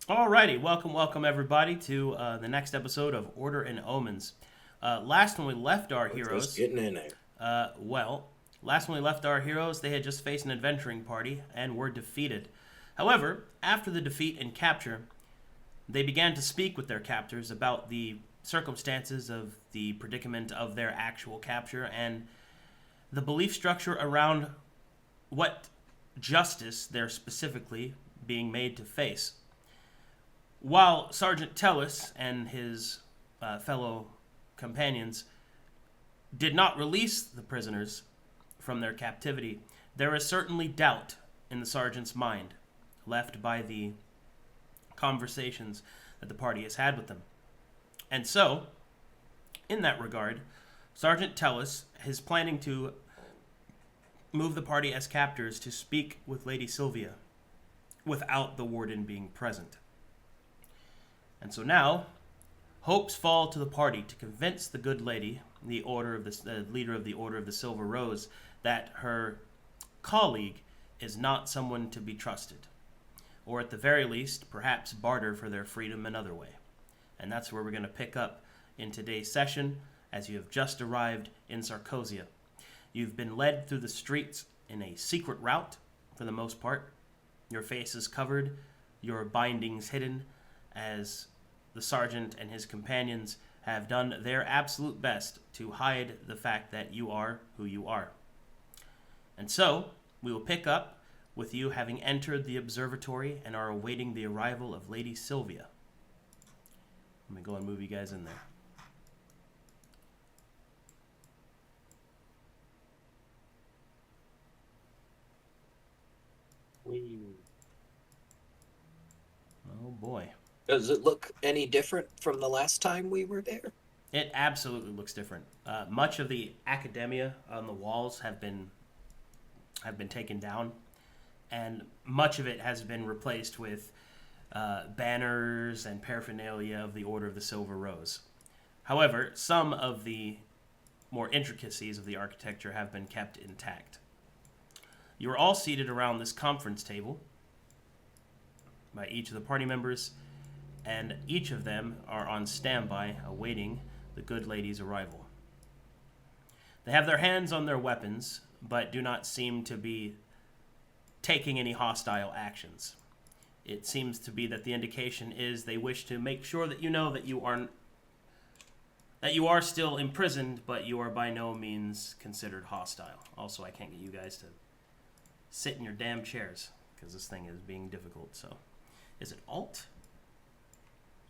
Alrighty, welcome everybody to the next episode of Order and Omens. Last when we left our heroes, Just getting in there. last when we left our heroes, they had just faced an adventuring party and were defeated. However, after the defeat and capture, they began to speak with their captors about the circumstances of the predicament of their actual capture and the belief structure around what justice they're specifically being made to face. While Sergeant Tellus and his fellow companions did not release the prisoners from their captivity, there is certainly doubt in the sergeant's mind, left by the conversations that the party has had with them. And so, in that regard, Sergeant Tellus is planning to move the party as captors to speak with Lady Sylvia without the warden being present. And so now, hopes fall to the party to convince the good lady, the leader of the Order of the Silver Rose, that her colleague is not someone to be trusted, or at the very least, perhaps barter for their freedom another way. And that's where we're going to pick up in today's session, as you have just arrived in Sarcosia. You've been led through the streets in a secret route, for the most part. Your face is covered, your bindings hidden, as the sergeant and his companions have done their absolute best to hide the fact that you are who you are. And so, we will pick up with you having entered the observatory and are awaiting the arrival of Lady Sylvia. Let me go and move you guys in there. Oh boy. Does it look any different from the last time we were there? It absolutely looks different. Much of the academia on the walls have been taken down, and much of it has been replaced with banners and paraphernalia of the Order of the Silver Rose. However, some of the more intricacies of the architecture have been kept intact. You are all seated around this conference table by each of the party members, and each of them are on standby awaiting the good lady's arrival. They have their hands on their weapons, but do not seem to be taking any hostile actions. It seems to be that the indication is they wish to make sure that you know that you are still imprisoned, but you are by no means considered hostile. Also, I can't get you guys to sit in your damn chairs, because this thing is being difficult, so... Is it Alt?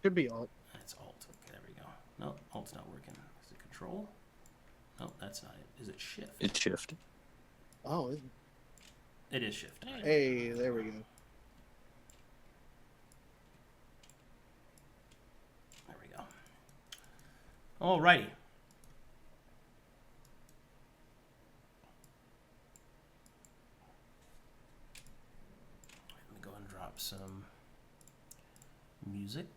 Should be Alt. That's Alt. Okay, there we go. No, Alt's not working. Is it Control? No, that's not it. Is it Shift? It's Shift. Oh, It is Shift. hey, there we go. There we go. Alrighty. Let me go and drop some music.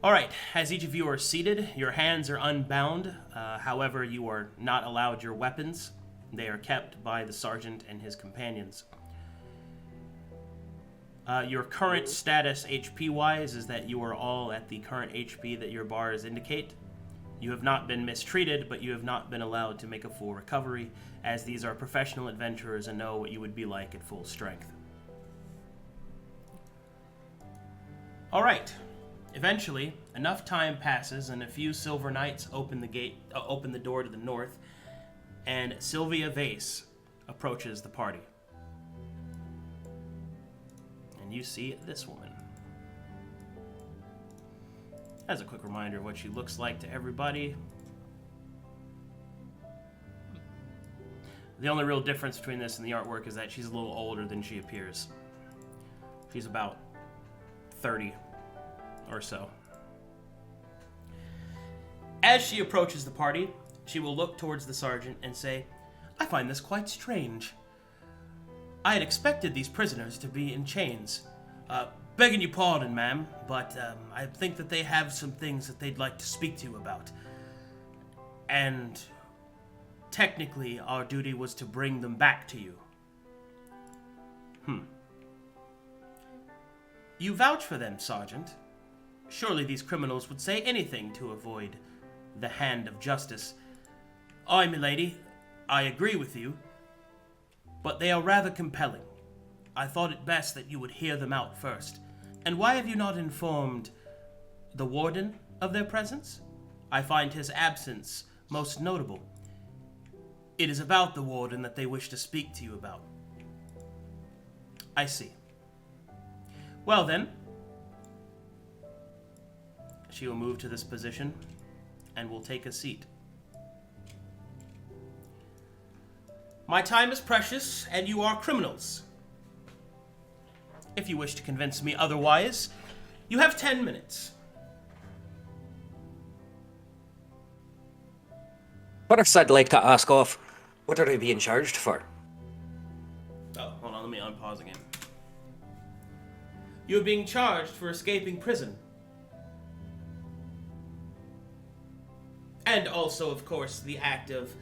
Alright, as each of you are seated, your hands are unbound. However, you are not allowed your weapons. They are kept by the sergeant and his companions. Your current status HP-wise is that you are all at the current HP that your bars indicate. You have not been mistreated, but you have not been allowed to make a full recovery, as these are professional adventurers and know what you would be like at full strength. Alright. Eventually, enough time passes and a few silver knights open the door to the north, and Sylvia Vase approaches the party. And you see this woman. As a quick reminder of what she looks like to everybody. The only real difference between this and the artwork is that she's a little older than she appears. She's about 30 or so. As she approaches the party, she will look towards the sergeant and say, "I find this quite strange. I had expected these prisoners to be in chains. Begging your pardon, ma'am, but I think that they have some things that they'd like to speak to you about. And technically our duty was to bring them back to you. You vouch for them, Sergeant. Surely these criminals would say anything to avoid the hand of justice. Aye, milady, I agree with you, but they are rather compelling. I thought it best that you would hear them out first. And why have you not informed the warden of their presence? I find his absence most notable. It is about the warden that they wish to speak to you about. I see. Well then, she will move to this position and will take a seat. My time is precious, and you are criminals. If you wish to convince me otherwise, you have 10 minutes. First, I'd like to ask off, what are they being charged for? Oh, hold on, let me unpause again. You are being charged for escaping prison. And also, of course, the act of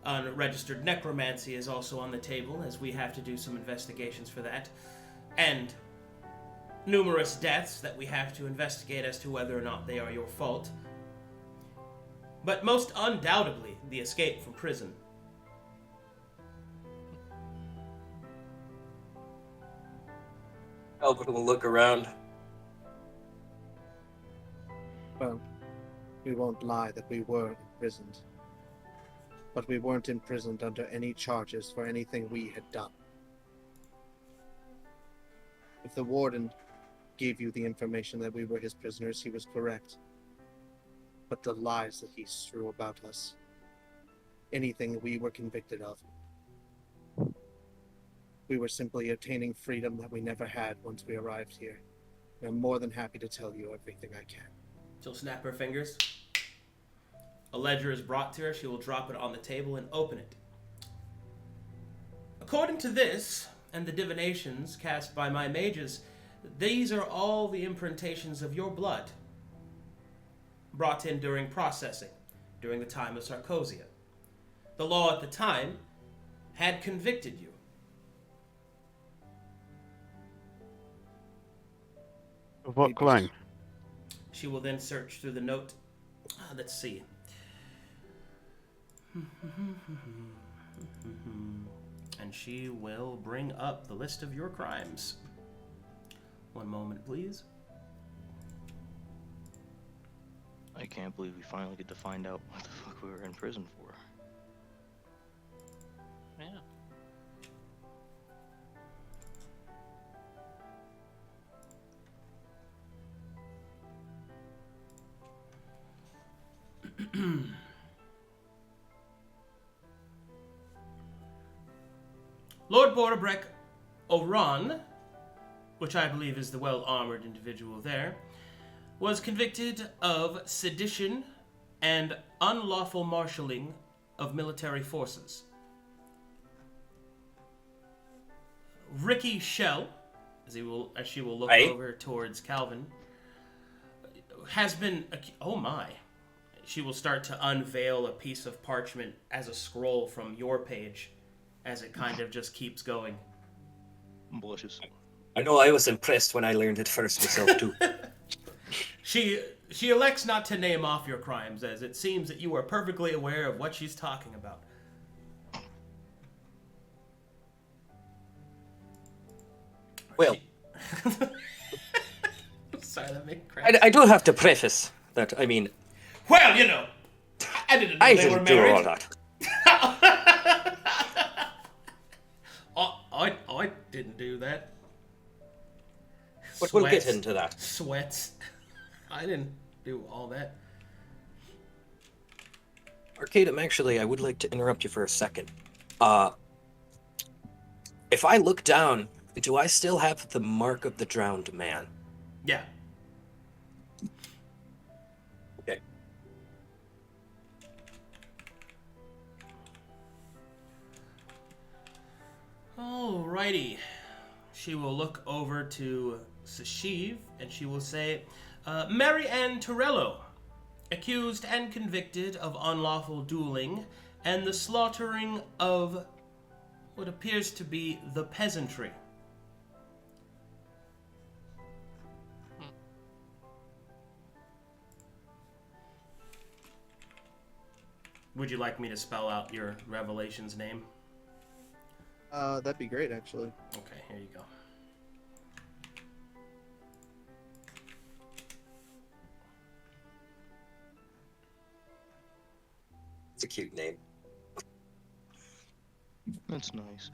unregistered necromancy is also on the table, as we have to do some investigations for that. And numerous deaths that we have to investigate as to whether or not they are your fault. But most undoubtedly, the escape from prison. Albert will look around. Well, we won't lie that we were imprisoned. But we weren't imprisoned under any charges for anything we had done. If the warden gave you the information that we were his prisoners, he was correct. But the lies that he strew about us, anything we were convicted of, we were simply obtaining freedom that we never had once we arrived here. I'm more than happy to tell you everything I can. She'll snap her fingers. A ledger is brought to her. She will drop it on the table and open it. According to this, and the divinations cast by my mages, these are all the imprintations of your blood, brought in during processing, during the time of Sarcosia. The law at the time had convicted you. Of what crime? She will then search through the note. Let's see. And she will bring up the list of your crimes. One moment, please. I can't believe we finally get to find out what the fuck we were in prison for. Yeah. Lord Borderbreck Oran, which I believe is the well-armored individual there, was convicted of sedition and unlawful marshalling of military forces. Ricky Shell, as she will look Aye. over towards Calvin, has been... Oh my. She will start to unveil a piece of parchment as a scroll from your page, as it kind of just keeps going. Malicious. I know I was impressed when I learned it first myself, too. She elects not to name off your crimes, as it seems that you are perfectly aware of what she's talking about. Well, Sorry, that made me crack. I do have to preface that, I mean, Well, you know, I didn't know I they were didn't do married. all that. I didn't do that. But we'll get Sweats. into that. Sweats. I didn't do all that. Arcadum, actually, I would like to interrupt you for a second. If I look down, do I still have the mark of the drowned man? Yeah. Okay. Alrighty. She will look over to Sashiv and she will say, Mary Ann Torello, accused and convicted of unlawful dueling and the slaughtering of what appears to be the peasantry. Would you like me to spell out your revelation's name? That'd be great, actually. Okay, here you go. It's a cute name. That's nice.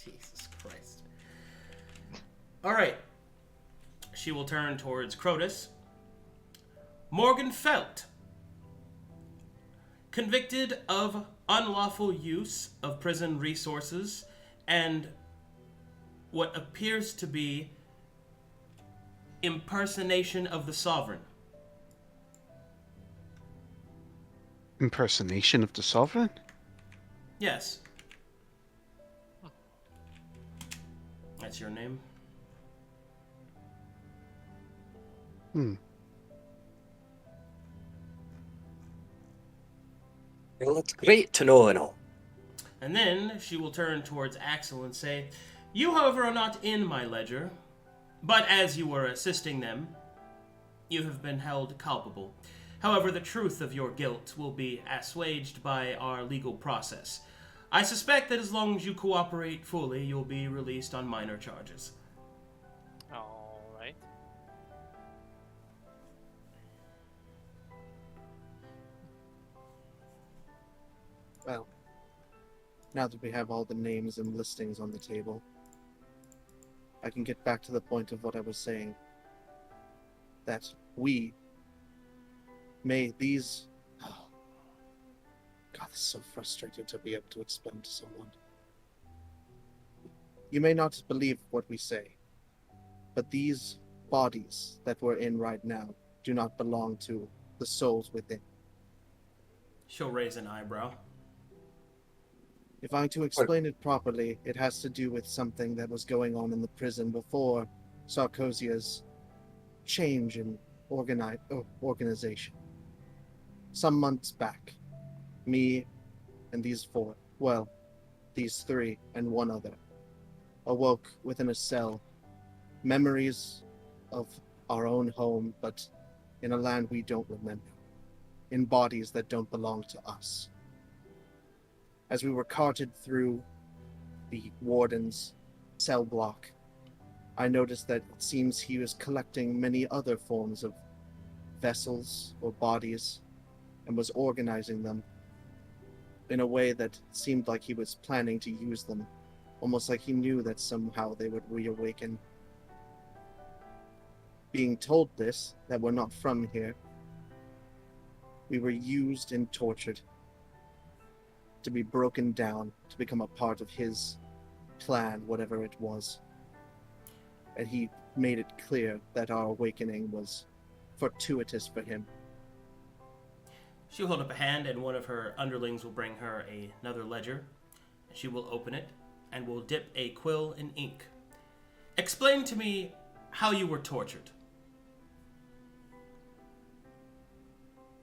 Jesus Christ. All right. She will turn towards Chrotus. Morgan Felt, convicted of unlawful use of prison resources and what appears to be impersonation of the sovereign. Impersonation of the sovereign? Yes. That's your name? Well, it's great to know and all. And then she will turn towards Axel and say, "You, however, are not in my ledger, but as you were assisting them, you have been held culpable. However, the truth of your guilt will be assuaged by our legal process. I suspect that as long as you cooperate fully, you'll be released on minor charges." Alright. Well, now that we have all the names and listings on the table, I can get back to the point of what I was saying. That we may these... Oh, God, it's so frustrating to be able to explain to someone. You may not believe what we say, but these bodies that we're in right now do not belong to the souls within. She'll raise an eyebrow. If I'm to explain it properly, it has to do with something that was going on in the prison before Sarkosia's change in organization. Some months back, me and these three and one other, awoke within a cell, memories of our own home, but in a land we don't remember, in bodies that don't belong to us. As we were carted through the warden's cell block, I noticed that it seems he was collecting many other forms of vessels or bodies and was organizing them in a way that seemed like he was planning to use them, almost like he knew that somehow they would reawaken. Being told this, that we're not from here, we were used and tortured to be broken down, to become a part of his plan, whatever it was. And he made it clear that our awakening was fortuitous for him. She'll hold up a hand, and one of her underlings will bring her another ledger. She will open it and will dip a quill in ink. "Explain to me how you were tortured."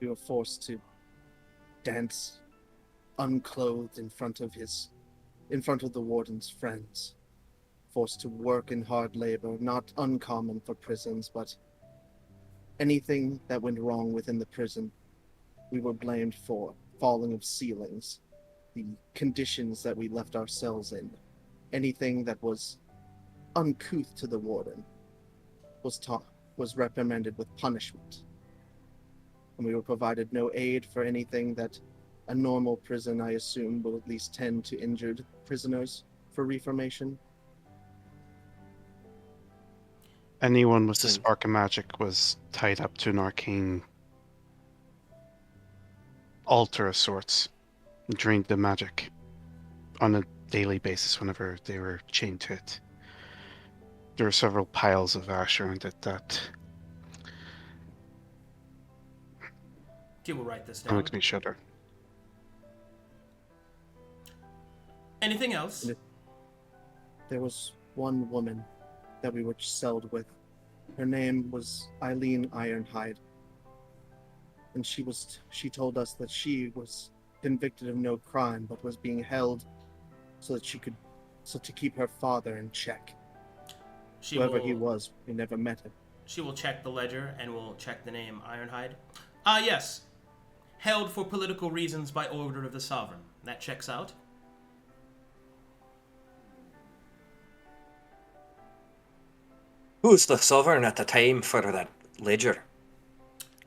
We were forced to dance unclothed in front of the warden's friends, forced to work in hard labor, not uncommon for prisons, but anything that went wrong within the prison, we were blamed for. Falling of ceilings, the conditions that we left ourselves in, anything that was uncouth to the warden was reprimanded with punishment. And we were provided no aid for anything that a normal prison, I assume, will at least tend to injured prisoners for reformation. Anyone with a Listen. spark of magic was tied up to an arcane altar of sorts and drained the magic on a daily basis whenever they were chained to it. There were several piles of ash around it that She will write this down. makes me shudder. Anything else? There was one woman that we were sold with. Her name was Eileen Ironhide. And she told us that she was convicted of no crime, but was being held so to keep her father in check. Whoever he was, we never met him. She will check the ledger and will check the name Ironhide. Yes. Held for political reasons by order of the sovereign. That checks out. Who was the sovereign at the time for that ledger?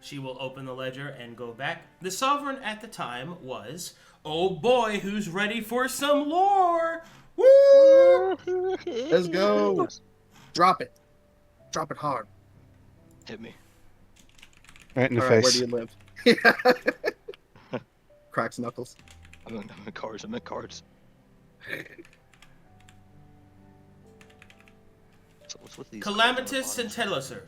She will open the ledger and go back. The sovereign at the time was, oh boy, who's ready for some lore? Woo! Let's go. Drop it. Drop it hard. Hit me. Right in the All right, where face. do you live? Cracks knuckles. I'm in cards. I'm in cards. So what's with these? Calamitous cards on the bottom?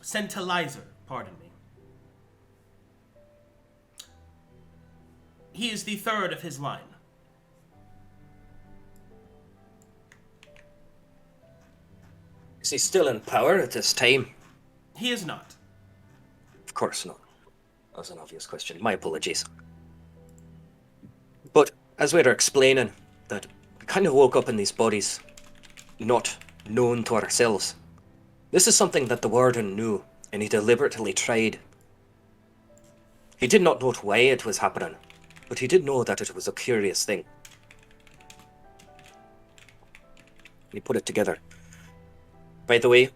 Centelizer, pardon me. He is the third of his line. Is he still in power at this time? He is not. Of course not. That was an obvious question. My apologies. But as we were explaining, that we kind of woke up in these bodies, not known to ourselves. This is something that the Warden knew, and he deliberately tried. He did not know why it was happening, but he did know that it was a curious thing. He put it together. By the way,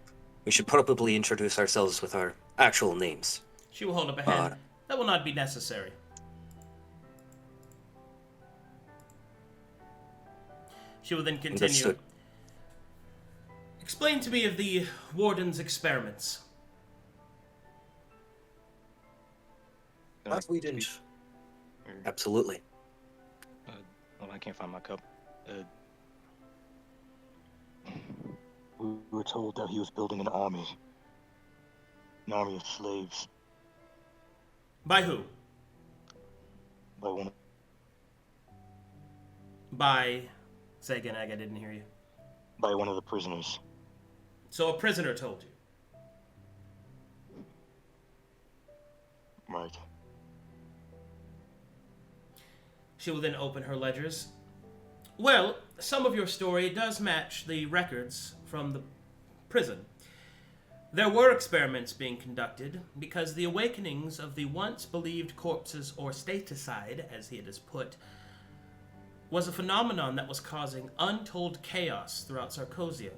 we should probably introduce ourselves with our actual names. She will hold up a hand. That will not be necessary. She will then continue. Understood. Explain to me of the Warden's experiments. That we didn't. Absolutely. Well, I can't find my cup. We were told that he was building an army. An army of slaves. By who? By one. By... Say again, I didn't hear you. By one of the prisoners. So a prisoner told you. Right. She will then open her ledgers. Well, some of your story does match the records from the prison. There were experiments being conducted because the awakenings of the once believed corpses, or staticide, as it is put, was a phenomenon that was causing untold chaos throughout Sarkosia.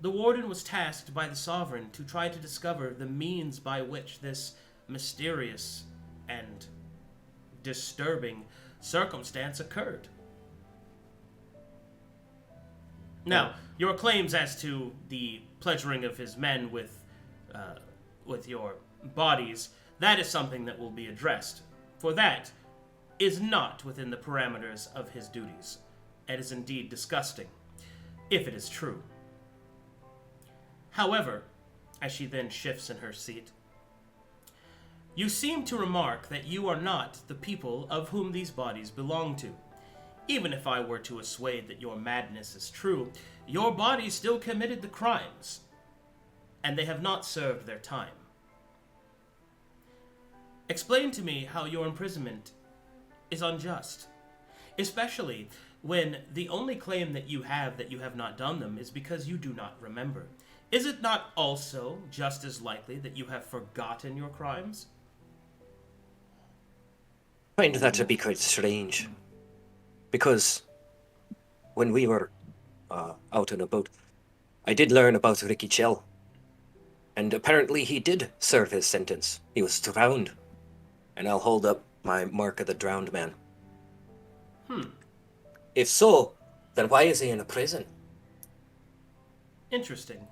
The Warden was tasked by the Sovereign to try to discover the means by which this mysterious and disturbing circumstance occurred. Now, your claims as to the pleasuring of his men with your bodies, that is something that will be addressed. For that is not within the parameters of his duties, and is indeed disgusting, if it is true. However, as she then shifts in her seat, you seem to remark that you are not the people of whom these bodies belong to. Even if I were to assuade that your madness is true, your bodies still committed the crimes, and they have not served their time. Explain to me how your imprisonment is unjust, especially when the only claim that you have not done them is because you do not remember. Is it not also just as likely that you have forgotten your crimes? I find that to be quite strange. Because when we were out and about, I did learn about Ricky Chell. And apparently he did serve his sentence. He was drowned. And I'll hold up my mark of the drowned man. If so, then why is he in a prison? Interesting.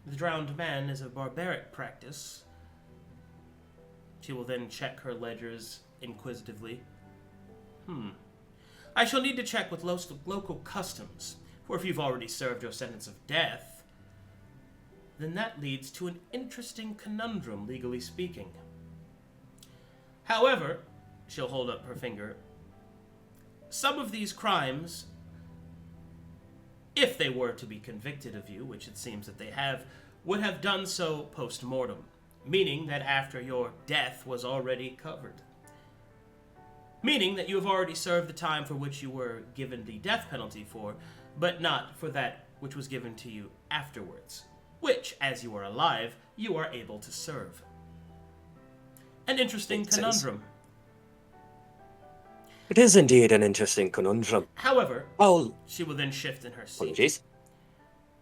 The drowned man is a barbaric practice. She will then check her ledgers inquisitively. I shall need to check with local customs, for if you've already served your sentence of death, then that leads to an interesting conundrum, legally speaking. However, she'll hold up her finger, some of these crimes if they were to be convicted of you, which it seems that they have, would have done so post-mortem, meaning that after your death was already covered. Meaning that you have already served the time for which you were given the death penalty for, but not for that which was given to you afterwards, which, as you are alive, you are able to serve. An interesting conundrum. It is indeed an interesting conundrum. However, Oh, she will then shift in her seat. apologies.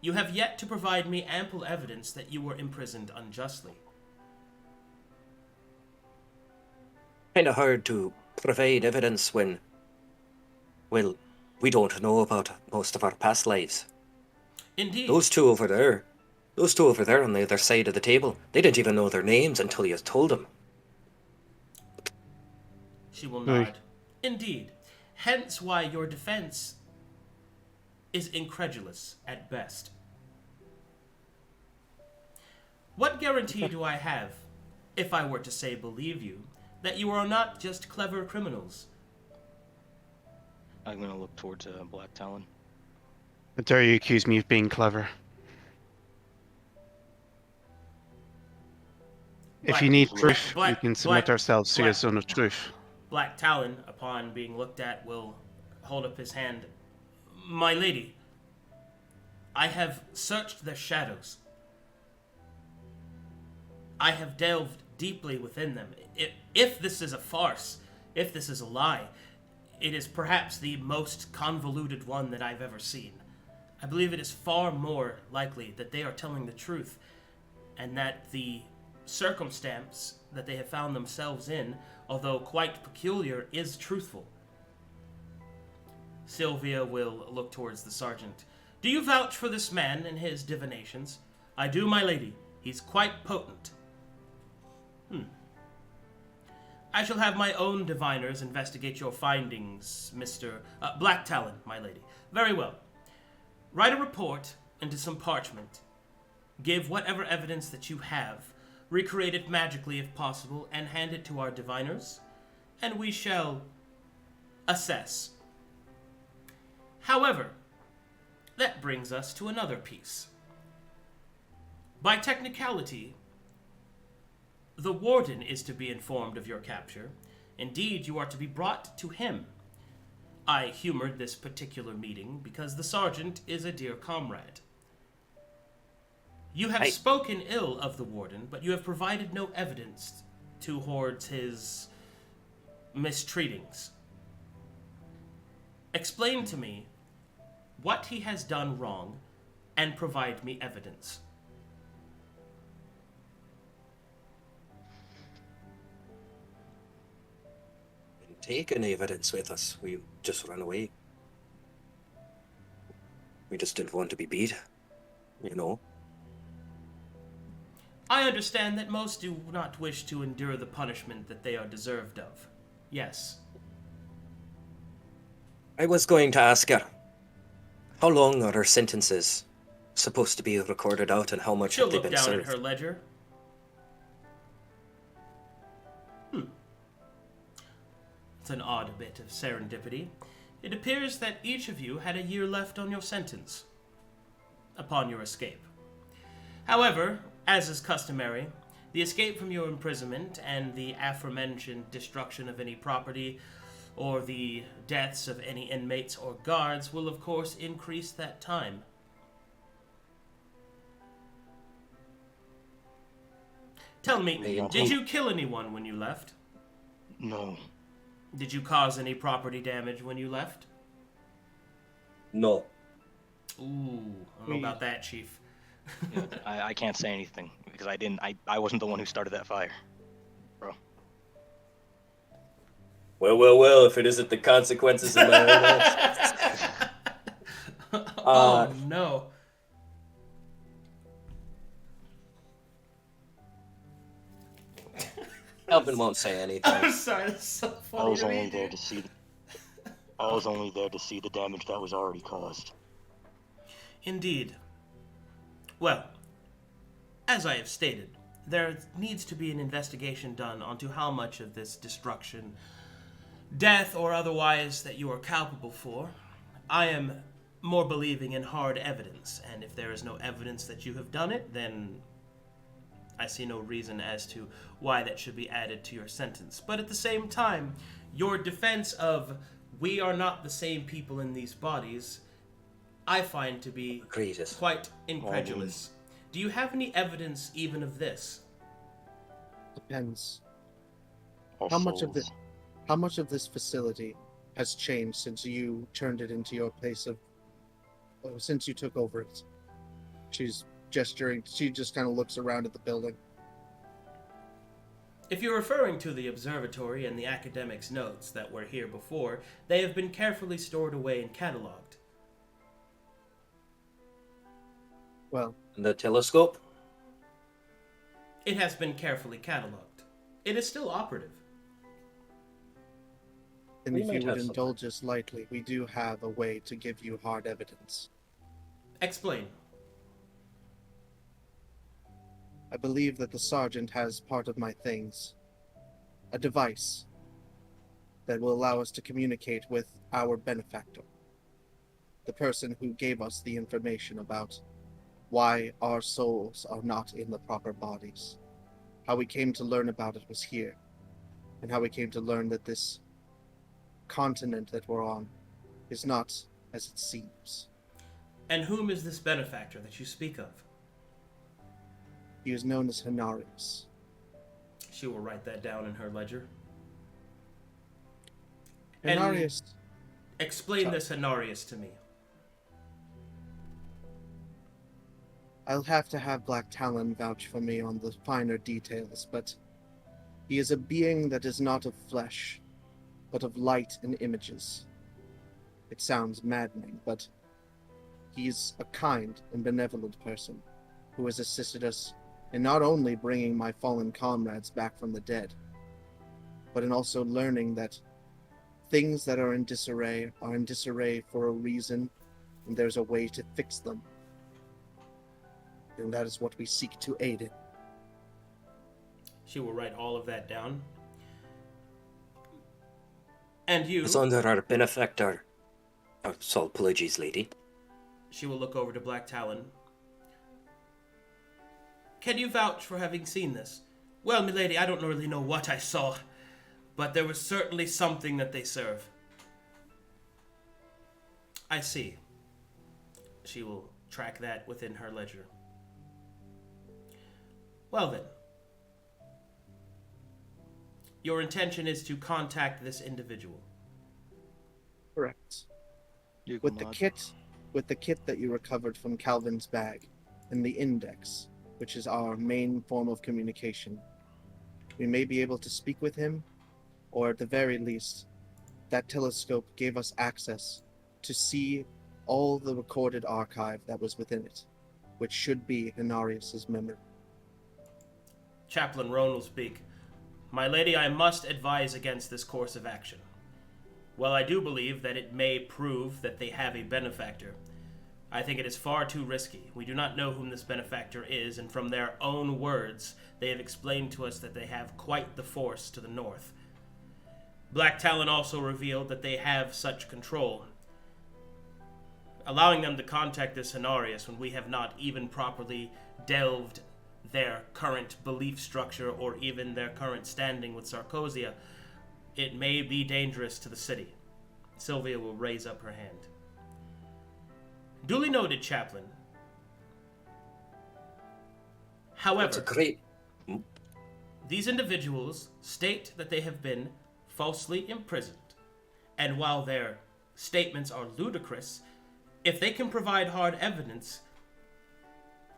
You have yet to provide me ample evidence that you were imprisoned unjustly. Kind of hard to provide evidence when, well, we don't know about most of our past lives. Indeed. Those two over there on the other side of the table, they didn't even know their names until you told them. She will nod. Indeed. Hence why your defense is incredulous at best. What guarantee do I have, if I were to say believe you, that you are not just clever criminals? I'm gonna look towards Black Talon. How dare you accuse me of being clever? If you need proof, we can submit ourselves to your zone of truth. Black Talon, upon being looked at, will hold up his hand. My lady, I have searched the shadows. I have delved deeply within them. If this is a farce, if this is a lie, it is perhaps the most convoluted one that I've ever seen. I believe it is far more likely that they are telling the truth, and that the circumstance that they have found themselves in, although quite peculiar, is truthful. Sylvia will look towards the sergeant. Do you vouch for this man and his divinations? I do, my lady. He's quite potent. I shall have my own diviners investigate your findings, Mr. Black Talon, my lady. Very well. Write a report into some parchment. Give whatever evidence that you have, recreate it magically if possible, and hand it to our diviners, and we shall assess. However, that brings us to another piece. By technicality, the warden is to be informed of your capture. Indeed, you are to be brought to him. I humored this particular meeting because the sergeant is a dear comrade. You have spoken ill of the warden, but you have provided no evidence towards his mistreatings. Explain to me what he has done wrong and provide me evidence. Didn't take any evidence with us. We just ran away. We just didn't want to be beat, you know. I understand that most do not wish to endure the punishment that they are deserved of. Yes. I was going to ask her, how long are her sentences supposed to be recorded out and how much She'll have they look been down served? at her ledger. It's an odd bit of serendipity. It appears that each of you had a year left on your sentence upon your escape. However, as is customary, the escape from your imprisonment and the aforementioned destruction of any property or the deaths of any inmates or guards will of course increase that time. Tell me, did you kill anyone when you left? No. Did you cause any property damage when you left? No. Ooh, I don't know about that, Chief. Yeah, I can't say anything because I wasn't the one who started that fire, bro. Well, if it isn't the consequences of my own actions. Oh, no. Elvin won't say anything. I'm sorry, that's so funny. I was only there to see the damage that was already caused. Indeed. Well, as I have stated, there needs to be an investigation done onto how much of this destruction, death or otherwise, that you are culpable for. I am more believing in hard evidence, and if there is no evidence that you have done it, then I see no reason as to why that should be added to your sentence. But at the same time, your defense of we are not the same people in these bodies, I find to be Egregious. quite incredulous. Do you have any evidence even of this? Depends. Our How much souls. of this facility has changed since you turned it into your place of, since you took over it? She's gesturing. She just kind of looks around at the building. If you're referring to the observatory and the academics' notes that were here before, they have been carefully stored away and cataloged. Well, And the telescope? It has been carefully cataloged. It is still operative. and We if might you would have some. indulge us lightly, we do have a way to give you hard evidence. Explain. I believe that the sergeant has part of my things. A device that will allow us to communicate with our benefactor. The person who gave us the information about why our souls are not in the proper bodies. How we came to learn about it was here. And how we came to learn that this continent that we're on is not as it seems. And whom is this benefactor that you speak of? He is known as Henarius. She will write that down in her ledger. And- Henarius, Explain Sorry. this Henarius to me. I'll have to have Black Talon vouch for me on the finer details, but he is a being that is not of flesh, but of light and images. It sounds maddening, but he's a kind and benevolent person who has assisted us in not only bringing my fallen comrades back from the dead, but in also learning that things that are in disarray for a reason, and there's a way to fix them. And that is what we seek to aid in. She will write all of that down. And you, It's under our benefactor. Oh, so apologies, lady. she will look over to Black Talon. Can you vouch for having seen this? Well, milady, I don't really know what I saw, but there was certainly something that they serve. I see. She will track that within her ledger. Well then. Your intention is to contact this individual. Correct. You With can the lodge. kit that you recovered from Calvin's bag, and the index, which is our main form of communication, we may be able to speak with him, or at the very least, that telescope gave us access to see all the recorded archive that was within it, which should be Henarius's memory. Chaplain Roan will speak. My lady, I must advise against this course of action. While I do believe that it may prove that they have a benefactor, I think it is far too risky. We do not know whom this benefactor is, and from their own words, they have explained to us that they have quite the force to the north. Black Talon also revealed that they have such control, allowing them to contact this Henarius when we have not even properly delved their current belief structure or even their current standing with Sarkosia. It may be dangerous to the city. Sylvia will raise up her hand. Duly noted, Chaplain. That's a However, great. these individuals state that they have been falsely imprisoned, and while their statements are ludicrous, if they can provide hard evidence,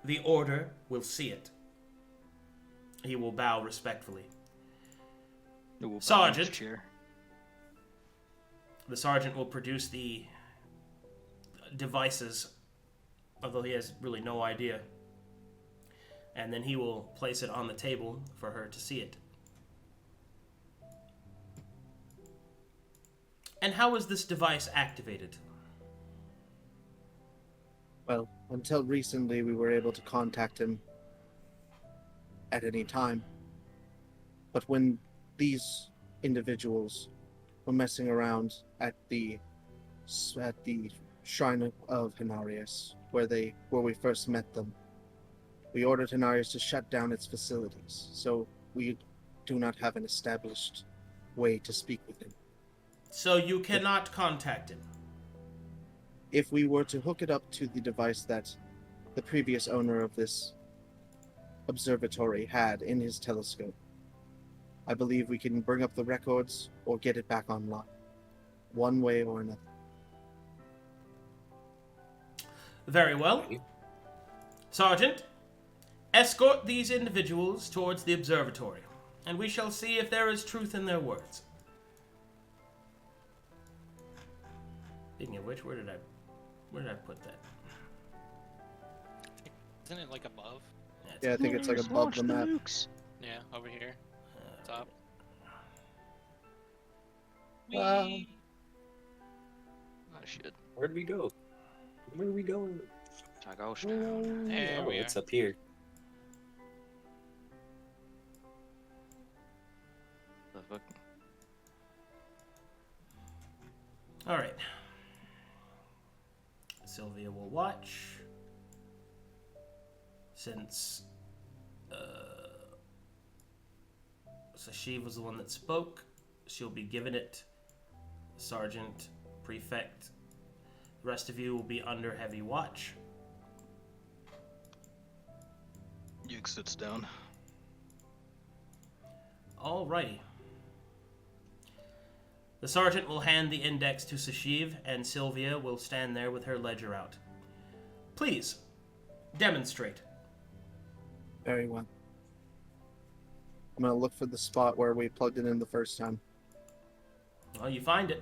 the Order will see it. He will bow respectfully. It will balance Sergeant. chair. The sergeant will produce the devices, although he has really no idea. And then he will place it on the table for her to see it. And how is this device activated? Well, until recently we were able to contact him at any time. But when these individuals were messing around at the shrine of Hinarius, where we first met them. We ordered Hinarius to shut down its facilities, so we do not have an established way to speak with him. So you cannot contact him. If we were to hook it up to the device that the previous owner of this observatory had in his telescope, I believe we can bring up the records or get it back online, one way or another. Very well. Sergeant, escort these individuals towards the observatory, and we shall see if there is truth in their words. Speaking of which, where did I put that? Isn't it like above? Yeah, I think it's like above the map. Yeah, over here. Top. Wow. Whee! Oh shit. Where'd we go? Where are we going? There we are. It's up here. The fuck? All right. Sylvia will watch. Since Sashiv was the one that spoke, she'll be given it. Sergeant, Prefect, the rest of you will be under heavy watch. Yig sits down. Alrighty. The sergeant will hand the index to Sashiv, and Sylvia will stand there with her ledger out. Please, demonstrate. Very well. I'm going to look for the spot where we plugged it in the first time. Well, you find it.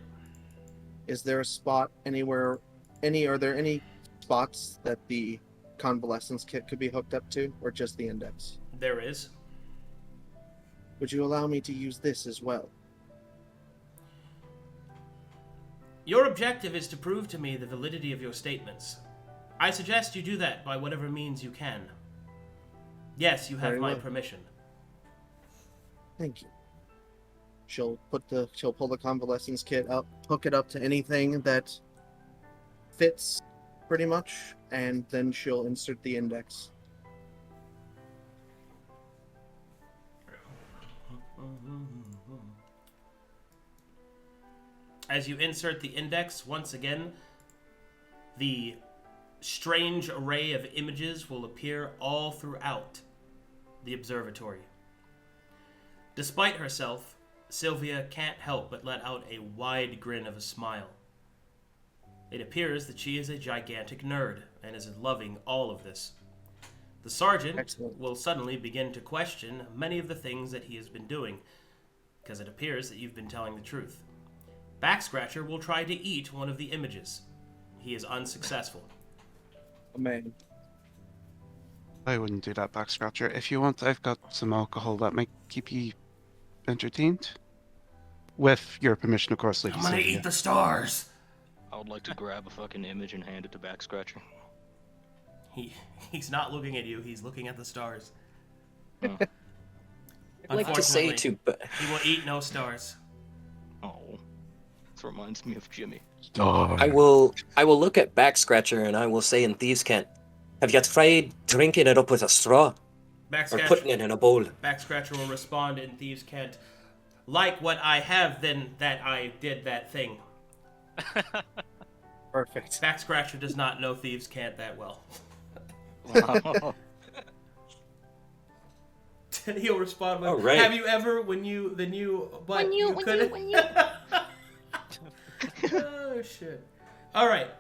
Is there a spot anywhere, are there any spots that the convalescence kit could be hooked up to, or just the index? There is. Would you allow me to use this as well? Your objective is to prove to me the validity of your statements. I suggest you do that by whatever means you can. Yes, you have Very my well. permission. Thank you. She'll pull the convalescence kit up, hook it up to anything that fits, pretty much, and then she'll insert the index. As you insert the index, once again, the strange array of images will appear all throughout the observatory. Despite herself, Sylvia can't help but let out a wide grin of a smile. It appears that she is a gigantic nerd and is loving all of this. The sergeant Excellent. will suddenly begin to question many of the things that he has been doing, because it appears that you've been telling the truth. Backscratcher will try to eat one of the images. He is unsuccessful. Oh, man. I wouldn't do that, Backscratcher. If you want, I've got some alcohol that might keep you entertained. With your permission, of course, Lady I'm gonna Sylvia. eat the stars! I would like to grab a fucking image and hand it to Backscratcher. He's not looking at you, he's looking at the stars. Oh. I'd like to say Unfortunately, to... he will eat no stars. Oh. This reminds me of Jimmy. I will look at Backscratcher and I will say in Thieves' Cant, have you tried drinking it up with a straw? Or putting it in a bowl? Backscratcher will respond in Thieves' Cant, like what I have, then that I did that thing. Perfect. Backscratcher does not know Thieves' Cant that well. Wow. He'll respond with, Oh, right. have you ever, when you couldn't... Oh, shit. Alright.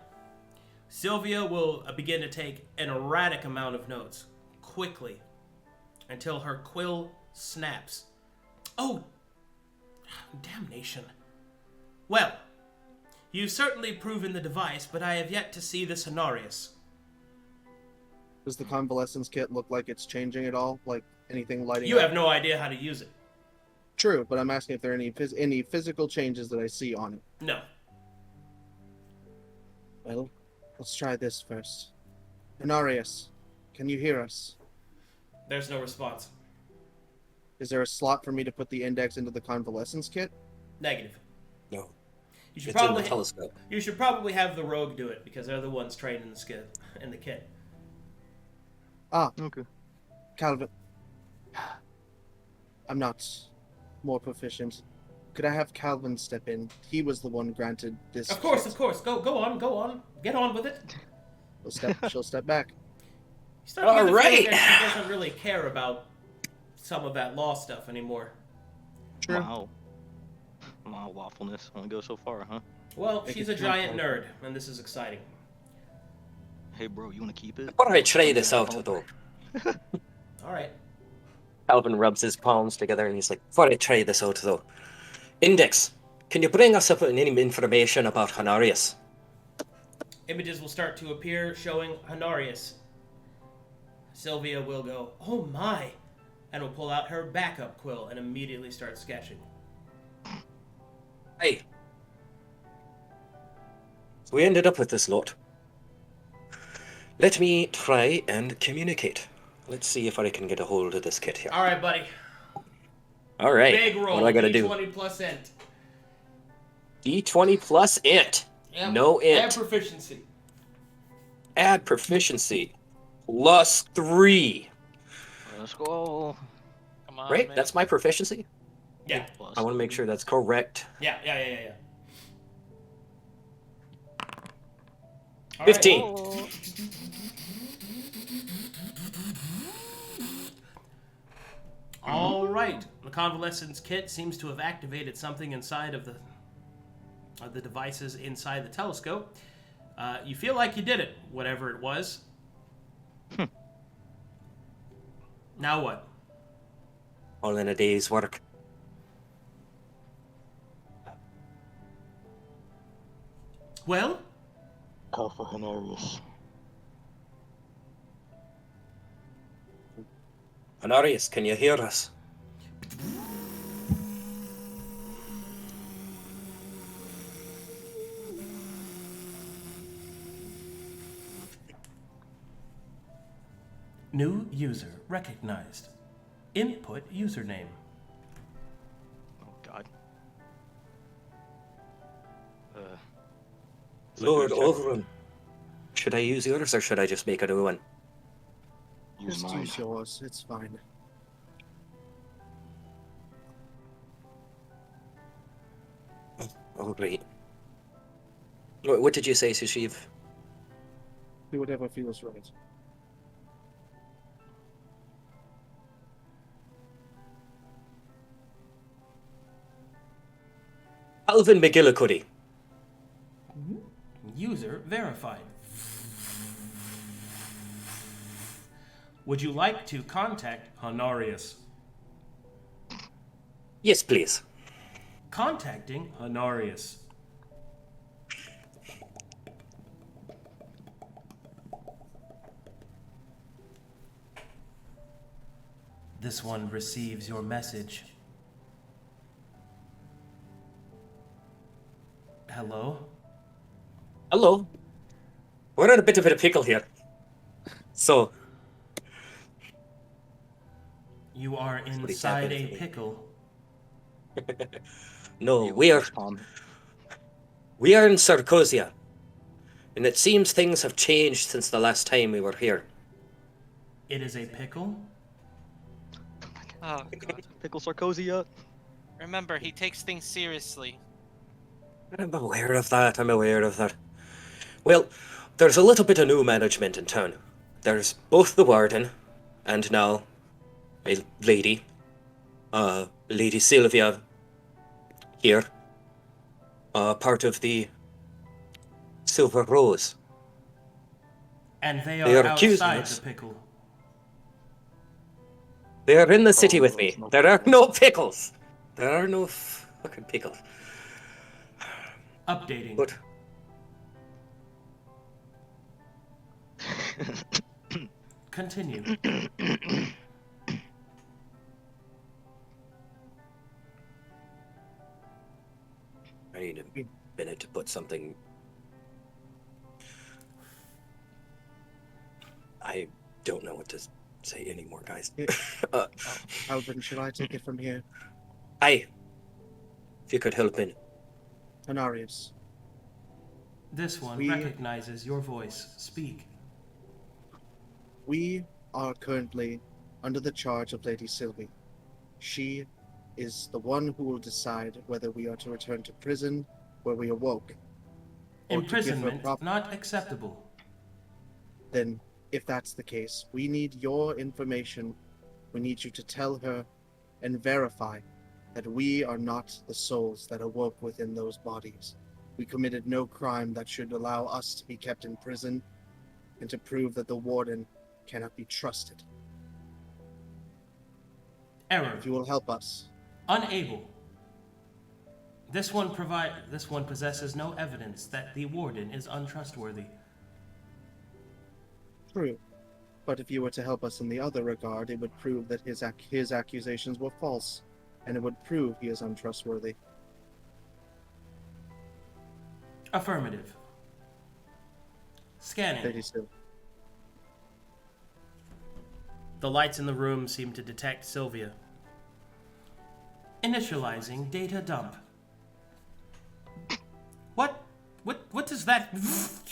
Sylvia will begin to take an erratic amount of notes, quickly, until her quill snaps. Oh! Damnation. Well, you've certainly proven the device, but I have yet to see the Cenarius. Does the convalescence kit look like it's changing at all? Like anything lighting You up? have no idea how to use it. True, but I'm asking if there are any physical changes that I see on it. No. Well, let's try this first. Inarius, can you hear us? There's no response. Is there a slot for me to put the index into the convalescence kit? Negative. No. You should It's in the probably telescope. you should probably have the rogue do it because they're the ones trained in the kit. Ah, Okay. Calvin. I'm not more proficient. Could I have Calvin step in? He was the one granted this. Of course, kit. of course. Go on. Get on with it. She'll step back. You start to get the feeling Alright. that she doesn't really care about some of that law stuff anymore. True. Wow. Wow, waffleness only goes so far, huh? Well, Make she's it a giant fun. nerd, and this is exciting. Hey, bro, you wanna keep it? Before I try this out, though, All right. Calvin rubs his palms together and he's like, before I try this out, though, Index, can you bring us up with any information about Honorius? Images will start to appear showing Honorius. Sylvia will go, "Oh my," and will pull out her backup quill and immediately start sketching. Hey. So we ended up with this lot. Let me try and communicate. Let's see if I can get a hold of this kit here. All right, buddy. All right. Big roll. What do I gotta do? D20 plus int. D20 plus int. Yep. No int. And proficiency. Add proficiency. Plus 3. Let's go. Come on, Right? man. That's my proficiency? Yeah. Plus I want to make sure that's correct. Yeah. All 15. right. All right. The convalescence kit seems to have activated something inside of the devices inside the telescope. You feel like you did it, whatever it was. Now what? All in a day's work. Well, Call for Honorius. Honorius, can you hear us? new user recognized. Input username. Oh God. Lord Liquor check. Overrun. Should I use yours or should I just make a new one? Use Just mine. use yours. It's fine. Oh, great. What did you say, Sashiv? Do whatever feels right. Alvin McGillicuddy. User verified. Would you like to contact Honorius? Yes, please. Contacting Honorius. This one receives your message. Hello? Hello. We're in a bit of a pickle here. So, You are what he inside tapped a into me. pickle. no, You we are spawn. in Sarkozia. And it seems things have changed since the last time we were here. It is a pickle? Oh, God. Pickle Sarkozia. Remember, he takes things seriously. I'm aware of that. Well, there's a little bit of new management in town. There's both the warden and now a lady, Lady Sylvia here, part of the Silver Rose. And they They are are accusing outside us. the pickle. They are in the city with me. there's no There are pickles. no pickles. There are no fucking pickles. Updating. But Continue. I need a minute to put something. I don't know what to say anymore, guys. Alvin, should I take it from here? Aye. If you could help me. Honorius, This one We- recognizes your voice. Speak. we are currently under the charge of Lady Sylvie. She is the one who will decide whether we are to return to prison where we awoke. Or to give her Imprisonment proper. not acceptable. Then, if that's the case, we need your information. We need you to tell her and verify that we are not the souls that awoke within those bodies. We committed no crime that should allow us to be kept in prison, and to prove that the warden cannot be trusted. Error. If you will help us, Unable. This one possesses no evidence that the warden is untrustworthy. true. But if you were to help us in the other regard, it would prove that his accusations were false, and it would prove he is untrustworthy. Affirmative. Scanning. Lady Sylvie. The lights in the room seem to detect Sylvia. Initializing data dump. What does that...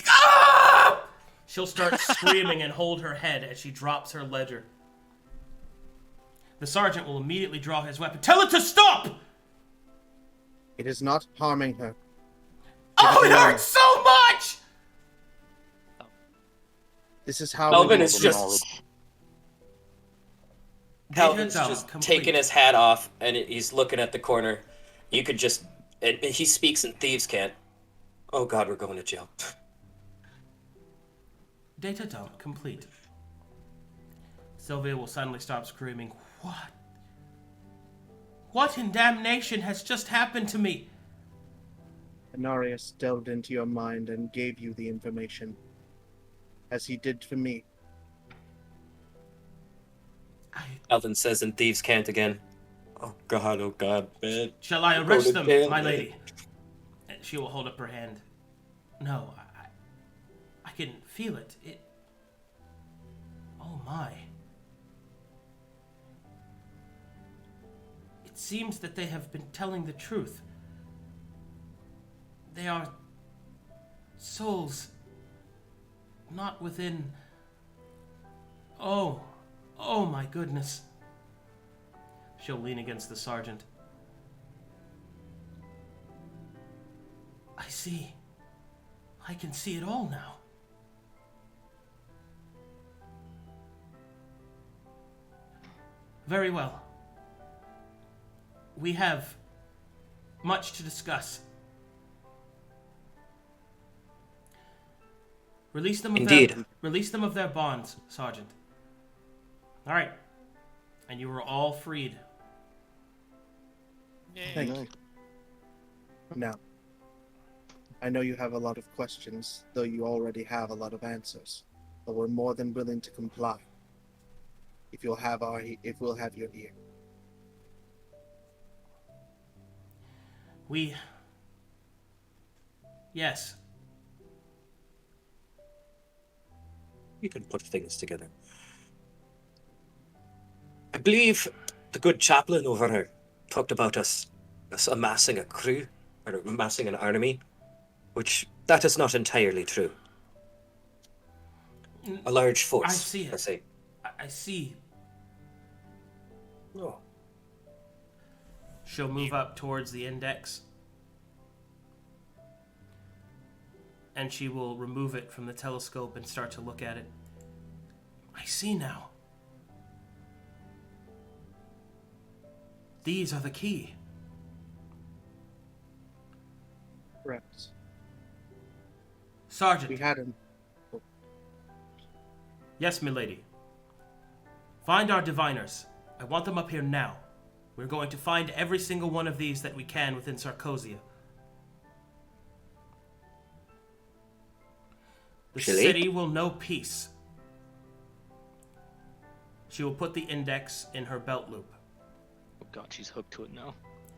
Ah! She'll start screaming and hold her head as she drops her ledger. The sergeant will immediately draw his weapon. Tell it to stop! It is not harming her. Oh, Give it it away. hurts so much! This is how Melvin we is The just- knowledge. Calvin's Data dump just complete. taking his hat off and he's looking at the corner. You could just... And he speaks and thieves can't. Oh god, we're going to jail. Data dump complete. Sylvia will suddenly stop screaming. What? What in damnation has just happened to me? Honorius delved into your mind and gave you the information, as he did for me. Calvin says and thieves can't again. Oh god, man. Shall I Go arrest to them, jail, my man. lady? She will hold up her hand. No, I can feel it. Oh my. It seems that they have been telling the truth. They are souls not within... Oh my goodness. She'll lean against the sergeant. I see. I can see it all now. Very well. We have much to discuss. Release them of Indeed. release them of their bonds, Sergeant. All right. And you are all freed. Yay. Thank you. Now, I know you have a lot of questions, though you already have a lot of answers, but we're more than willing to comply. If we'll have your ear. Yes. You can put things together. I believe the good chaplain over here talked about us amassing a crew, or amassing an army, which that is not entirely true. A large force, I see it. I say. I see. Oh. She'll move up towards the index. And she will remove it from the telescope and start to look at it. I see now. These are the key. Correct. Sergeant. We had him. Yes, milady. Find our diviners. I want them up here now. We're going to find every single one of these that we can within Sarcosia. The Chile? city will know peace. She will put the index in her belt loop. Oh god, she's hooked to it now.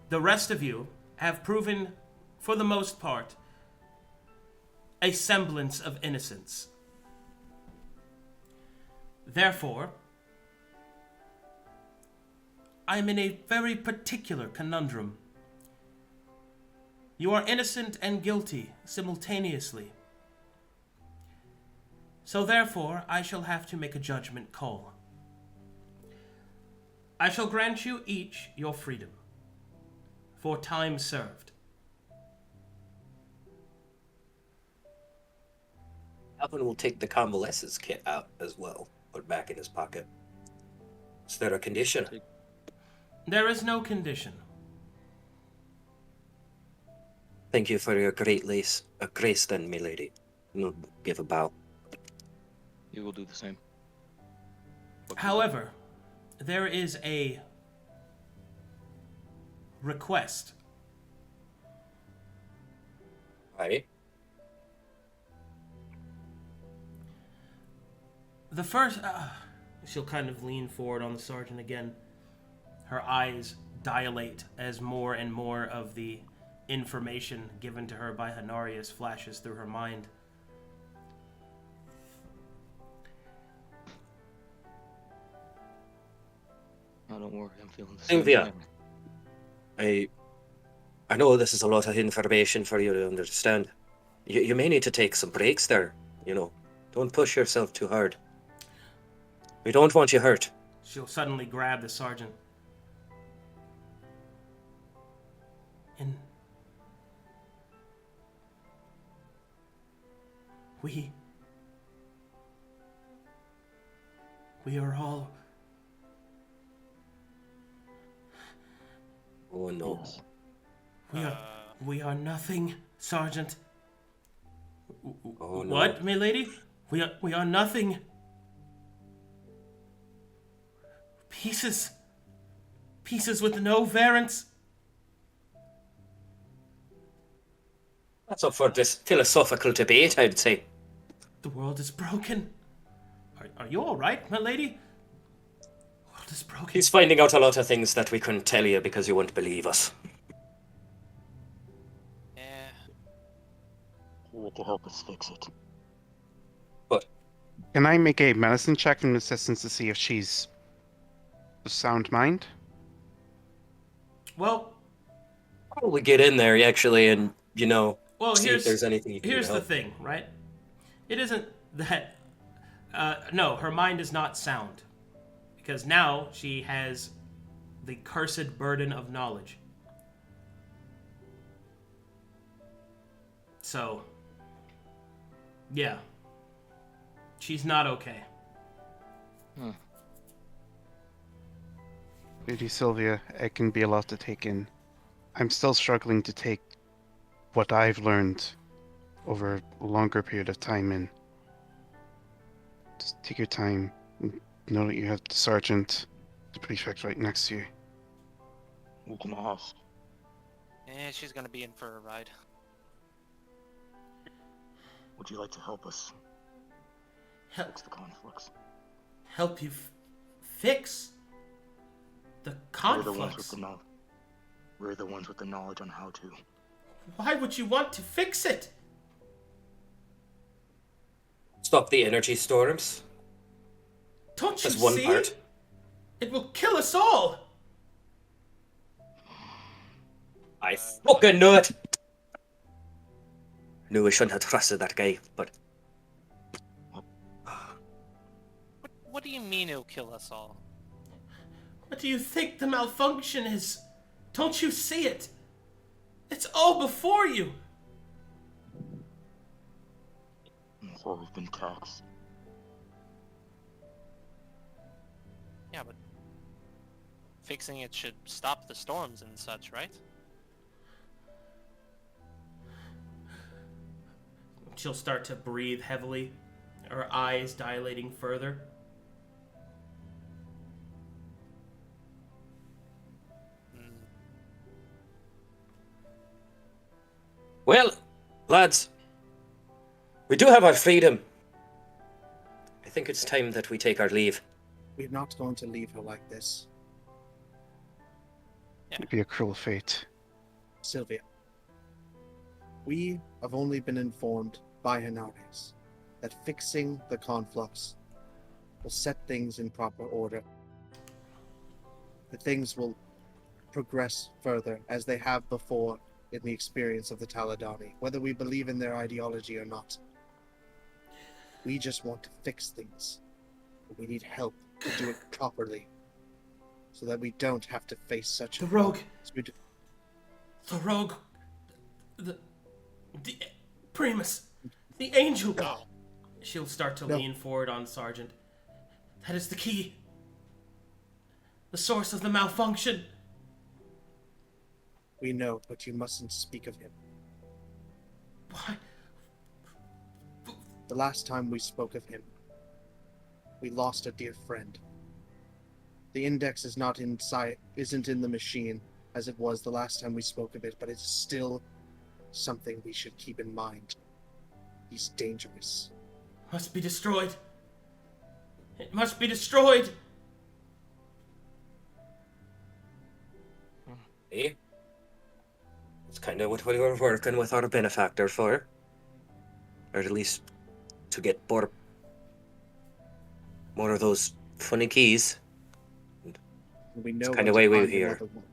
The rest of you have proven, for the most part, a semblance of innocence. Therefore, I am in a very particular conundrum. You are innocent and guilty simultaneously. So therefore, I shall have to make a judgment call. I shall grant you each your freedom for time served. Alvin will take the convalescence kit out as well, put it back in his pocket. Is there a condition? There is no condition. Thank you for your grace then, milady. We'll give a bow. You will do the same. However, there is a request. Aye. The first... she'll kind of lean forward on the sergeant again. Her eyes dilate as more and more of the information given to her by Hanarius flashes through her mind. Oh, don't worry, I'm feeling the same. Sylvia. way. I know this is a lot of information for you to understand. You may need to take some breaks there, you know. Don't push yourself too hard. We don't want you hurt. She'll suddenly grab the sergeant. And we are all... Oh no. We are nothing, Sergeant. Oh no. What, milady? We are nothing. Pieces with no variance. That's up for this philosophical debate, I'd say. The world is broken. Are you all right, milady? The world is broken. He's finding out a lot of things that we couldn't tell you because you wouldn't believe us. Yeah. Here to help us fix it. But Can I make a medicine check from assistance to see if she's of sound mind? Well, probably get in there actually and, you know, see here's if there's anything you can here's the help. thing, right? It isn't that. No, her mind is not sound, because now she has the cursed burden of knowledge. So, yeah, she's not okay. Lady Sylvia, it can be a lot to take in. I'm still struggling to take what I've learned over a longer period of time in. Just take your time. Know that you have the sergeant, the prefect right next to you. We can ask. She's gonna be in for a ride. Would you like to help us fix the conflicts? Help you fix the We're the ones with conflicts. the knowledge. We're the ones with the knowledge on how to. Why would you want to fix it? Stop the energy storms. Don't you That's one see? part. It will kill us all. I fucking knew it! Knew I shouldn't have trusted that guy, but What do you mean it'll kill us all? What do you think the malfunction is? Don't you see it? It's all before you. That's why we've been taxed. Yeah, but fixing it should stop the storms and such, right? She'll start to breathe heavily, her eyes dilating further. well, lads, we do have our freedom. I think it's time that we take our leave. We're not going to leave her like this. It'd be a cruel fate. Sylvia, we have only been informed by Hanarius that fixing the conflux will set things in proper order. The things will progress further as they have before in the experience of the Taladoni, whether we believe in their ideology or not. We just want to fix things. We need help to do it properly, so that we don't have to face such The rogue. problems. We do- The rogue. The Primus. The angel. No. She'll start to No. lean forward on Sergeant. That is the key. The source of the malfunction. We know, but you mustn't speak of him. Why? The last time we spoke of him, we lost a dear friend. The index is not isn't in the machine as it was the last time we spoke of it, but it's still something we should keep in mind. He's dangerous. Must be destroyed. It must be destroyed. Eh? That's kind of what we were working with our benefactor for. Or at least to get more of those funny keys. And we know kinda where to why we're find here. another one.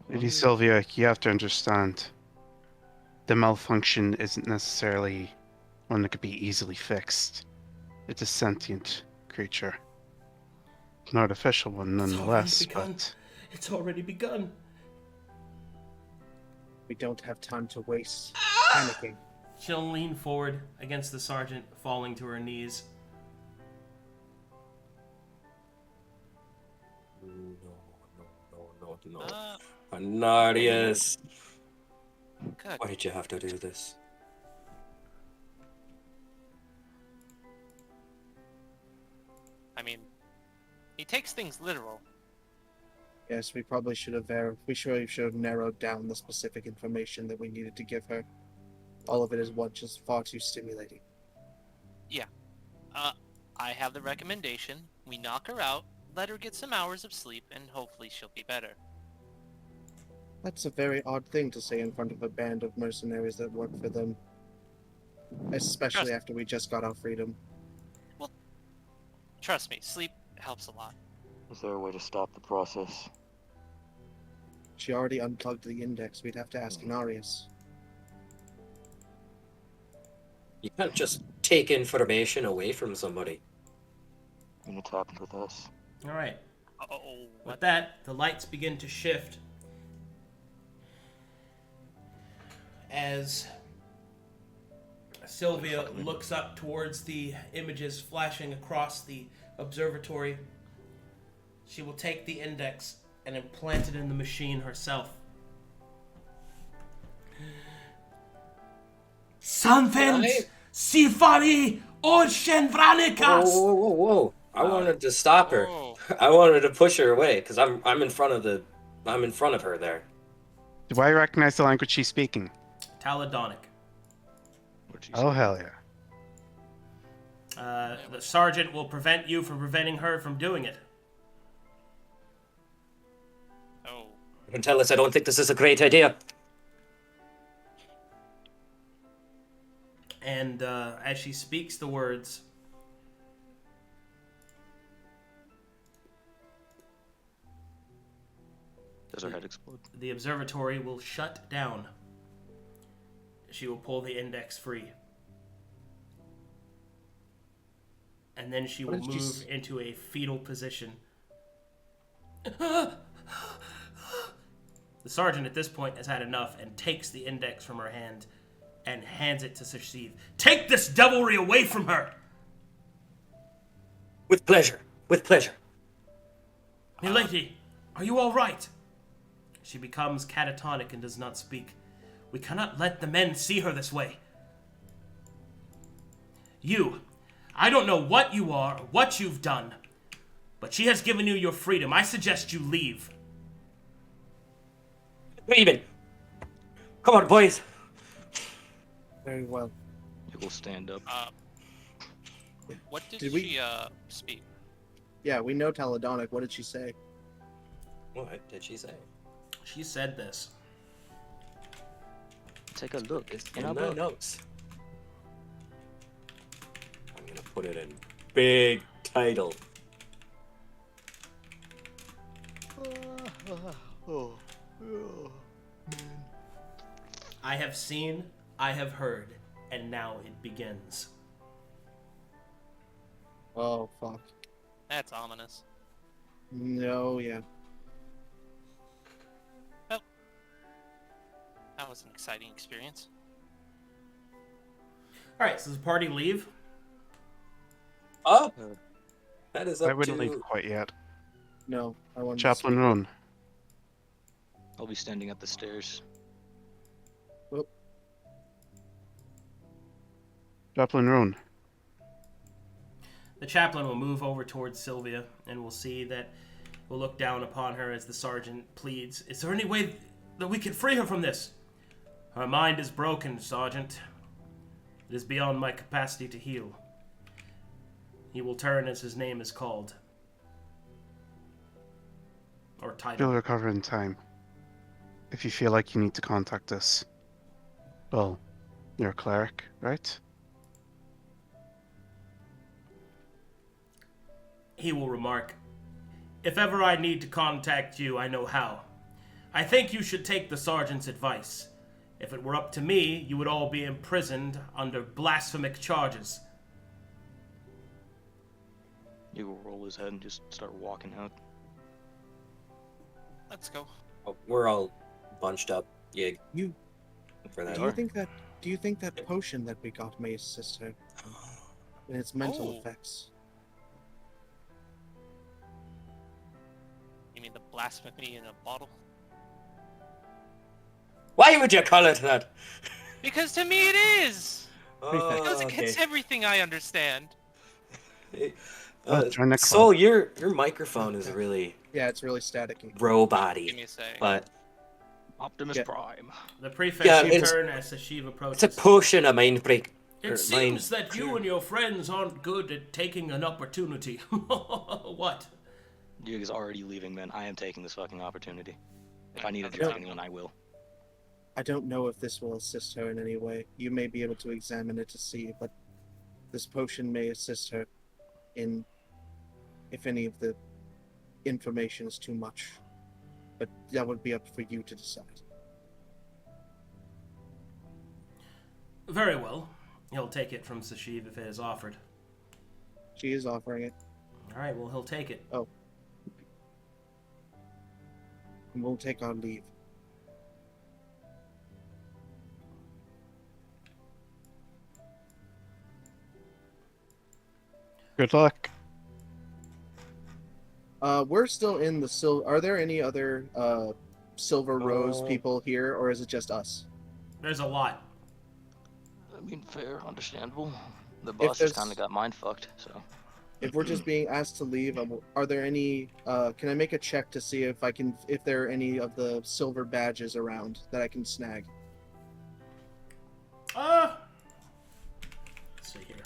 Lady Sylvia, you have to understand, the malfunction isn't necessarily one that could be easily fixed. It's a sentient creature. An artificial one, nonetheless, begun. but It's already begun. We don't have time to waste panicking. She'll lean forward against the sergeant, falling to her knees. No. Anarius, Good. why did you have to do this? I mean, he takes things literal. Yes, we probably should have should have narrowed down the specific information that we needed to give her. All of it is just far too stimulating. I have the recommendation. We knock her out, let her get some hours of sleep, and hopefully she'll be better. That's a very odd thing to say in front of a band of mercenaries that work for them. Especially Trust- after we just got our freedom. Trust me, sleep helps a lot. Is there a way to stop the process? She already unplugged the index. We'd have to ask Anarius. You can't just take information away from somebody. I mean, it's happened with us. All right. Oh, With what? that, the lights begin to shift as Sylvia looks up towards the images flashing across the observatory. She will take the index and implant it in the machine herself. Sanvent Sifari Ocean Whoa, Vranikas! whoa, whoa, whoa! I wanted to stop her. Oh. I wanted to push her away because I'm in front of her there. do I recognize the language she's speaking? Taladonic. What'd you Oh, say? hell yeah. The sergeant will prevent you from preventing her from doing it. Oh. You can tell us I don't think this is a great idea. And as she speaks the words, Does her head explode? the observatory will shut down. She will pull the index free. And then she will What did you move into a fetal position. The sergeant at this point has had enough and takes the index from her hand and hands it to Sashiv. Take this devilry away from her! With pleasure. With pleasure. Milady, are you all right? She becomes catatonic and does not speak. We cannot let the men see her this way. You, I don't know what you are or what you've done, but she has given you your freedom. I suggest you leave. Even. Come on, boys. Very well. It will stand up. What did Did we- she speak? Yeah, we know Taladonic. What did she say? What did she say? She said this. Take a look. It's in in our my book. notes. I'm gonna put it in big title. Oh. have seen, I have heard, and now it begins. Oh, fuck. That's ominous. No, yeah. That was an exciting experience. Alright, so does the party leave? Up. That is I up wouldn't to. leave quite yet. No, I wanted to Chaplain speak with- Roan. I'll be standing at the stairs. Chaplain Roan. The chaplain will move over towards Sylvia, and we'll see that we'll look down upon her as the sergeant pleads. Is there any way that we can free her from this? Her mind is broken, Sergeant. It is beyond my capacity to heal. He will turn as his name is called. Or title. You'll recover in time. If you feel like you need to contact us. Well, you're a cleric, right? He will remark, if ever I need to contact you, I know how. I think you should take the sergeant's advice. If it were up to me, you would all be imprisoned under blasphemic charges. You will roll his head and just start walking out. Let's go. Oh, we're all bunched up. Yeah. You- For that. Do you think that potion that we got may assist her in its mental Oh. effects? You mean the blasphemy in a bottle? Why would you call it that? Because to me it is! Oh, It goes against everything I understand. Try next so one. your microphone is really Yeah, it's really staticky. Give robot-y, me a sec. but Optimus Yeah. Prime. The prefect Yeah, will it's- turn as Sashiv approaches. it's a potion of mind break. It seems that you and your friends aren't good at taking an opportunity. What? You is already leaving, man. I am taking this fucking opportunity. If I need to Okay. drag anyone, I will. I don't know if this will assist her in any way. You may be able to examine it to see, but this potion may assist her in if any of the information is too much. But that would be up for you to decide. Very well. He'll take it from Sashiv if it is offered. She is offering it, Alright, well, he'll take it. and we'll take our leave. Good luck. We're still in the Are there any other Silver Rose people here, or is it just us? There's a lot. I mean, fair, understandable. The boss there's- just kind of got mind fucked, so. If we're just being asked to leave, are there any? Can I make a check to see if if there are any of the silver badges around that I can snag? Let's see here.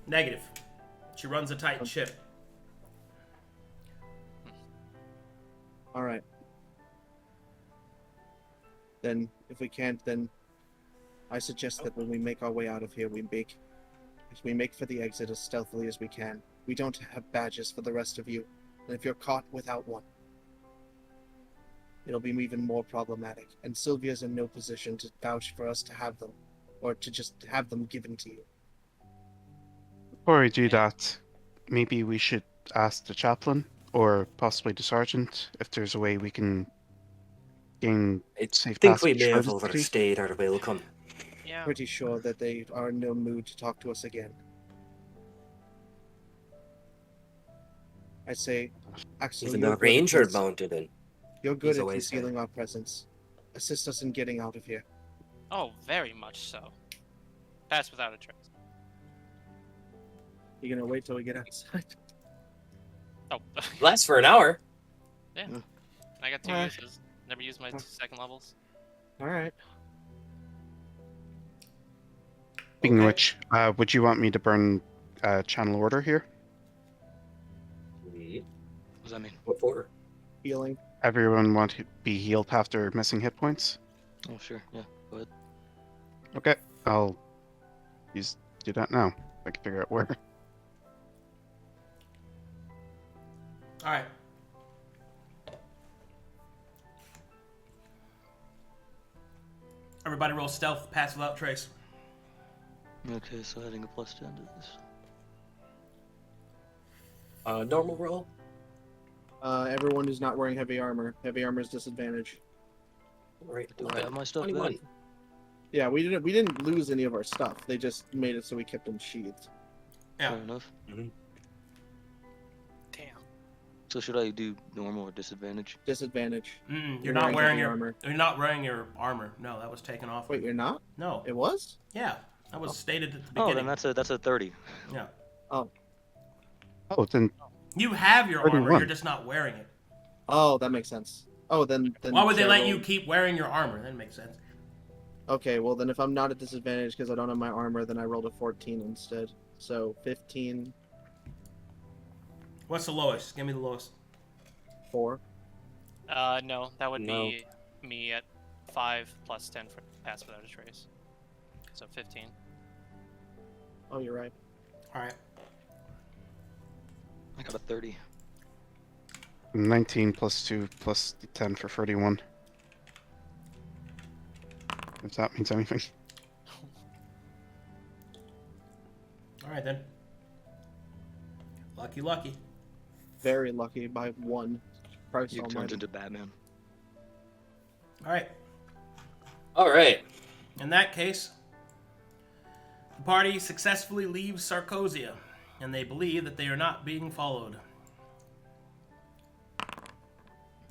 Negative. She runs a tight ship. All right. Then, if we can't, then I suggest that when we make our way out of here, we make for the exit as stealthily as we can. We don't have badges for the rest of you, and if you're caught without one, it'll be even more problematic. And Sylvia's in no position to vouch for us to have them, or to just have them given to you. Before we do that, maybe we should ask the chaplain or possibly the sergeant if there's a way we can gain I safe think we passage may out have of the city. overstayed our welcome. Yeah. Pretty sure that they are in no mood to talk to us again. I say, Axel, Even you're the good at ranger this. mounted in. You're good He's at always concealing our presence. Assist us in getting out of here. Oh, very much so. Pass without a trace. You gonna wait till we get outside? Oh, Lasts for an hour. yeah. I got two Alright. uses. Never used my second levels. Alright. Speaking Okay. of which, would you want me to burn channel order here? What does that mean? What for? Healing. Everyone want to be healed after missing hit points? Oh, sure, yeah. Go ahead. Okay, I'll do that now. I can figure out where. Alright. Everybody roll stealth, pass without trace. Okay, so adding a +10 to this. Normal roll. Everyone who's not wearing heavy armor. Heavy armor is disadvantage. Right. Do I have my stuff 21. back? Yeah, we didn't lose any of our stuff. They just made it so we kept them sheathed. Yeah. Fair enough. Damn. So should I do normal or disadvantage? Disadvantage. You're not wearing heavy your armor. You're not wearing your armor. No, that was taken off. Wait, you're not? No. It was? Yeah, that was stated at the Oh, beginning. then that's a 30. Yeah. Oh, then You have your armor. 31. You're just not wearing it. Oh, that makes sense. Oh, then Why would they let you roll- keep wearing your armor? That makes sense. Okay, well then if I'm not at disadvantage because I don't have my armor, then I rolled a 14 instead. So 15, What's the lowest? Give me the lowest. 4. No, that would No. be me at 5 + 10 for pass without a trace. So 15. Oh, you're right. All right. I got a 30. 19 plus 2 plus 10 for 31. If that means anything. All right then. Lucky, lucky. Very lucky by 1. Christ You turns almighty. into Batman. All right. All right. In that case, the party successfully leaves Sarcosia, and they believe that they are not being followed.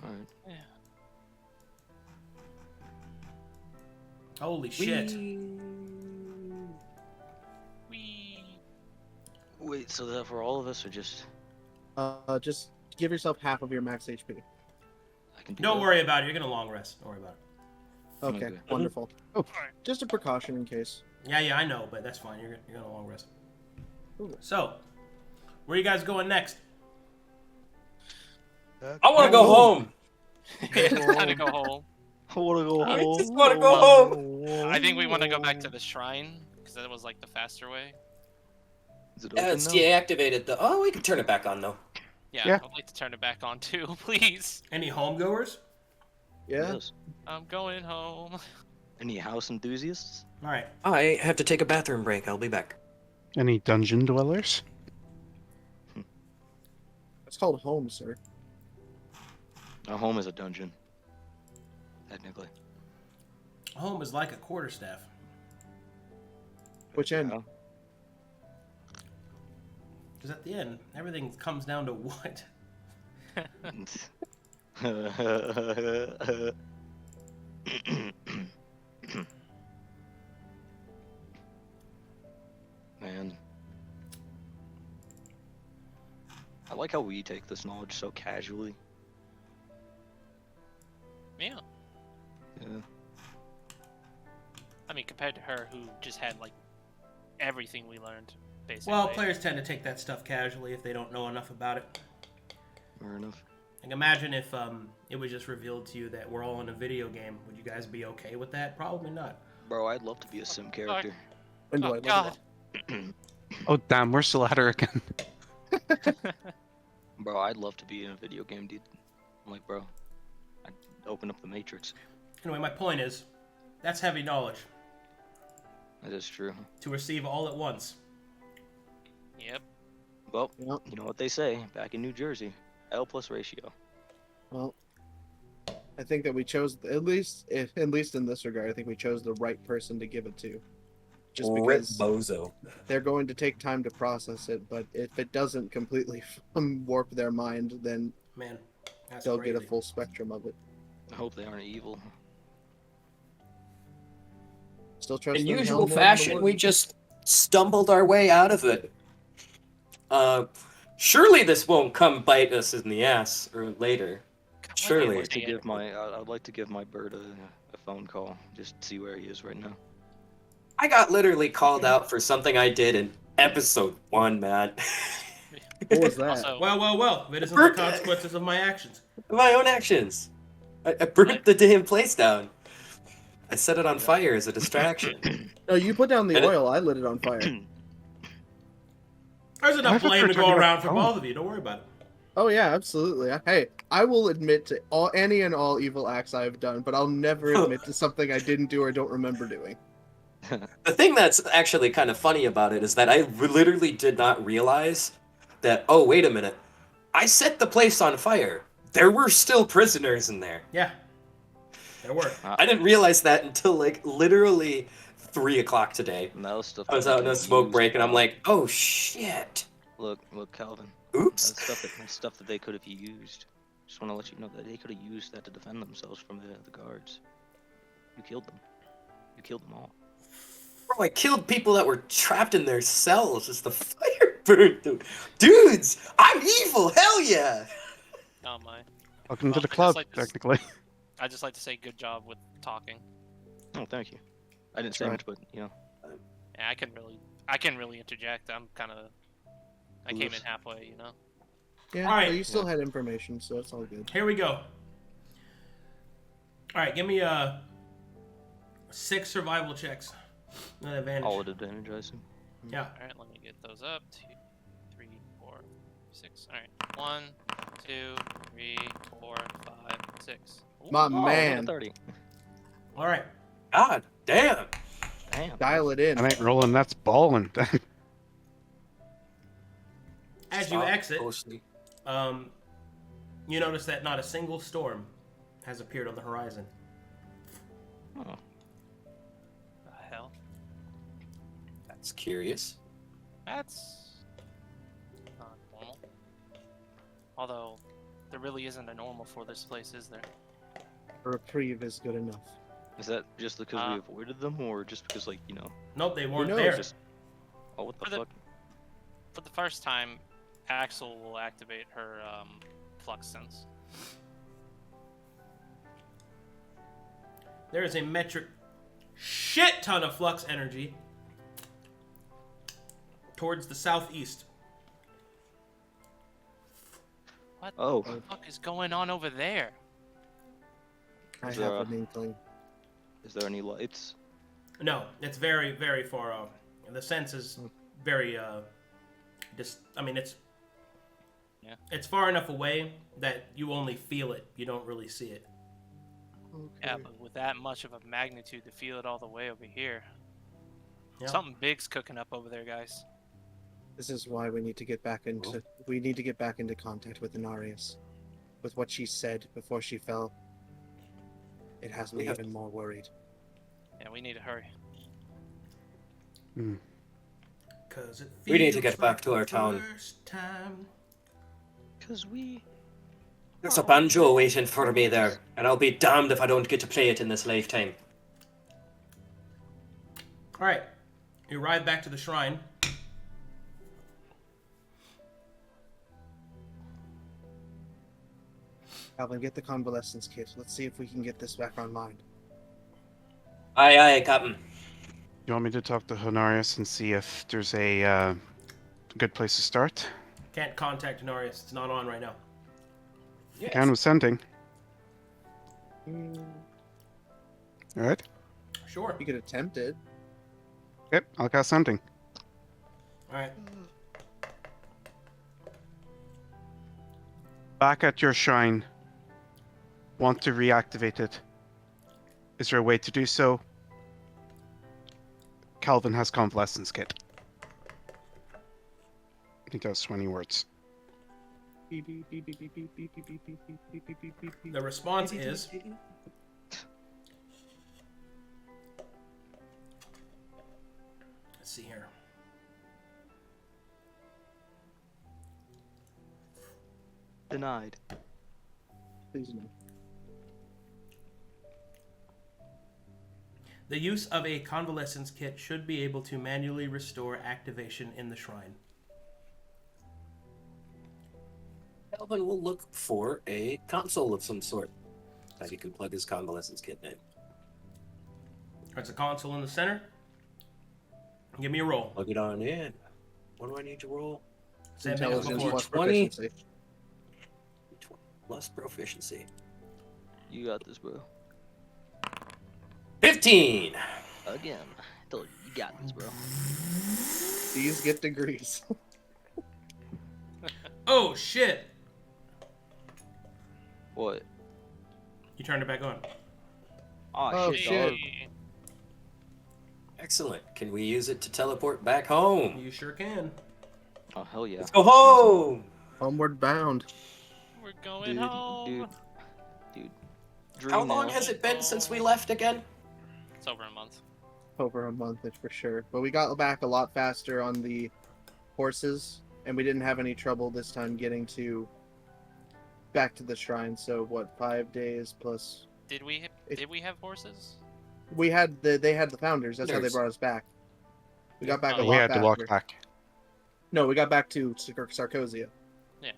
Alright. Holy shit. Wait, so that for all of us or just Just give yourself half of your max HP. I can do Don't that? worry about it. You're going to long rest. Don't worry about it. Okay, Okay. wonderful. Oh. Just a precaution in case. Yeah, I know, but that's fine. You're going to long rest. Ooh. So, where are you guys going next? I want to go home. Time to go home. I wanna go I home. just want to go home. I think we want to go back to the shrine because that was like the faster way. Is it Yeah, open it's now? deactivated. Oh, we can turn it back on though. Yeah, Yeah. I'd like to turn it back on too, please. Any homegoers? Yeah? Yes. I'm going home. Any house enthusiasts? All right. I have to take a bathroom break. I'll be back. Any dungeon dwellers? It's called home, sir. Our home is a dungeon. Technically. Home is like a quarterstaff. Which end? Yeah. Because at the end, everything comes down to what? Man. I like how we take this knowledge so casually. Yeah. Yeah. I mean, compared to her, who just had like everything we learned, basically. Well, players tend to take that stuff casually if they don't know enough about it. Fair enough. Like, imagine if it was just revealed to you that we're all in a video game. Would you guys be okay with that? Probably not. Bro, I'd love to be a sim character. When do I Oh level God. up? Oh, damn, where's the ladder again? Bro, I'd love to be in a video game, dude. I'm like, bro, I'd open up the Matrix. Anyway, my point is, that's heavy knowledge That is true. to receive all at once. Yep. Well, Yep. you know what they say back in New Jersey. L plus ratio. Well, I think that we chose, at least in this regard, I think we chose the right person to give it to. Just Rip because bozo. they're going to take time to process it, but if it doesn't completely warp their mind, then Man, that's they'll crazy. get a full spectrum of it. I hope they aren't evil. Still trust In them usual hell more than the fashion, we warden. just stumbled our way out of it. Surely this won't come bite us in the ass or later. Surely. I'd like to give my bird a phone call. Just see where he is right now. I got literally called out for something I did in episode 1, man. What was that? Also, Well, it isn't the consequences of my actions. My own actions. I burnt the damn place down. I set it on fire as a distraction. No, you put down the And it- oil. I lit it on fire. There's enough I thought blame we to were go talking around about for home. both of you. Don't worry about it. Oh yeah, absolutely. Hey, I will admit to any and all evil acts I have done, but I'll never admit to something I didn't do or don't remember doing. The thing that's actually kind of funny about it is that I literally did not realize that, oh, wait a minute. I set the place on fire. There were still prisoners in there. Yeah. There were. I didn't realize that until, like, literally 3 o'clock today. And that was stuff I was that out in they a could smoke use. break, and I'm like, oh, shit. Look, Calvin. Oops. That's stuff that they could have used. Just want to let you know that they could have used that to defend themselves from the guards. You killed them. You killed them all. Bro, I killed people that were trapped in their cells as the fire burned through. Dudes, I'm evil, hell yeah! Oh my. Welcome to Well, the I just club, like to technically. I just like to say good job with talking. Oh, thank you. I didn't say Right. much, but you know. Yeah, I can really interject. I came in halfway, you know. Yeah, Alright. but you still had information, so it's all good. Here we go. Alright, give me 6 survival checks. With advantage. All at advantage, I assume. Yeah. All right, let me get those up. 2, 3, 4, 6. All right, 1, 2, 3, 4, 5, 6. Ooh, My Oh, man, 30. Alright. God damn. Damn. dial it in. I ain't rolling, that's balling. As you Stop exit, posting. you notice that not a single storm has appeared on the horizon. Oh. the hell? That's curious. That's not normal. Although, there really isn't a normal for this place, is there? A reprieve is good enough. Is that just because we avoided them, or just because, like, you know? Nope, they weren't knows? there. Just... Oh, what the For the- fuck? For the first time, Axel will activate her flux sense. There is a metric shit ton of flux energy towards the southeast. What Oh, the fuck is going on over there? I Is have there an inkling. is there any lights? No, it's very, very far off. The sense is very, it's... Yeah. It's far enough away that you only feel it. You don't really see it. Yeah, Okay. but with that much of a magnitude to feel it all the way over here. Yeah. Something big's cooking up over there, guys. This is why we need to get back into contact with Inarius. With what she said before she fell, it has me We have- even more worried. Yeah, we need to hurry. Hmm. 'Cause it We need to feels get back like to our the town. first time. Cause we. There's a banjo waiting for me there, and I'll be damned if I don't get to play it in this lifetime. Alright. You arrive back to the shrine. Calvin, get the convalescence kit. Let's see if we can get this back online. Aye, aye, Captain. You want me to talk to Honorius and see if there's a good place to start? Can't contact Denarius. It's not on right now. Yes. Can with sending. Mm, Alright. Sure. you could attempt it. Yep, I'll cast sending. Alright. Back at your shrine. Want to reactivate it. Is there a way to do so? Calvin has convalescence kit. He does 20 words. Beep, beep, beep, beep, beep, beep, beep, beep, beep, beep, beep, beep, beep, beep, beep. The response is... Let's see here. Denied. Please no. The use of a convalescence kit should be able to manually restore activation in the shrine. Calvin will look for a console of some sort that he can plug his convalescence kit in. There's a console in the center. Give me a roll. Plug it on in. What do I need to roll? Same thing as Intelligence before. plus 20. proficiency. Plus proficiency. You got this, bro. 15! Again. I told you, you got this, bro. These get degrees. Oh, shit. What? You turned it back on. Oh, shit, dog. Hey, Excellent. Can we use it to teleport back home? You sure can. Oh, hell yeah. Let's go home! Homeward bound. we're going Dude, home. dude. How Dream long now. has it been since we left again? It's over a month. Over a month, it's for sure. But we got back a lot faster on the horses, and we didn't have any trouble this time getting back to the shrine. So what, 5 days plus? Did we have horses? They had the founders. That's how they Founders. brought us back. We got back Oh, a We lot had to faster. walk back. No, we got back to Sarkozia. Yeah.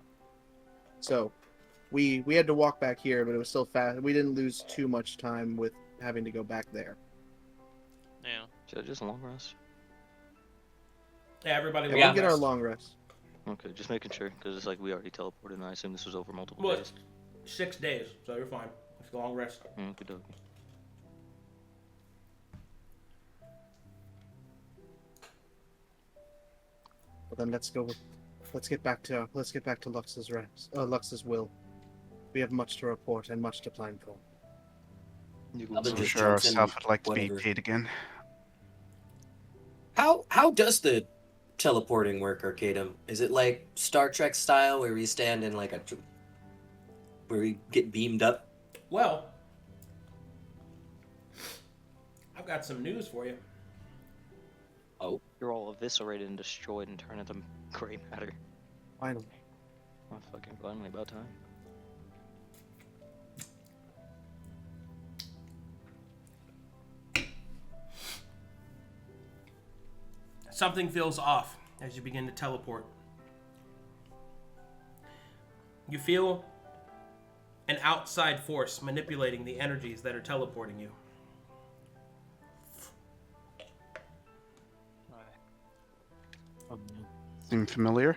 So we had to walk back here, but it was still fast. We didn't lose too much time with having to go back there. Yeah. Should I just long rest? Yeah, everybody. Yeah, long we'll get our rest. long rest. Okay, just making sure, because it's like we already teleported, and I assume this was over multiple Well, days. 6 days, so you're fine. It's a long rest. Okie dokie. Well, then let's go. Let's get back to Lux's rest. Lux's will. We have much to report and much to plan for. Other I'm just sure our jumps in staff would like to whatever. be paid again. How does the teleporting work, Arcadum? Is it like Star Trek style, where we stand in like where we get beamed up? Well, I've got some news for you. You're all eviscerated and destroyed and turned into gray matter. Finally. Oh, fucking finally, about time. Something feels off as you begin to teleport. You feel an outside force manipulating the energies that are teleporting you. Seem familiar?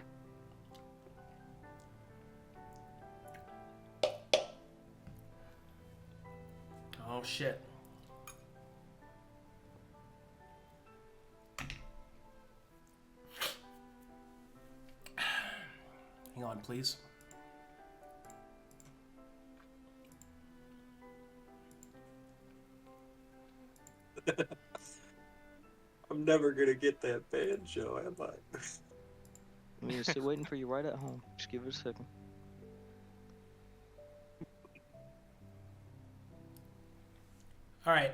Oh shit. Hang on, please. I'm never gonna get that banjo, am I? I'm gonna sit waiting for you right at home. Just give it a second. All right.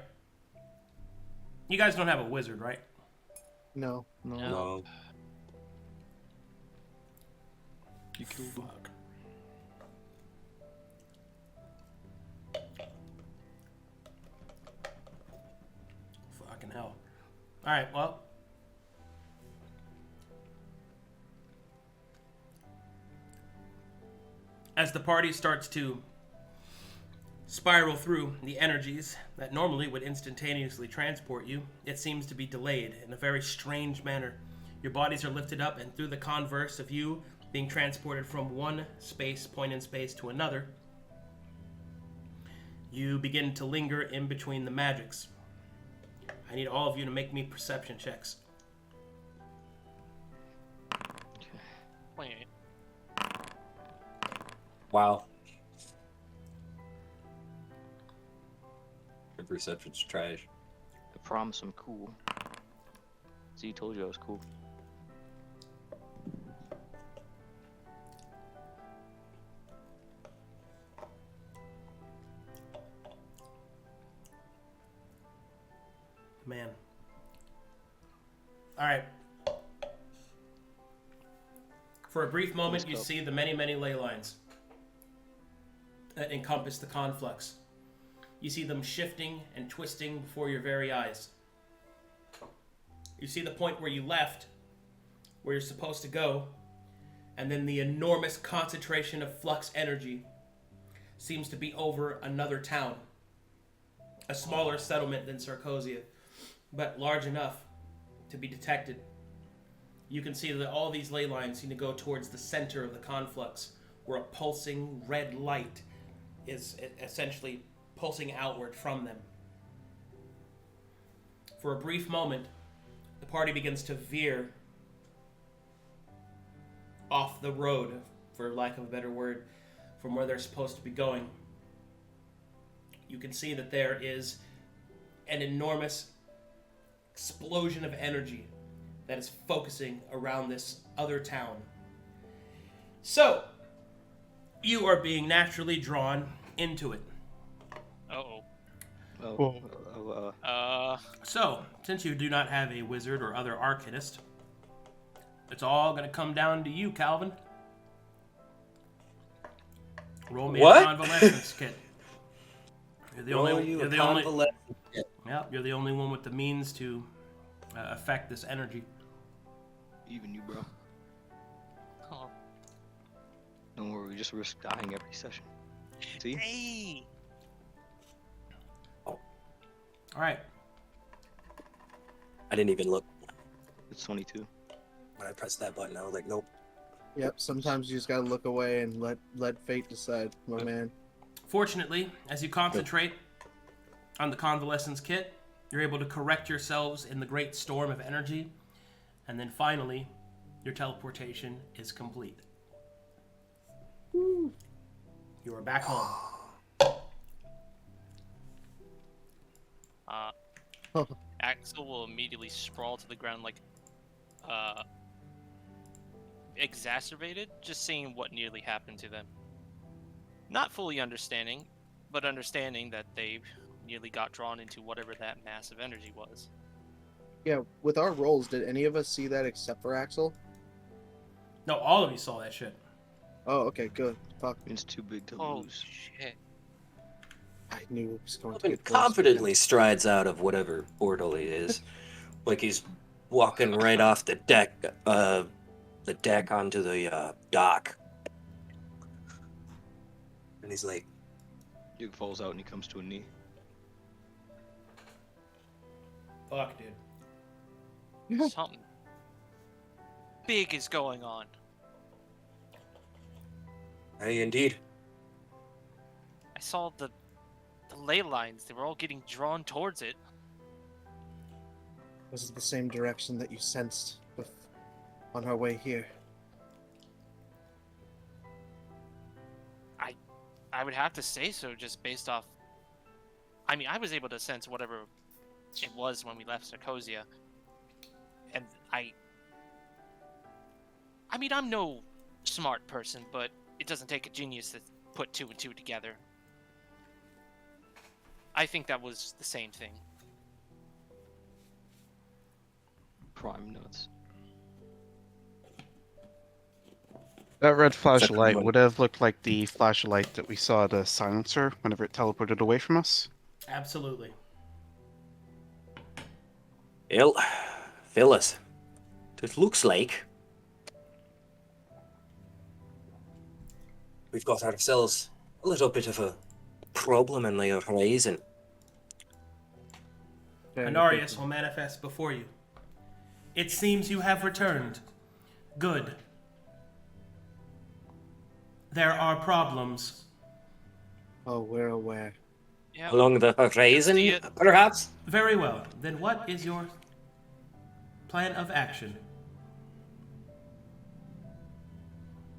You guys don't have a wizard, right? No. No. You killed him. Fuck. Fucking hell. All right, well. As the party starts to spiral through the energies that normally would instantaneously transport you, it seems to be delayed in a very strange manner. Your bodies are lifted up, and through the converse of you being transported from one point in space to another, you begin to linger in between the magics. I need all of you to make me perception checks. 28. Wow. Your perception's trash. I promise I'm cool. Z told you I was cool. Man. All right. For a brief moment, you Let's go. see the many, many ley lines that encompass the Conflux. You see them shifting and twisting before your very eyes. You see the point where you left, where you're supposed to go, and then the enormous concentration of flux energy seems to be over another town. A smaller settlement than Sarkozia, but large enough to be detected. You can see that all these ley lines seem to go towards the center of the Conflux, where a pulsing red light is essentially pulsing outward from them. For a brief moment, the party begins to veer off the road, for lack of a better word, from where they're supposed to be going. you can see that there is an enormous explosion of energy that is focusing around this other town. So, you are being naturally drawn into it. Uh-oh. So, since you do not have a wizard or other arcanist, it's all going to come down to you, Calvin. Roll me What? a convalescence kit. You're the only. you You're a the only. convalescent Yeah, you're the only one with the means to affect this energy. Even you, bro. Oh. Don't worry, we just risk dying every session. See? Hey! All right. I didn't even look It's 22. when I pressed that button. I was like, nope. Yep. Sometimes you just gotta look away and let fate decide, my man. Fortunately, as you concentrate on the convalescence kit, you're able to correct yourselves in the great storm of energy, and then finally, your teleportation is complete. You are back home. Axel will immediately sprawl to the ground like, exacerbated, just seeing what nearly happened to them. Not fully understanding, but understanding that they nearly got drawn into whatever that massive energy was. Yeah. With our rolls, did any of us see that except for Axel? No, all of you saw that shit. Oh, okay, good. Fuck. It's too big to Oh lose. shit. I knew it was going to Calvin get close. confidently strides out of whatever portal he is, like he's walking right off the deck onto the dock, and he's like, Duke falls out and he comes to a knee. Fuck, dude. Something big is going on. "Hey, indeed." I saw the ley lines. They were all getting drawn towards it. Was it the same direction that you sensed on our way here? I would have to say so, just based off. I mean, I was able to sense whatever it was when we left Sarkosia, and I mean, I'm no smart person, but it doesn't take a genius to put two and two together. I think that was the same thing. Prime nuts. That red flash of Second light one. would have looked like the flash of light that we saw at the silencer whenever it teleported away from us. Absolutely. Well, fellas, it looks like we've got ourselves a little bit of a problem in the horizon. Honorius will manifest before you. It seems you have returned. Good. There are problems. Oh, we're aware. Yeah. Along the horizon, See it. perhaps? Very well. Then what is your plan of action?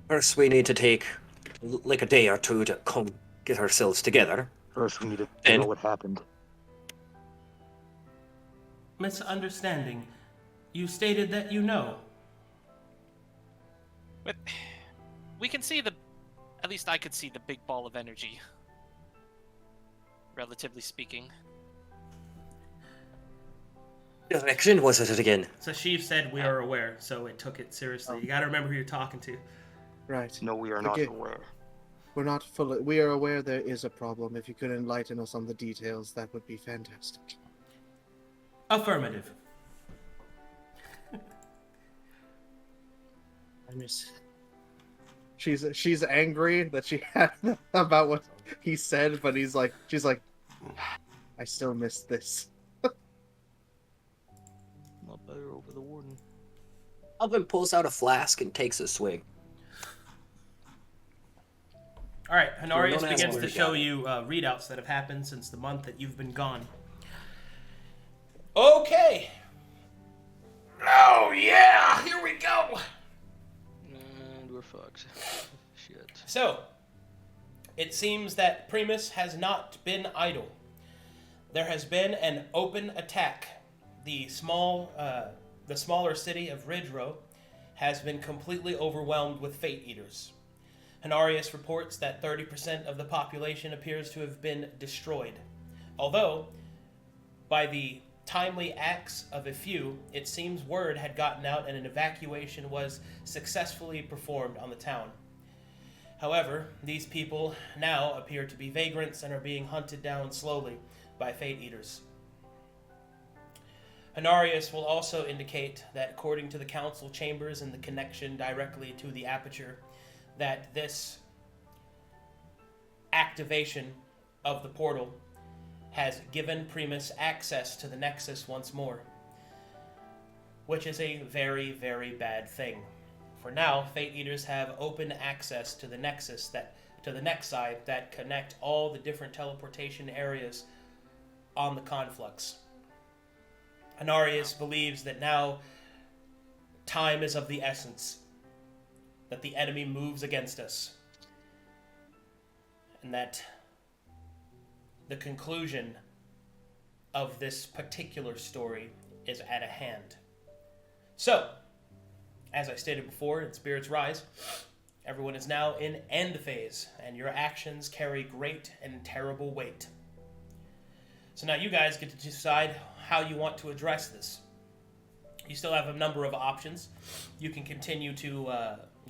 First, we need to take like a day or two to come get ourselves together. First, we need to And- know what happened. Misunderstanding. You stated that you know. But we can see at least I could see the big ball of energy. Relatively speaking. Direction was it again? Sashiv said we are aware, so it took it seriously. You gotta remember who you're talking to. Right. No, we are not Okay. aware. We're not fully. We are aware there is a problem. If you could enlighten us on the details, that would be fantastic. Affirmative. I miss. She's angry that she had about what he said, but she's like, I still miss this. Not better over the warden. Alvin pulls out a flask and takes a swig. All right, Honorius Don't ask begins where to he show got it. you readouts that have happened since the month that you've been gone. Okay. Oh yeah, here we go. And we're fucked. Shit. So, it seems that Primus has not been idle. There has been an open attack. The smaller city of Ridgerow has been completely overwhelmed with Fate Eaters. Honorius reports that 30% of the population appears to have been destroyed. Although, by the timely acts of a few, it seems word had gotten out and an evacuation was successfully performed on the town. However, these people now appear to be vagrants and are being hunted down slowly by Fate Eaters. Honorius will also indicate that according to the council chambers and the connection directly to the aperture, that this activation of the portal has given Primus access to the Nexus once more, which is a very, very bad thing. For now, Fate Eaters have open access to the Nexus, to the Nexi that connect all the different teleportation areas on the Conflux. Honorius believes that now time is of the essence, that the enemy moves against us, and that the conclusion of this particular story is at a hand. So, as I stated before in Spirits Rise, everyone is now in end phase, and your actions carry great and terrible weight. So now you guys get to decide how you want to address this. You still have a number of options. You can continue to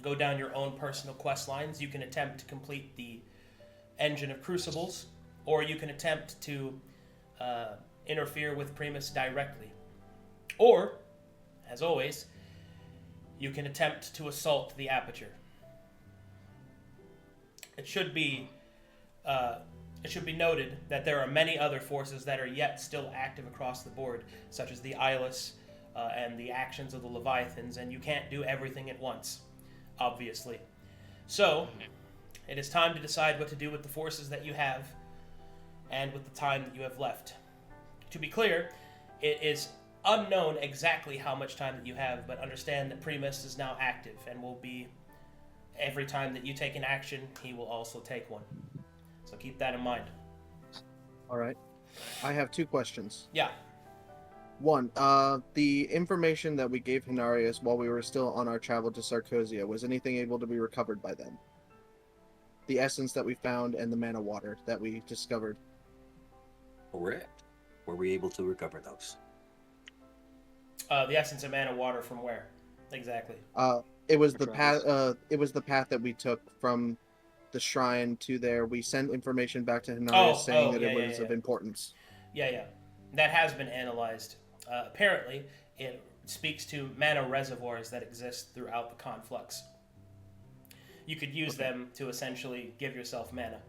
go down your own personal quest lines. You can attempt to complete the Engine of Crucibles, or you can attempt to interfere with Primus directly. Or, as always, you can attempt to assault the Aperture. It should be noted that there are many other forces that are yet still active across the board, such as the Eyeless and the actions of the Leviathans, and you can't do everything at once, obviously. So, it is time to decide what to do with the forces that you have and with the time that you have left. To be clear, it is unknown exactly how much time that you have, but understand that Primus is now active and will be, every time that you take an action, he will also take one. So keep that in mind. All right. I have 2 questions. Yeah. One, the information that we gave Honorius while we were still on our travel to Sarkosia, was anything able to be recovered by them? The essence that we found and the mana water that we discovered. Correct. Were we able to recover those? The essence of mana water from where? Exactly. It was Our the path. travels. It was the path that we took from the shrine to there. We sent information back to Honorius saying that it was of importance. Yeah. That has been analyzed. Apparently, it speaks to mana reservoirs that exist throughout the Conflux. You could use them to essentially give yourself mana.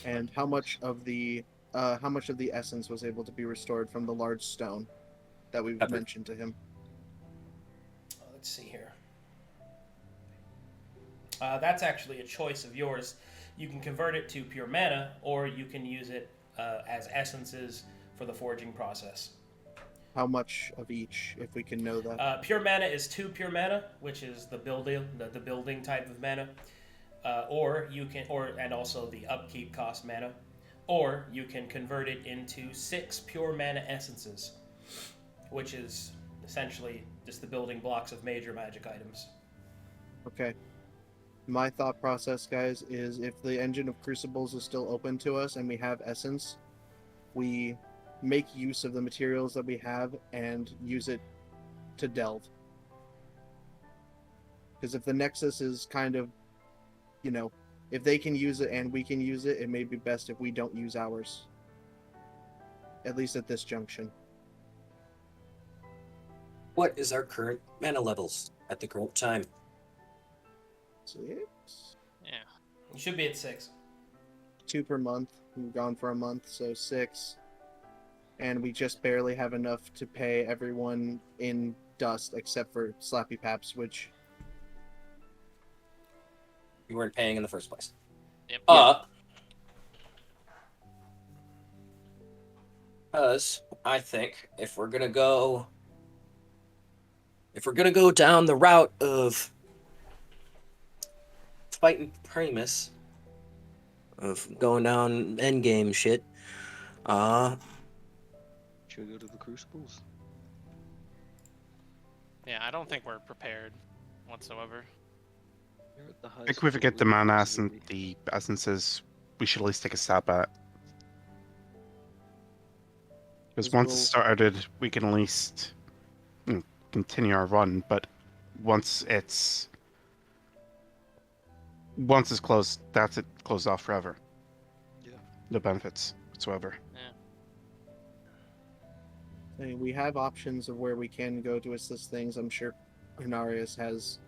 And how much of the essence was able to be restored from the large stone that we mentioned to him? Let's see here. That's actually a choice of yours. You can convert it to pure mana, or you can use it as essences for the forging process. How much of each, if we can know that? Pure mana is 2 pure mana, which is the building type of mana, and also the upkeep cost mana, or you can convert it into 6 pure mana essences, which is essentially just the building blocks of major magic items. Okay. My thought process, guys, is if the Engine of Crucibles is still open to us and we have essence, we make use of the materials that we have and use it to delve. Because if the Nexus is kind of, if they can use it and we can use it, it may be best if we don't use ours. At least at this junction. What is our current mana levels at the current time? 6? Yeah. You should be at 6. 2 per month. We've gone for a month, so 6. And we just barely have enough to pay everyone in dust except for Slappy Paps, which... You weren't paying in the first place. Yep. Because I think if we're gonna go down the route of fighting Primus, of going down endgame shit. Should we go to the Crucibles? Yeah, I don't think we're prepared whatsoever. We're at the I think highest we forget the floor, mana absolutely. the essences we should at least take a stab at. Because Because once we'll- it's started, we can at least continue our run. But once it's closed, that's it closed off forever. Yeah. No benefits whatsoever. I mean, we have options of where we can go to assist things. I'm sure Inarius has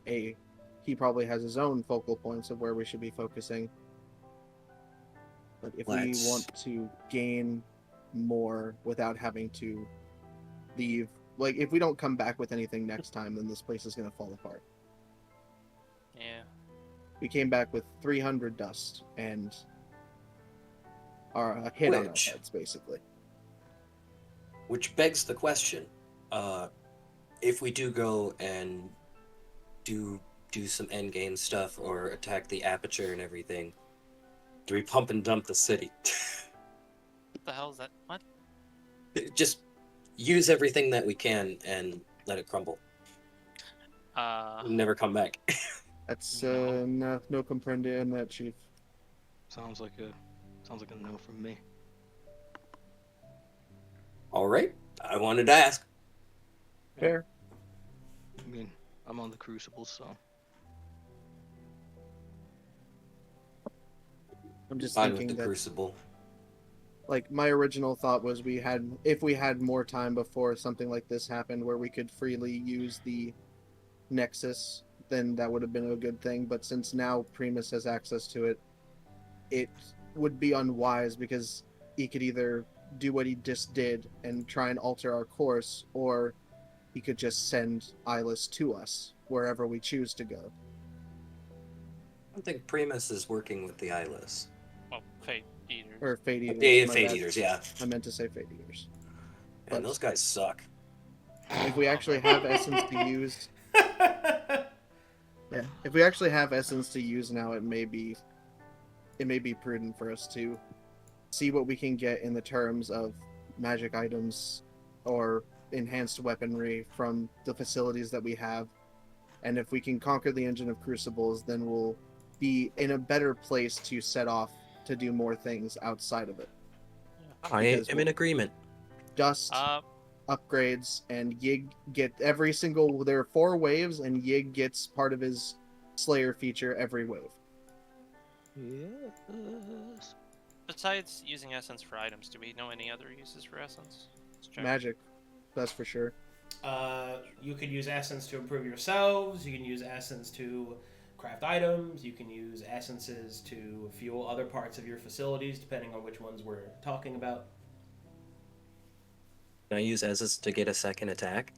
he probably has his own focal points of where we should be focusing. But if we Let's- want to gain more without having to leave, like if we don't come back with anything next time, then this place is going to fall apart. Yeah. We came back with 300 dust and our hit on our Which- heads, basically. Which begs the question, if we do go and do some endgame stuff or attack the aperture and everything, do we pump and dump the city? What the hell is that? What? Just use everything that we can and let it crumble. Never come back. That's No. no comprende in that, Chief. Sounds like a no from me. All right, I wanted to ask. Fair. I mean, I'm on the Crucibles, so I'm just Fine with thinking the that, Crucible. like, my original thought was if we had more time before something like this happened where we could freely use the Nexus, then that would have been a good thing. But since now Primus has access to it, it would be unwise because he could either do what he just did and try and alter our course, or he could just send Eyeless to us wherever we choose to go. I don't think Primus is working with the eyeless. Well, Fate Eater. Or Fate Eaters. Yeah, my Fate bad. Eaters, yeah. I meant to say Fate Eaters. And those guys suck. If we actually have essence to use, yeah. If we actually have essence to use now, it may be prudent for us to see what we can get in the terms of magic items or enhanced weaponry from the facilities that we have. And if we can conquer the engine of crucibles, then we'll be in a better place to set off to do more things outside of it. I Because am in agreement. Dust, Uh, upgrades, and Yig get every single. There are 4 waves, and Yig gets part of his Slayer feature every wave. yes. besides using essence for items, do we know any other uses for essence? Let's check. Magic, that's for sure. You could use essence to improve yourselves. You can use essence to craft items. You can use essences to fuel other parts of your facilities, depending on which ones we're talking about. Can I use Ez's to get a second attack?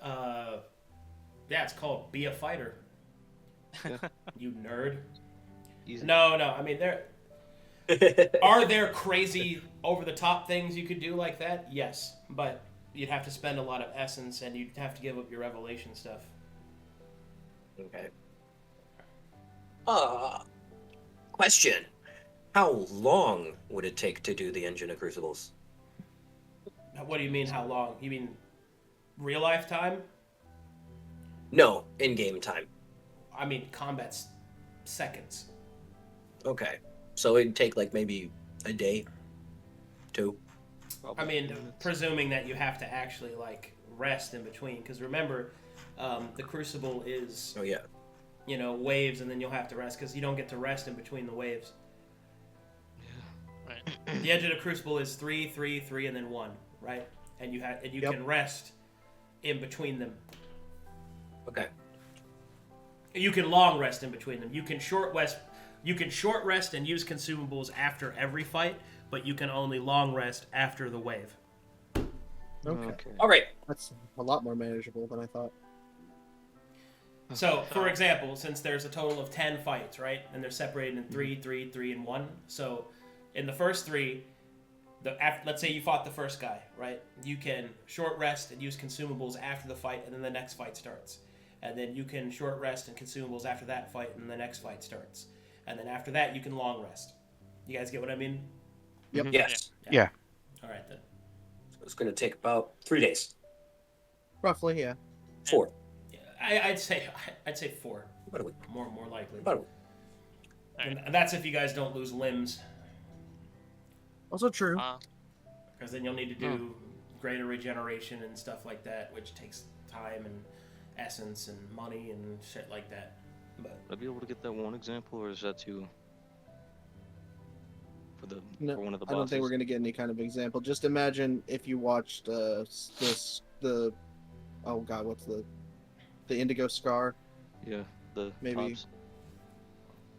Yeah, it's called Be a Fighter. You nerd. Easy. No. I mean, are there crazy over-the-top things you could do like that? Yes, but you'd have to spend a lot of essence, and you'd have to give up your revelation stuff. Okay. Question. How long would it take to do the Engine of Crucibles? What do you mean, how long? You mean real life time? No, in-game time. I mean, combat's seconds. Okay. So it'd take like maybe a day, 2. Probably I mean, minutes. presuming that you have to actually, like, rest in between. Because remember, the Crucible is, Oh yeah. Waves, and then you'll have to rest. Because you don't get to rest in between the waves. Right. The edge of the Crucible is 3, 3, 3, and then 1, right? And you Yep. can rest in between them. Okay. You can long rest in between them. You can short rest. You can short rest and use consumables after every fight, but you can only long rest after the wave. Okay. All right. That's a lot more manageable than I thought. So, for example, since there's a total of 10 fights, right, and they're separated in 3, 3, 3, and 1. So, in the first 3, let's say you fought the first guy, right? You can short rest and use consumables after the fight, and then the next fight starts. And then you can short rest and consumables after that fight, and the next fight starts. and then after that you can long rest. You guys get what I mean? Yep. Yes. Yeah. All right then. So it's going to take about 3 days. Roughly, yeah. 4. Yeah, I'd say 4. About a week. More likely. About a week. And that's if you guys don't lose limbs, Also true. because then you'll need to do greater regeneration and stuff like that, which takes time and essence and money and shit like that. But Would I be able to get that one example, or is that too for No, one of the I don't think bosses? we're gonna get any kind of example. Just imagine if you watched the oh god, what's the Indigo Scar? Yeah, the Maybe. tops.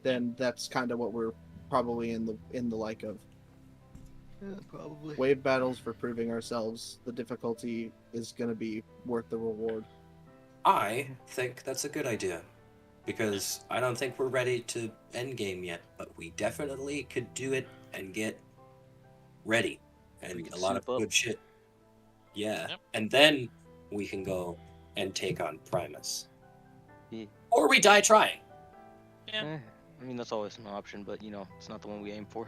Then that's kind of what we're probably in the like of. Yeah, probably. Wave battles for proving ourselves. The difficulty is gonna be worth the reward. I think that's a good idea. Because I don't think we're ready to endgame yet, but we definitely could do it and get ready. We And could a lot of soup up. good shit. Yeah. Yep. And then we can go and take on Primus. Yeah. Or we die trying. Yeah. I mean, that's always an option, but you know, it's not the one we aim for.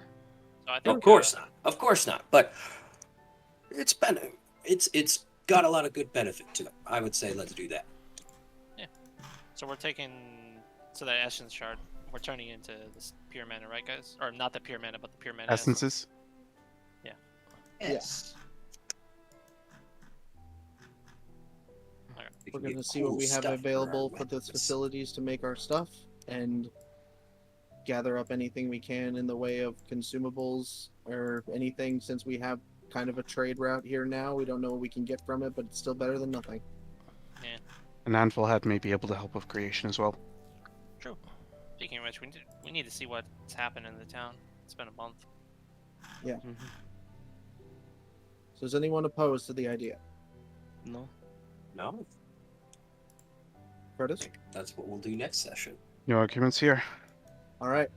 So I think, Of course not. Of course not. But it's got a lot of good benefit to it. I would say let's do that. So we're taking that essence shard. We're turning into this pure mana, right, guys? Or not the pure mana, but the pure mana Essences. Yes. We're gonna see what we have available for those facilities to make our stuff, and gather up anything we can in the way of consumables or anything. Since we have kind of a trade route here now, we don't know what we can get from it, but it's still better than nothing. An anvil head may be able to help with creation as well. True. Speaking of which, we need to see what's happened in the town. It's been a month. So is anyone opposed to the idea? No. No, Chrotus? that's what we'll do next session. No arguments here. All right.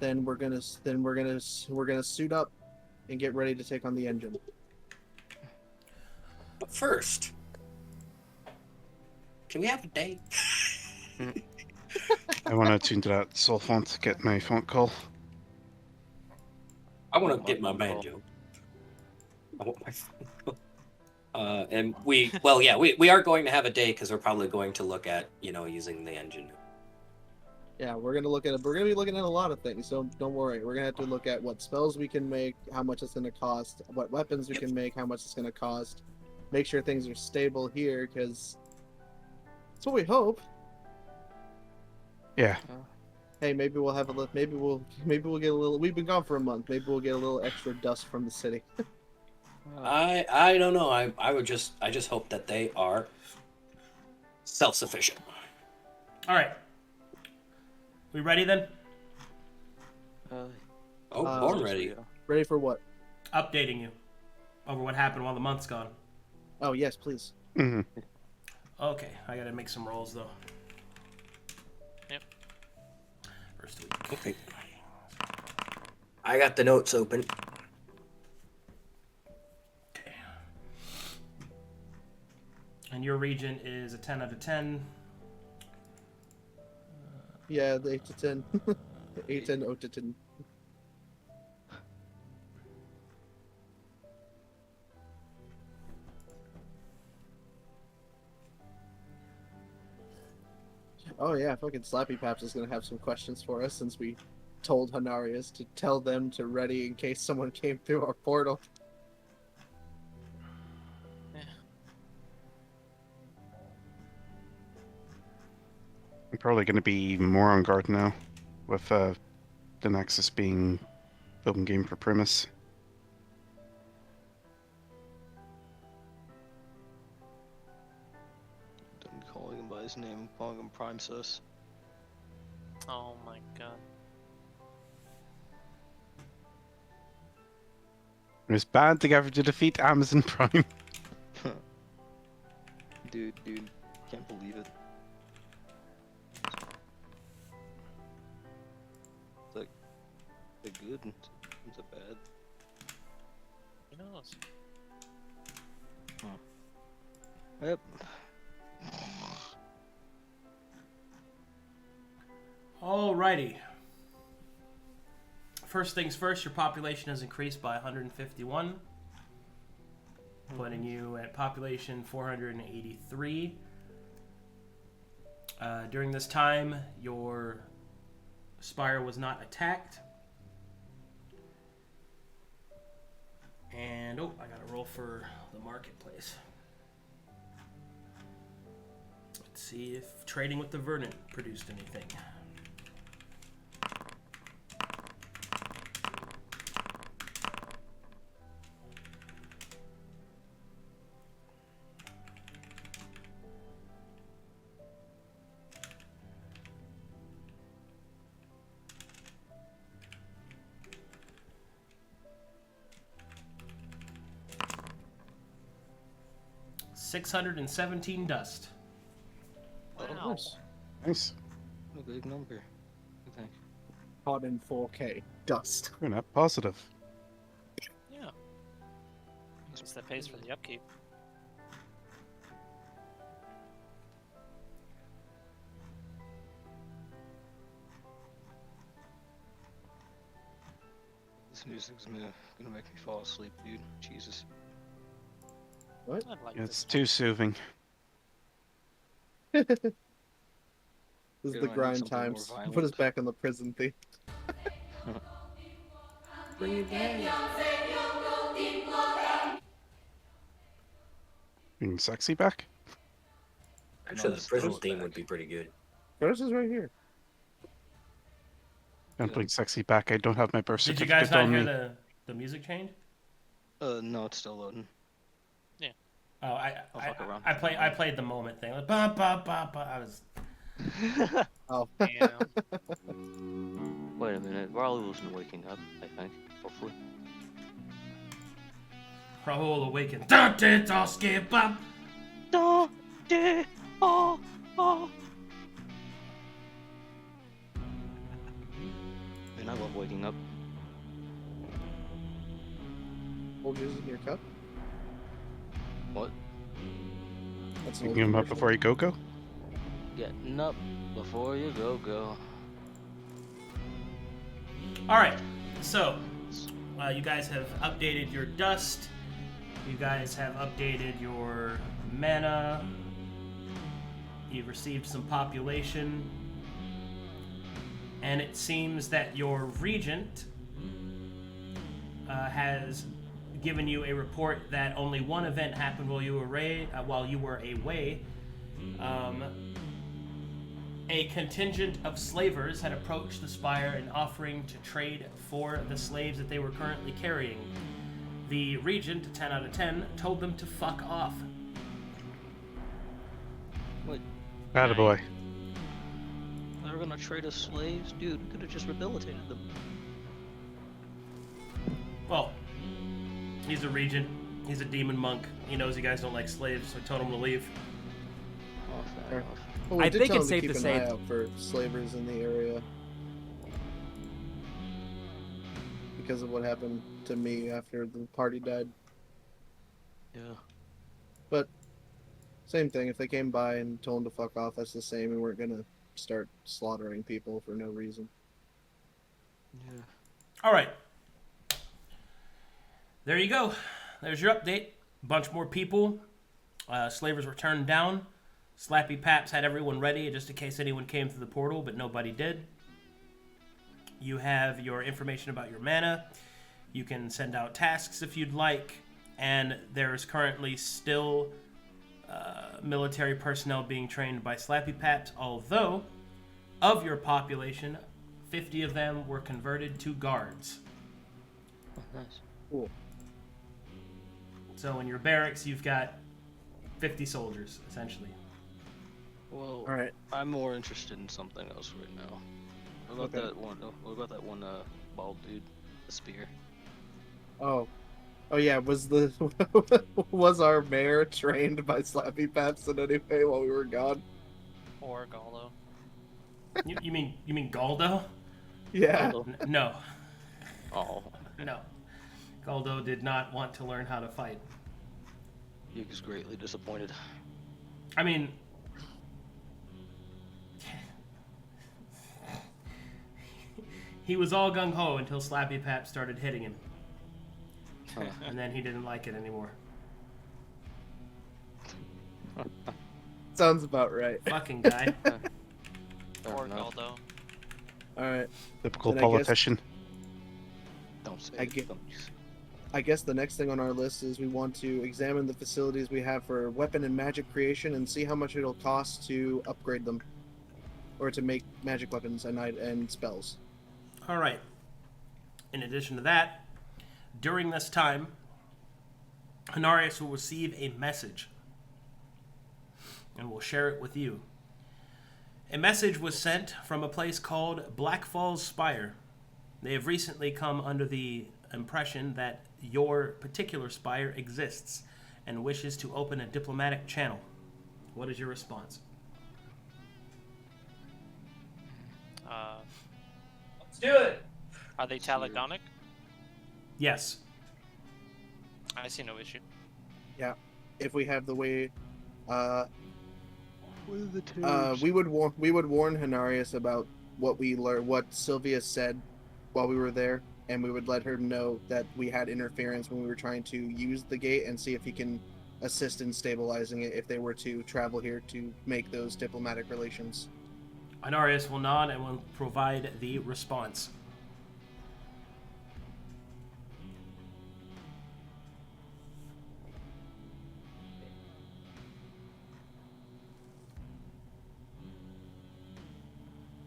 Then we're gonna suit up and get ready to take on the engine. But first, can we have a date? I want to tune to that soul font to get my font call. I want to My get my phone call. banjo. I want my phone. And we are going to have a day because we're probably going to look at using the engine. Yeah, we're gonna be looking at a lot of things. So don't worry. We're gonna have to look at what spells we can make, how much it's gonna cost, what weapons we can make, how much it's gonna cost. Make sure things are stable here, because that's what we hope. Yeah. Hey, maybe we'll have a little. Maybe we'll get a little. We've been gone for a month. Maybe we'll get a little extra dust from the city. I don't know. I just hope that they are self-sufficient. all right, we ready then? Born ready. Yeah. Ready for what? Updating you over what happened while the month's gone. Oh yes, please. Hmm. Okay, I gotta make some rolls though. Yep. First week. Okay. I got the notes open. Okay. And your region is a 10 out of 10. Yeah, the 8 to 10. 8 10 0 to 10. Oh yeah, fucking Slappy Paps is gonna have some questions for us since we told Hanarius to tell them to ready in case someone came through our portal. I'm probably going to be even more on guard now, with the Nexus being open game for Primus. Done calling him by his name, calling him Prime Sus. Oh my god. It was bad together to defeat Amazon Prime. Dude, can't believe it. It's like, they're good and it's a bad. Who knows? Yep. Alrighty. first things first, your population has increased by 151, putting you at population 483. During this time, your spire was not attacked. And, I gotta roll for the marketplace. Let's see if trading with the Verdant produced anything. $617 dust. Wow. Nice. Nice. A big number. I think. Caught in 4K. Dust. We're not positive. Yeah. Since that pays for the upkeep. This music's gonna make me fall asleep, dude. Jesus. What? I'd like It's this. too soothing. This is Yeah, the I need grind something more times. Put us violent. back on the prison theme. Bring it back. Bring sexy back? Actually, the it's prison close theme back. would be pretty good. Curtis is right here. Don't Yeah. bring sexy back. I don't have my birth Did you certificate guys not on hear me. the music change? No, it's still loading. Oh, I'll fuck around. I played the moment thing. Like, ba, ba, ba, ba. I was. Oh. Damn. Wait a minute. Raleigh wasn't waking up, I think. Hopefully. Raoul awakened. Dante Toski Bam. Man, I love waking up. Hold yours in your cup. What? That's an Picking old him up commercial. before you go? Getting up before you go. All right. So, you guys have updated your dust. You guys have updated your mana. You've received some population. And it seems that your regent has given you a report that only one event happened while you were away. A contingent of slavers had approached the spire and offering to trade for the slaves that they were currently carrying. The regent, 10 out of 10, told them to fuck off. Wait, Attaboy. they were gonna trade us slaves? Dude, we could have just rehabilitated them. Well, he's a regent. He's a demon monk. He knows you guys don't like slaves, so he told him to leave. Oh, fair Sure. enough. Well, we I did think tell it's him safe to keep say an eye out for slavers in the area because of what happened to me after the party died. Yeah. But same thing. If they came by and told them to fuck off, that's the same. We weren't gonna start slaughtering people for no reason. Yeah. All right. There you go. There's your update. A bunch more people. Slavers were turned down. Slappy Paps had everyone ready just in case anyone came through the portal, but nobody did. You have your information about your mana. You can send out tasks if you'd like. And there's currently still military personnel being trained by Slappy Paps, although of your population, 50 of them were converted to guards. Oh, nice. Cool. So in your barracks, you've got 50 soldiers, essentially. Well, All right. I'm more interested in something else right now. What about Okay. that one? What about that one bald dude, the spear? Oh yeah. Was our mayor trained by Slappy Paps in any way while we were gone? Or Gallo. You mean Galdo? Yeah. No, Oh, no. Galdo did not want to learn how to fight. he was greatly disappointed. I mean, He was all gung-ho until Slappy Pap started hitting him. Huh. And then he didn't like it anymore. Sounds about right. Fucking guy. Fair Poor enough. Galdo. All right. Typical Then I guess- politician. Don't say I it. get- Don't- I guess the next thing on our list is we want to examine the facilities we have for weapon and magic creation and see how much it'll cost to upgrade them, or to make magic weapons and spells. All right. In addition to that, during this time, Honorius will receive a message, and we'll share it with you. A message was sent from a place called Black Falls Spire. They have recently come under the impression that your particular spire exists and wishes to open a diplomatic channel. What is your response? Let's do it. Are they Taladonic? Yes. I see no issue. If we have the way, What are the terms? we would warn Honorius about what we learned, what Sylvia said while we were there, and we would let her know that we had interference when we were trying to use the gate, and see if he can assist in stabilizing it if they were to travel here to make those diplomatic relations. Honorius will nod and will provide the response.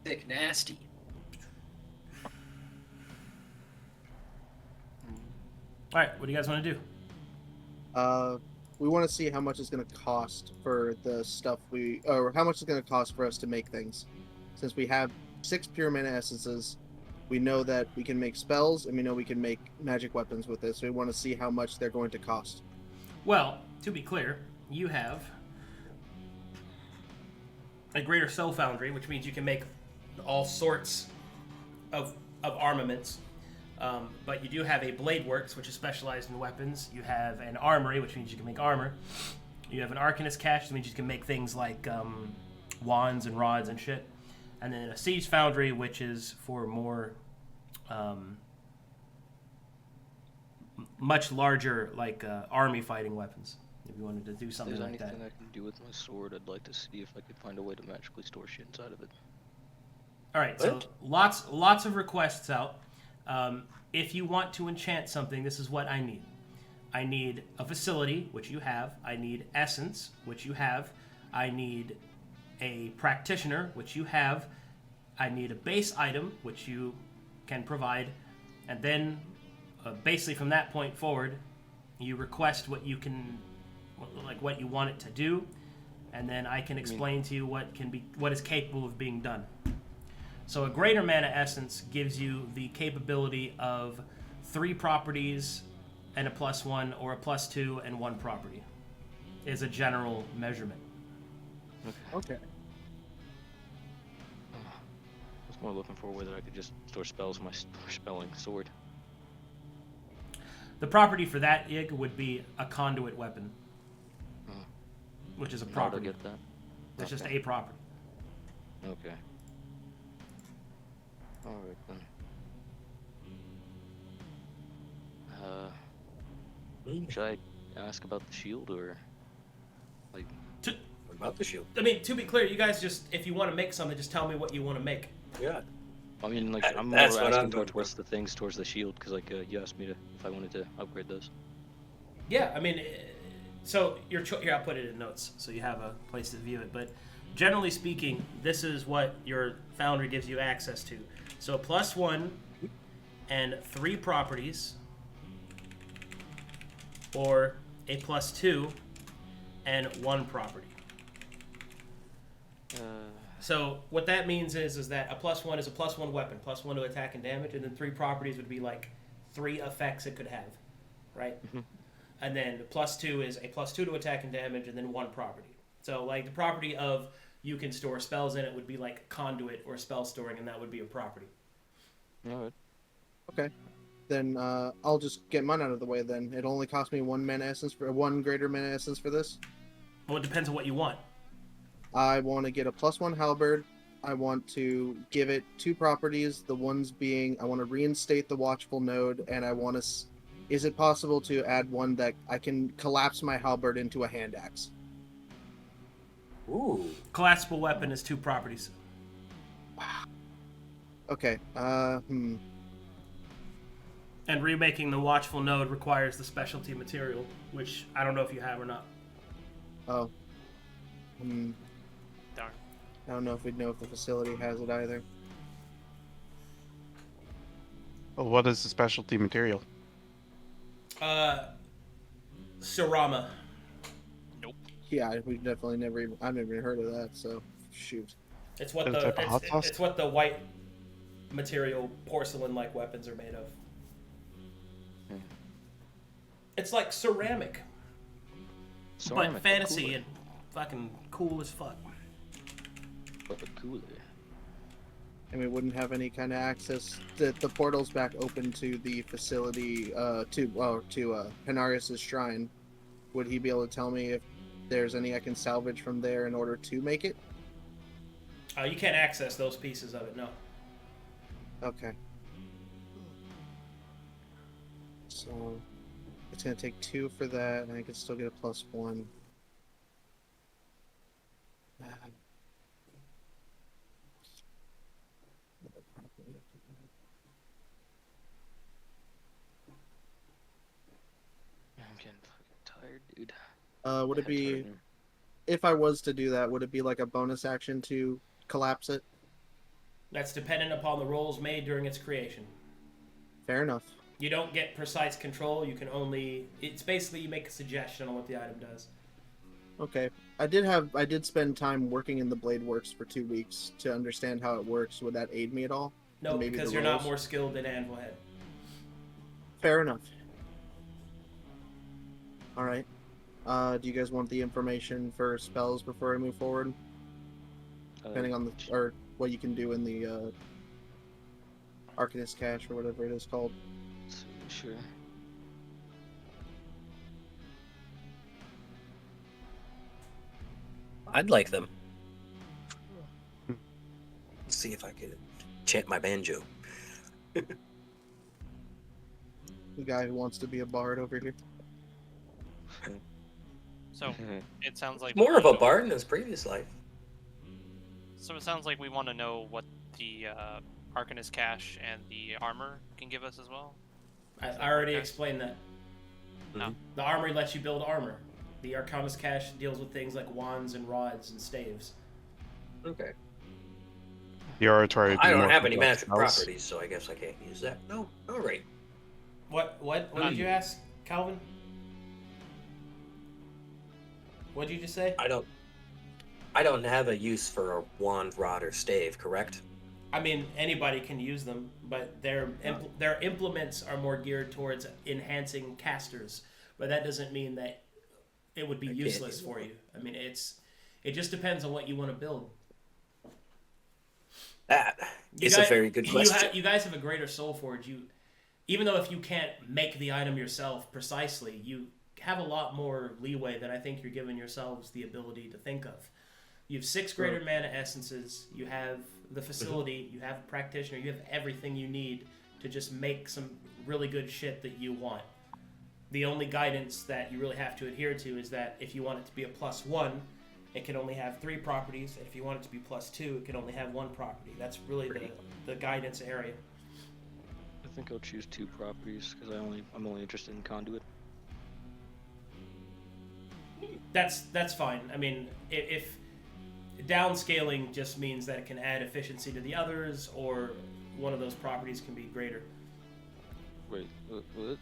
Thick nasty. All right, what do you guys want to do? We want to see how much it's going to cost for the stuff or how much it's going to cost for us to make things. Since we have 6 pure mana essences, we know that we can make spells, and we know we can make magic weapons with this. So we want to see how much they're going to cost. Well, to be clear, you have a greater soul foundry, which means you can make all sorts of armaments. But you do have a blade works, which is specialized in weapons. You have an armory, which means you can make armor. You have an arcanist cache, which means you can make things like wands and rods and shit. And then a siege foundry, which is for more much larger, like army fighting weapons. If you wanted to do If something there's like anything that. I can do with my sword, I'd like to see if I could find a way to magically store shit inside of it. All right, so lots of requests out. If you want to enchant something, this is what I need. I need a facility, which you have. I need essence, which you have. I need a practitioner, which you have. I need a base item, which you can provide. And then, basically from that point forward, you request what you can, like what you want it to do, and then I can explain to you what is capable of being done. So a greater mana essence gives you the capability of 3 properties and a +1, or a +2 and 1 property, is a general measurement. Okay. I was more looking for a way that I could just store spells with my spelling sword. The property for that, Ig, would be a conduit weapon, which is a How to property. get that? That's just Okay. a property. Okay. Alright then. Should I ask about the shield or like? What about the shield? I mean, to be clear, you guys just, if you want to make something, just tell me what you want to make. Yeah. I mean, like I'm more That's what I'm asking going towards for. the things towards the shield because like you asked me if I wanted to upgrade those. Yeah, I mean, so here, I'll put it in notes so you have a place to view it. But generally speaking, this is what your Foundry gives you access to. So +1 and 3 properties, or a +2 and 1 property. So what that means is that a +1 is a +1 weapon, +1 to attack and damage, and then 3 properties would be like 3 effects it could have, right? Mhm. And then +2 is a +2 to attack and damage, and then 1 property. So like the property of you can store spells in it would be like conduit or spell storing, and that would be a property. Alright. Okay. Then I'll just get mine out of the way. Then it only cost me 1 mana essence for 1 greater mana essence for this. Well, it depends on what you want. I want to get a +1 halberd. I want to give it 2 properties. The ones being, I want to reinstate the Watchful Node, and I want to. Is it possible to add one that I can collapse my halberd into a hand axe? Ooh. Collapsible weapon is 2 properties. Okay. And remaking the Watchful Node requires the specialty material, which I don't know if you have or not. Oh. Darn. I don't know if we'd know if the facility has it either. Well, what is the specialty material? Sarama. Nope. Yeah, we definitely never even. I've never even heard of that. So shoot. It's what Is it the type of hot sauce? it's what the white material porcelain-like weapons are made of. It's like ceramic, Ceramic, but fantasy cooler. and fucking cool as fuck. But cooler. And we wouldn't have any kind of access. The portal's back open to the facility. To Henarius's shrine. Would he be able to tell me if there's any I can salvage from there in order to make it? You can't access those pieces of it, no. Okay. So it's gonna take 2 for that, and I can still get a +1. I'm getting fucking tired, dude. Would it Head's be, hurting. if I was to do that, would it be like a bonus action to collapse it? That's dependent upon the rolls made during its creation. Fair enough. You don't get precise control. You can only. It's basically you make a suggestion on what the item does. Okay. I did spend time working in the Blade Works for 2 weeks to understand how it works. Would that aid me at all? No, Maybe because the you're not rolls? more skilled than Anvilhead. Fair enough. Alright. Do you guys want the information for spells before I move forward? Depending on the, or what you can do in the Arcadus cache or whatever it is called. Sure. I'd like them. Let's see if I could chant my banjo. The guy who wants to be a bard over here. So it sounds like More of a bard in his previous life. So it sounds like we want to know what the Arcanist cache and the armor can give us as well. I already explained that. No. The armory lets you build armor. The Arcanist cache deals with things like wands and rods and staves. Okay. The oratory. would be I don't more have any complex magic spells. properties, so I guess I can't use that. No. All right. What did you ask, Calvin? What did you just say? I don't have a use for a wand, rod, or stave, correct? I mean, anybody can use them, but their implements are more geared towards enhancing casters. But that doesn't mean that it would be useless for you. I mean, it just depends on what you want to build. That is a very good question. You guys have a greater soul forge. Even though if you can't make the item yourself precisely, you have a lot more leeway than I think you're giving yourselves the ability to think of. You have 6 greater mana essences. You have the facility. You have a practitioner. You have everything you need to just make some really good shit that you want. The only guidance that you really have to adhere to is that if you want it to be a +1, it can only have 3 properties. And if you want it to be +2, it can only have 1 property. That's really the guidance area. I think I'll choose 2 properties because I'm only interested in conduit. That's fine. I mean, if downscaling just means that it can add efficiency to the others, or one of those properties can be greater. Wait, what?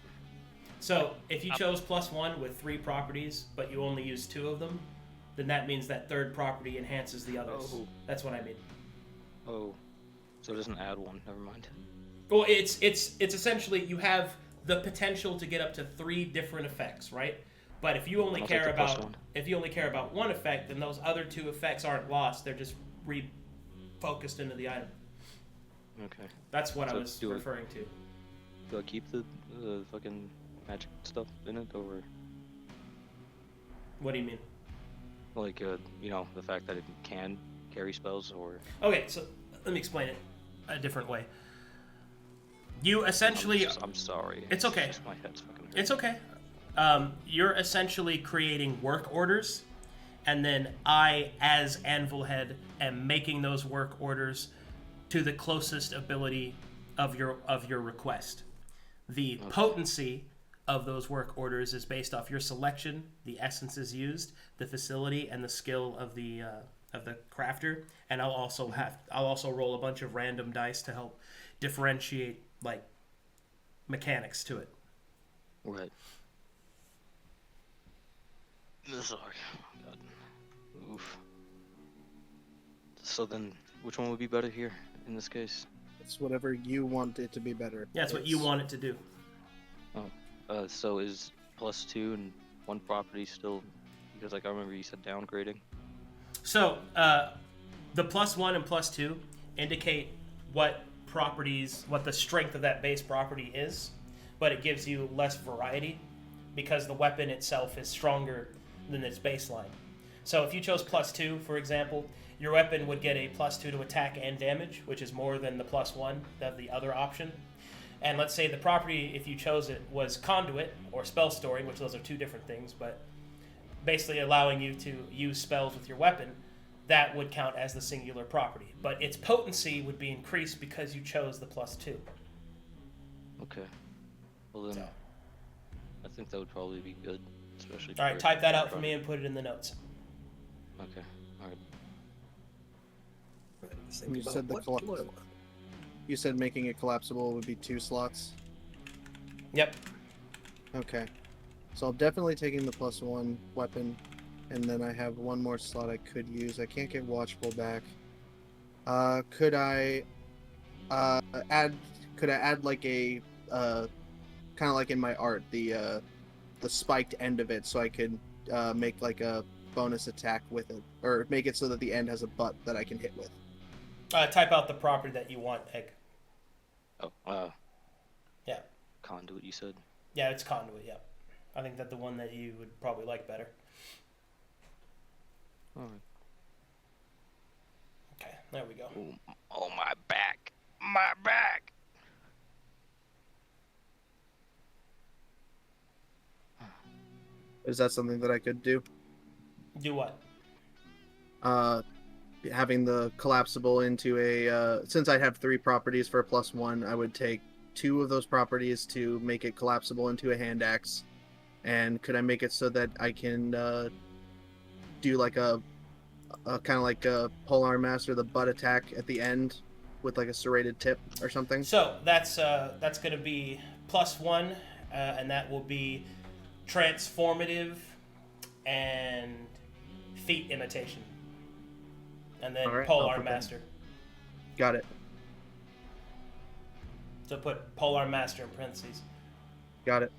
So if you chose +1 with 3 properties, but you only use 2 of them, then that means that 3rd property enhances the others. Oh. That's what I mean. Oh, so it doesn't add 1. Never mind. Well, it's essentially you have the potential to get up to 3 different effects, right? But if you only I'll care take the about 1 effect, then those other 2 effects aren't lost. They're just refocused into the item. Okay. That's what I So was do it. referring to. Do I keep the fucking magic stuff in it, or What do you mean? like the fact that it can carry spells, or Okay, so let me explain it a different way. You essentially... I'm sorry. It's okay. Just my head's fucking hurting. It's okay. You're essentially creating work orders, and then I, as Anvil Head, am making those work orders to the closest ability of your request. The potency of those work orders is based off your selection, the essences used, the facility, and the skill of the crafter. And I'll also roll a bunch of random dice to help differentiate like mechanics to it. Right. Sorry. God. Oof. So then, which one would be better here in this case? It's whatever you want it to be better. Yeah, that's what you want it to do. So is +2 and one property still? Because like I remember you said downgrading. So the +1 and +2 indicate what the strength of that base property is, but it gives you less variety because the weapon itself is stronger than its baseline. So if you chose +2, for example, your weapon would get a +2 to attack and damage, which is more than the +1 of the other option. And let's say the property, if you chose it, was Conduit or Spell Storing, which those are two different things, but basically allowing you to use spells with your weapon, that would count as the singular property. But its potency would be increased because you chose the +2. Okay. Well then, I think that would probably be good, especially. All right, type that out for me and put it in the notes. Okay. All right. You said you said making it collapsible would be 2 slots. Yep. Okay. So I'm definitely taking the +1 weapon, and then I have one more slot I could use. I can't get Watchful back. Could I add like a kind of like in my art the spiked end of it, so I could make like a bonus attack with it, or make it so that the end has a butt that I can hit with. Type out the property that you want, Egg. Oh. Yeah. Conduit, you said. Yeah, it's Conduit. Yeah. I think that's the one that you would probably like better. All right. Okay, there we go. Oh, my back. My back. Is that something that I could do? Do what? Having the collapsible into a since I have 3 properties for a +1, I would take 2 of those properties to make it collapsible into a hand axe. And could I make it so that I can do like a kind of like a polearm master, the butt attack at the end with like a serrated tip or something? So that's going to be +1, and that will be transformative and feat imitation, and then Alright, polearm master. Got it. So put polearm master in parentheses. Got it.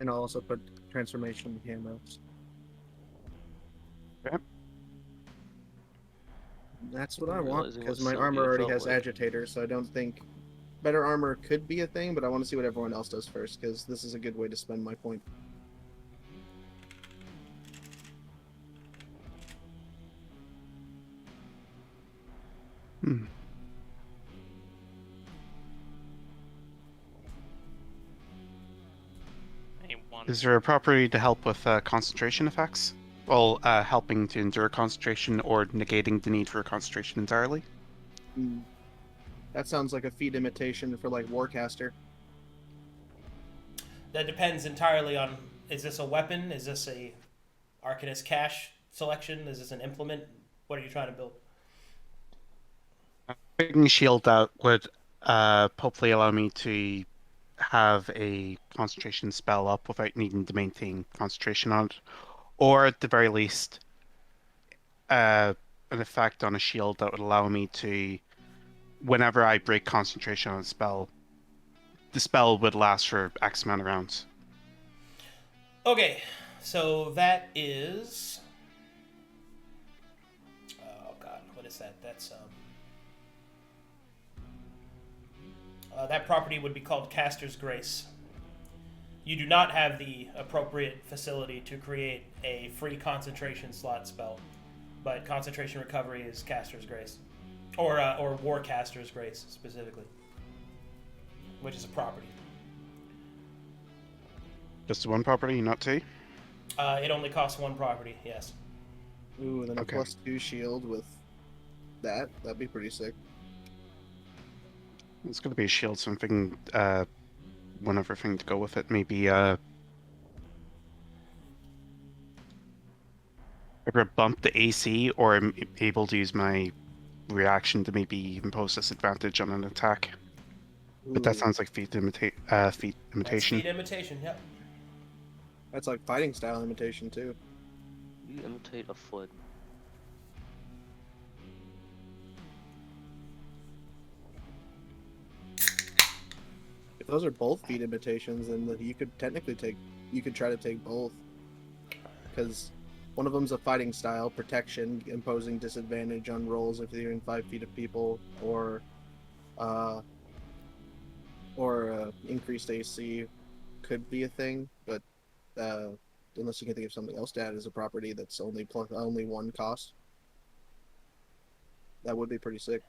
And I'll also put transformation handrails. Okay. That's what I want, Realizing because what my armor Sylvia already felt has like. agitator, so I don't think better armor could be a thing, but I want to see what everyone else does first, because this is a good way to spend my point. Anyone? Is there a property to help with concentration effects? Well, helping to endure concentration or negating the need for concentration entirely? That sounds like a feat imitation for like Warcaster. That depends entirely on, is this a weapon? Is this a Arcanist cache selection? Is this an implement? What are you trying to build? Putting a shield out would hopefully allow me to have a concentration spell up without needing to maintain concentration on it. Or at the very least, an effect on a shield that would allow me to, whenever I break concentration on a spell, the spell would last for X amount of rounds. Okay, so that is... Oh god, what is that? That's that property would be called Caster's Grace. You do not have the appropriate facility to create a free concentration slot spell, but concentration recovery is Caster's Grace, or Warcaster's Grace specifically, which is a property. Just one property, not two? It only costs one property. Yes. Ooh, and then Okay. a +2 shield with that. That'd be pretty sick. It's going to be a shield, so I'm thinking one other thing to go with it. Maybe either bump the AC, or I'm able to use my reaction to maybe impose disadvantage on an attack. But that Ooh, sounds like feat That's imitation. feat imitation. Yep. that's like fighting style imitation too. You imitate a foot. If those are both feat imitations, then you could technically try to take both. Because one of them's a fighting style, protection, imposing disadvantage on rolls if you're in 5 feet of people, or increased AC could be a thing, but unless you can think of something else to add as a property that's only one cost, that would be pretty sick.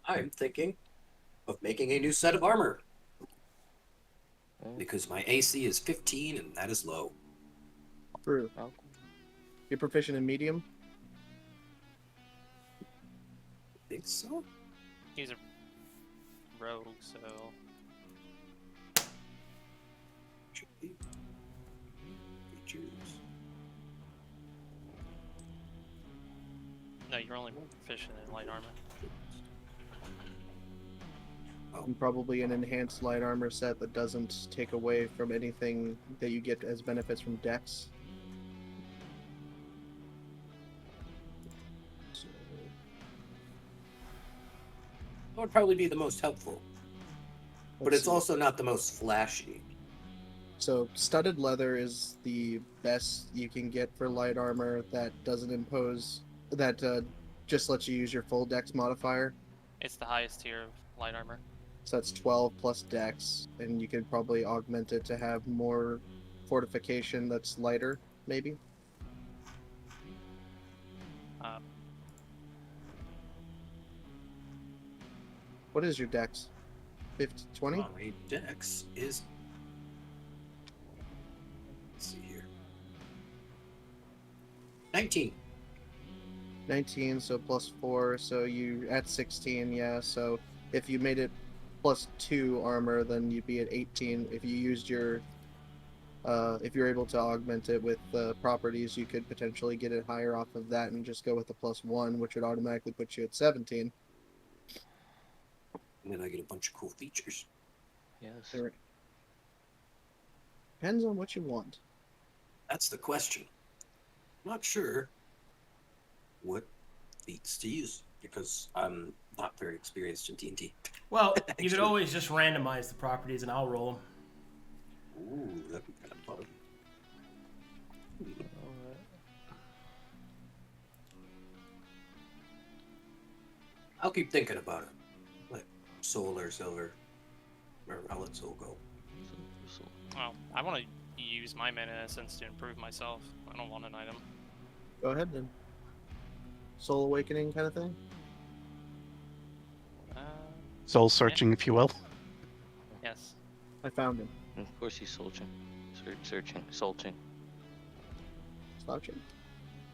I'm thinking of making a new set of armor. Oh, Because my AC is 15 and that is low. True. oh, You're proficient in medium? Think so? He's a rogue, so Should be. Features. no, you're only proficient in light armor. And probably an enhanced light armor set that doesn't take away from anything that you get as benefits from dex. So, that would probably be the most helpful. But Let's it's see. also not the most flashy. So studded leather is the best you can get for light armor that doesn't impose that just lets you use your full dex modifier. It's the highest tier of light armor. So that's 12 plus dex, and you could probably augment it to have more fortification that's lighter, maybe. What is your dex? 50, 20? My dex is. Let's see here. 19. 19, so plus 4, so you at 16, yeah. So if you made it plus 2 armor, then you'd be at 18. If you used your, if you're able to augment it with properties, you could potentially get it higher off of that and just go with the plus 1, which would automatically put you at 17. And then I get a bunch of cool features. yes. There- Depends on what you want. That's the question. Not sure what feats to use because I'm not very experienced in D&D. Well, you could Actually- always just randomize the properties, and I'll roll them. Ooh, that'd be kind of fun. Alright. I'll keep thinking about it. Like soul or silver. Or I'll let soul go. So, Oh, I want to use my mana essence to improve myself. I don't want an item. Go ahead then. Soul awakening kind of thing. Soul searching, if you will. Yes. I found him. and of course he's searching. Searching. Slouching.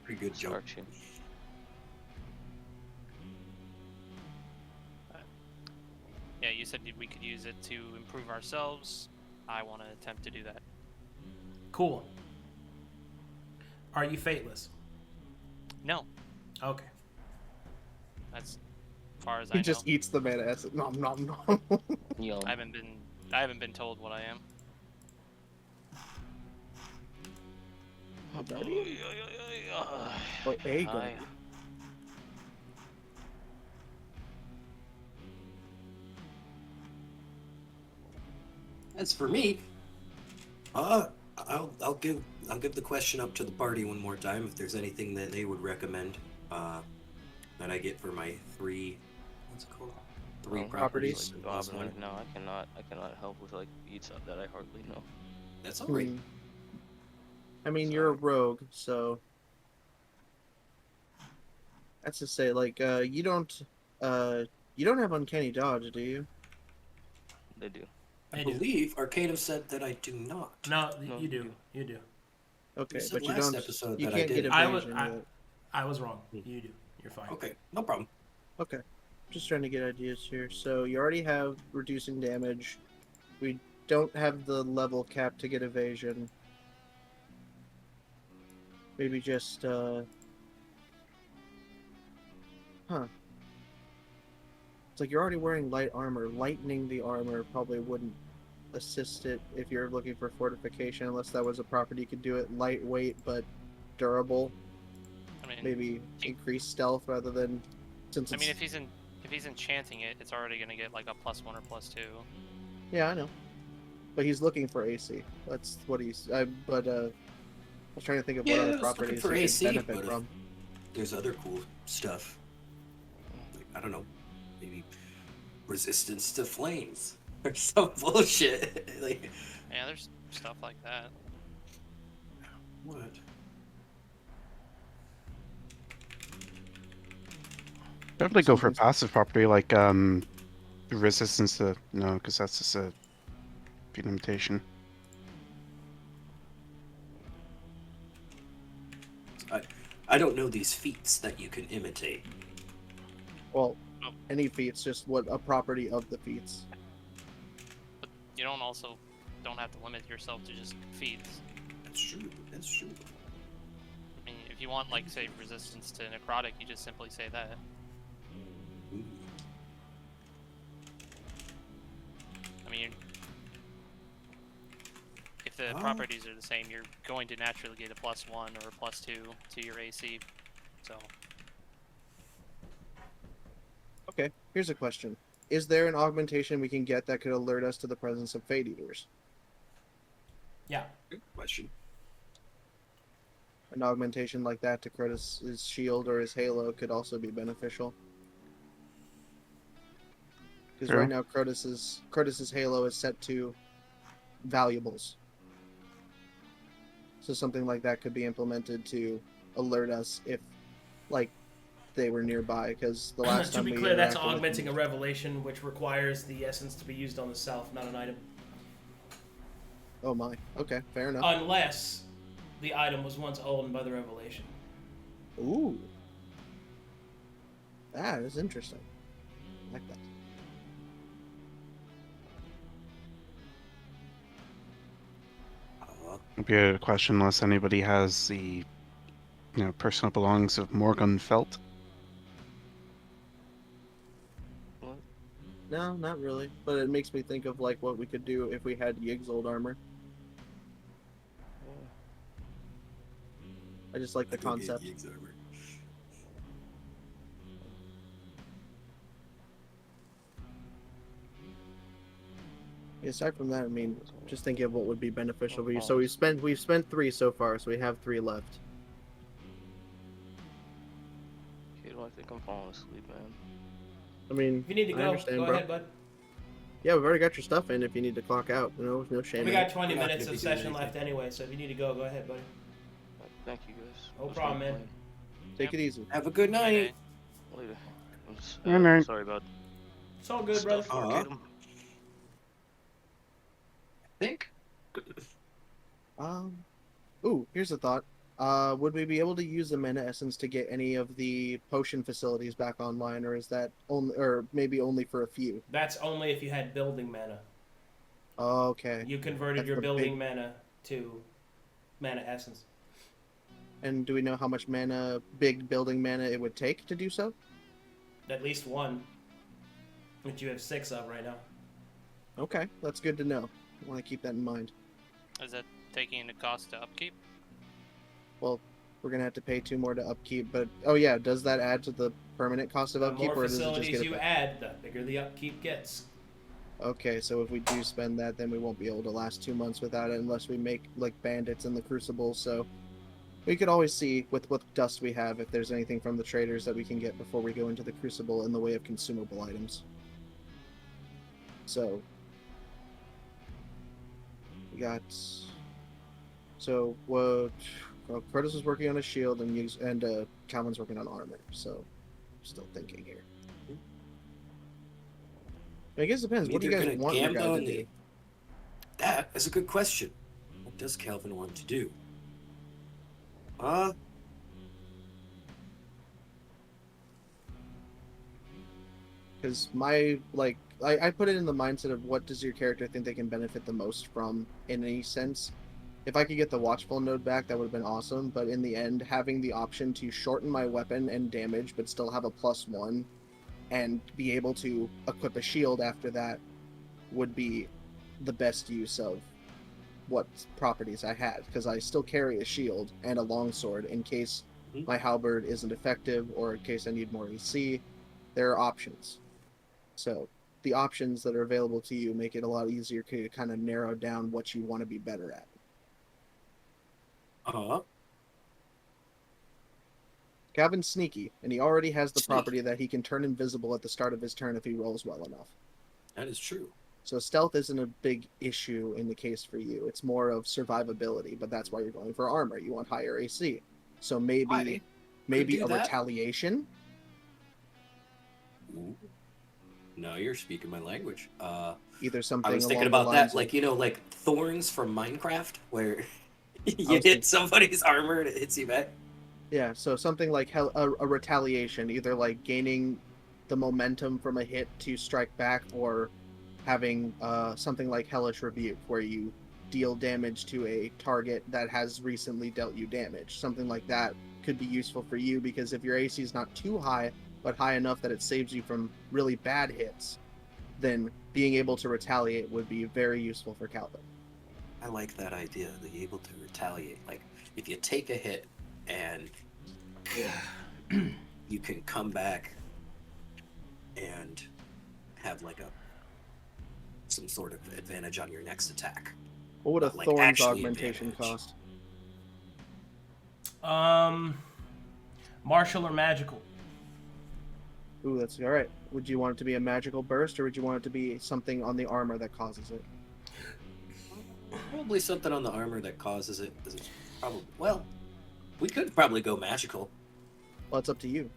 Pretty good joke. Searching. Yeah, you said we could use it to improve ourselves. I want to attempt to do that. Cool. Are you fateless? No, Okay. that's as far as I He know. just eats the mana essence. Nom nom nom. Yum. I haven't been told what I am. A guardian? Or a guardian. As for me, I'll give the question up to the party one more time if there's anything that they would recommend. that I get for my 3. What's it called? 3 Oh, properties. Like plus goblin. 1. No, I cannot help with like feats that I hardly know. That's alright. I mean, you're a rogue, so that's to say, like, you don't have uncanny dodge, do you? They do. I I do. believe Arcadum said that I do not. No, No, you do. you You do. Okay, said but you last don't. episode You that I can't get did. evasion. I was wrong. You do. You're fine. Okay, no problem. Okay, just trying to get ideas here. So you already have reducing damage. We don't have the level cap to get evasion. Maybe just It's like you're already wearing light armor. Lightening the armor probably wouldn't assist it if you're looking for fortification, unless that was a property you could do it lightweight but durable. I mean, Maybe increase stealth rather than since I it's... mean, if he's enchanting it, it's already gonna get like a +1 or +2. Yeah, I know. But he's looking for AC. That's what he's. I was trying to think of what Yeah, I other was looking properties for he AC, could benefit but if- from. There's other cool stuff. Like, I don't know, maybe resistance to flames or some bullshit. Like, Yeah, there's stuff like that. what? Definitely go for a Something's- passive property like resistance to no, because that's just a feat limitation. I don't know these feats that you can imitate. Well, Oh. any feats, just what a property of the feats. You don't have to limit yourself to just feats. That's true. That's true. I mean, if you want, like, say, resistance to necrotic, you just simply say that. Ooh. I mean, if the Oh. properties are the same, you're going to naturally get a +1 or a +2 to your AC. So, Okay, here's a question. Is there an augmentation we can get that could alert us to the presence of Fate Eaters? Yeah. Good question. An augmentation like that to Chrotus' shield or his halo could also be beneficial. Because True. right now Chrotus's halo is set to valuables. So something like that could be implemented to alert us if, like, they were nearby. Because the last To time be we clear, that's interacted with augmenting them- a revelation, which requires the essence to be used on the self, not an item. Oh my. Okay, fair enough. Unless the item was once owned by the revelation. Ooh. That is interesting. I like that. Would be a question unless anybody has the personal belongings of Morgan Felt. What? No, not really. But it makes me think of like what we could do if we had Yig's old armor. I just like the I go get concept. Yig's armor. Aside from that, I mean, just thinking of what would be beneficial for you. So we've spent 3 so far, so we have 3 left. Okay, do I think I'm falling asleep, man? I mean, If you need to I go, understand, go bro. ahead, bud. Yeah, we've already got your stuff in. If you need to clock out, no shame. We in got it. 20 We're not minutes gonna of be doing session left anything. anyway, so if you need to go ahead, buddy. Thank you guys. No It was problem, fun man. Take it easy. Have a good night. playing. Later. I'm just, Good night. sorry about It's all good, brother. stuff. Uh-huh. Arcadum. I think. Ooh, here's a thought. Would we be able to use the mana essence to get any of the potion facilities back online, or is that only, or maybe only for a few? That's only if you had building mana. Okay. You converted That's your the building mana to mana essence. And do we know how much mana, big building mana, it would take to do so? At least one. Which you have 6 of right now. Okay, that's good to know. I want to keep that in mind. is that taking into cost to upkeep? Well, we're gonna have to pay 2 more to upkeep, but oh yeah, does that add to the permanent cost of The upkeep, more or does it just facilities get it you back? add, the bigger the upkeep gets. Okay, so if we do spend that, then we won't be able to last 2 months without it unless we make like bandits in the Crucible. So We could always see with what dust we have if there's anything from the traders that we can get before we go into the Crucible in the way of consumable items. So we got. So what? Well, Chrotus is working on a shield and Calvin's working on armor. So still thinking here. I guess it depends. What do you guys want your guy to do? That is a good question. What does Calvin want to do? Because I put it in the mindset of what does your character think they can benefit the most from in any sense. If I could get the Watchful node back, that would have been awesome. But in the end, having the option to shorten my weapon and damage, but still have a +1, and be able to equip a shield after that, would be the best use of what properties I had. Because I still carry a shield and a longsword in case my halberd isn't effective, or in case I need more AC. There are options. So the options that are available to you make it a lot easier to kind of narrow down what you want to be better at. Calvin's sneaky, and he already has the property that he can turn invisible at the start of his turn if he rolls well enough. That is true. So stealth isn't a big issue in the case for you. It's more of survivability, but that's why you're going for armor. You want higher AC. So maybe a retaliation. Ooh. Now you're speaking my language. Either something. I was thinking about that, like thorns from Minecraft, where you hit somebody's armor and it hits you back. Yeah, so something like a retaliation, either like gaining the momentum from a hit to strike back, or having something like Hellish Rebuke, where you deal damage to a target that has recently dealt you damage. Something like that could be useful for you, because if your AC is not too high, but high enough that it saves you from really bad hits, then being able to retaliate would be very useful for Calvin. I like that idea, the able to retaliate. Like, if you take a hit and you can come back and have like some sort of advantage on your next attack. What would a Thorns augmentation cost? Martial or magical? Ooh, that's all right. Would you want it to be a magical burst, or would you want it to be something on the armor that causes it? Probably something on the armor that causes it. We could probably go magical. Well, it's up to you.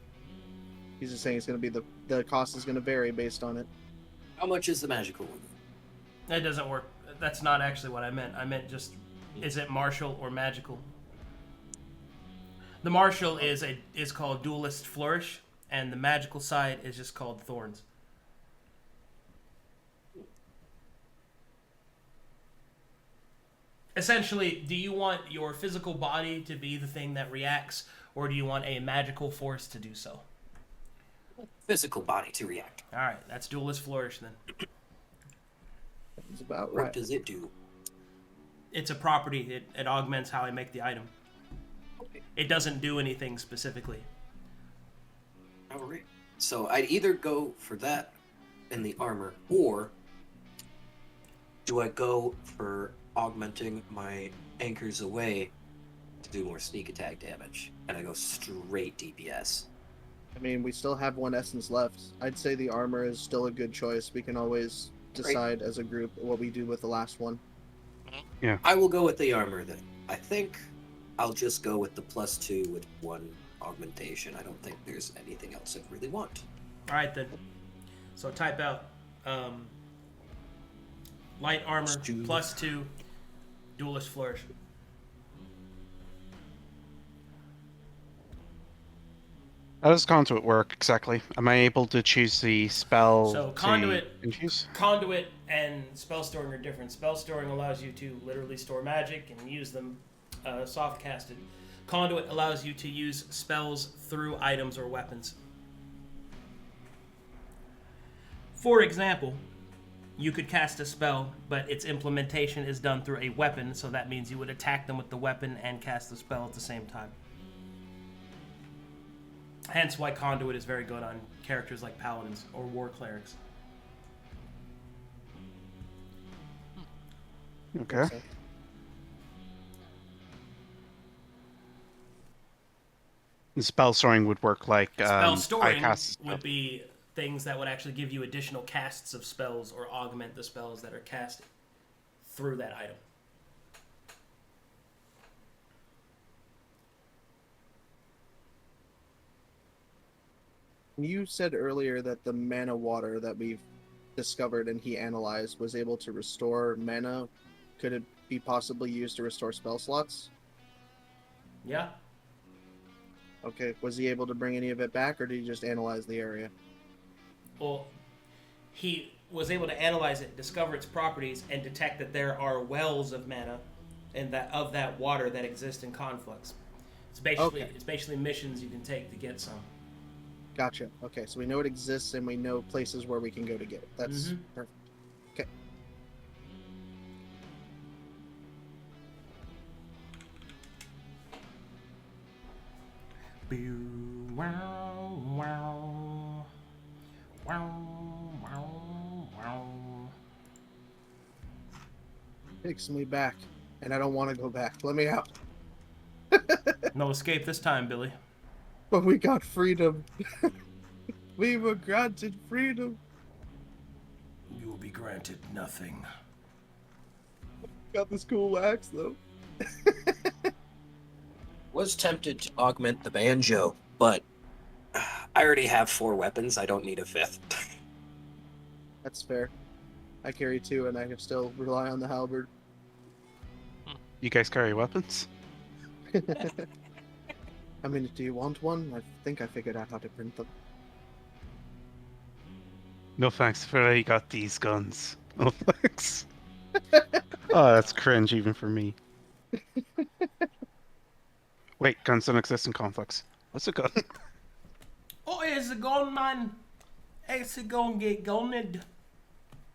He's just saying it's going to be the cost is going to vary based on it. How much is the magical one? That doesn't work. That's not actually what I meant. I meant just, is it martial or magical? The martial is called Duelist Flourish, and the magical side is just called Thorns. Essentially, do you want your physical body to be the thing that reacts, or do you want a magical force to do so? Physical body to react. All right, that's Duelist Flourish then. That's about right. What does it do? It's a property. It augments how I make the item. Okay. It doesn't do anything specifically. All right. So I'd either go for that in the armor, or do I go for augmenting my anchors away to do more sneak attack damage, and I go straight DPS? I mean, we still have one essence left. I'd say the armor is still a good choice. We can always decide as a group what we do with the last one. Yeah. I will go with the armor then. I think I'll just go with the +2 with 1 augmentation. I don't think there's anything else I really want. All right then. So type out light armor +2, Duelist Flourish. How does Conduit work exactly? Am I able to choose the spell? So Conduit and spell storing are different. Spell storing allows you to literally store magic and use them soft casted. Conduit allows you to use spells through items or weapons. For example, you could cast a spell, but its implementation is done through a weapon, so that means you would attack them with the weapon and cast the spell at the same time. Hence why Conduit is very good on characters like Paladins or War Clerics. Okay. And spell storing would work like Spell I storing cast a spell. would be things that would actually give you additional casts of spells or augment the spells that are cast through that item. You said earlier that the mana water that we've discovered and he analyzed was able to restore mana. Could it be possibly used to restore spell slots? Yeah. Okay, was he able to bring any of it back, or did he just analyze the area? Well, he was able to analyze it, discover its properties, and detect that there are wells of mana and that water that exist in Conflux. It's basically missions you can take to get some. Gotcha. Okay, so we know it exists and we know places where we can go to get it. That's perfect. Okay. Takes me back, and I don't want to go back. Let me out. No escape this time, Billy. But we got freedom. We were granted freedom. You will be granted nothing. Got this cool axe, though. Was tempted to augment the banjo, but I already have 4 weapons. I don't need a 5th. That's fair. I carry 2, and I can still rely on the halberd. You guys carry weapons? I mean, do you want one? I think I figured out how to print them. No thanks, I've already got these guns. No thanks. Oh, that's cringe even for me. Wait, guns don't exist in Conflux. What's a gun? Oh, it's a gun, man. It's a gun, get gunned.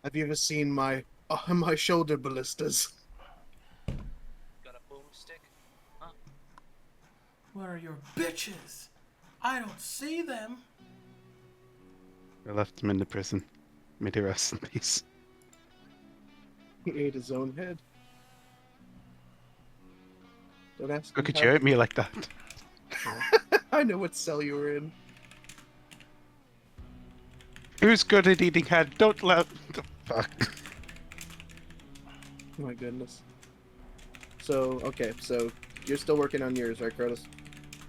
Have you ever seen my shoulder ballistas? Got a boomstick? Huh? Where are your bitches? I don't see them. I left him in the prison. May they rest in peace. He ate his own head. Don't ask Look me at you at me like that. I know what cell you were in. Who's good at eating head? Don't let... Fuck. Oh my goodness. So, okay, so you're still working on yours, right, Chrotus?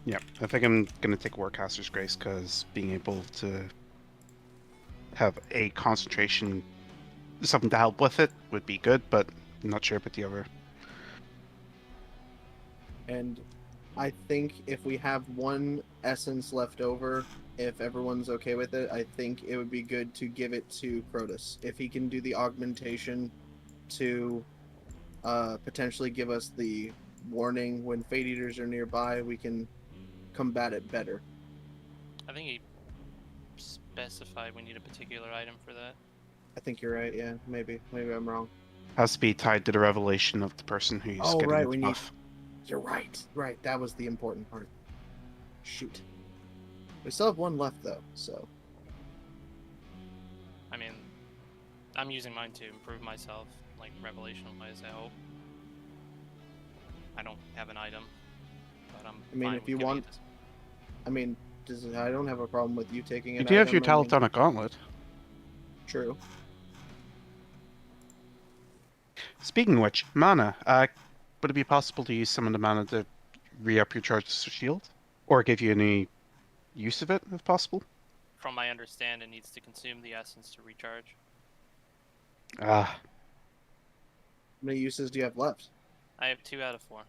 Yeah, I think I'm gonna take Warcaster's Grace because being able to have a concentration, something to help with it would be good, but I'm not sure about the other. And I think if we have one essence left over, if everyone's okay with it, I think it would be good to give it to Chrotus. If he can do the augmentation to potentially give us the warning when Fate Eaters are nearby, we can combat it better. I think he specified we need a particular item for that. I think you're right, yeah. Maybe I'm wrong. Has to be tied to the revelation of the person who's Oh, getting right, the we need... buff. You're right. Right, that was the important part. Shoot. We still have one left, though, so... I mean, I'm using mine to improve myself, like revelation-wise, I hope. I don't have an item, but I'm I mean, fine if with you giving want... it to- I mean, I don't have a problem with you taking it. You do have your Taladonic Gauntlet. True. Speaking of which, mana. Would it be possible to use some of the mana to re-up your charges to shield? Or give you any use of it, if possible? From my understanding, it needs to consume the essence to recharge. Ah, How many uses do you have left? I have 2 out of 4.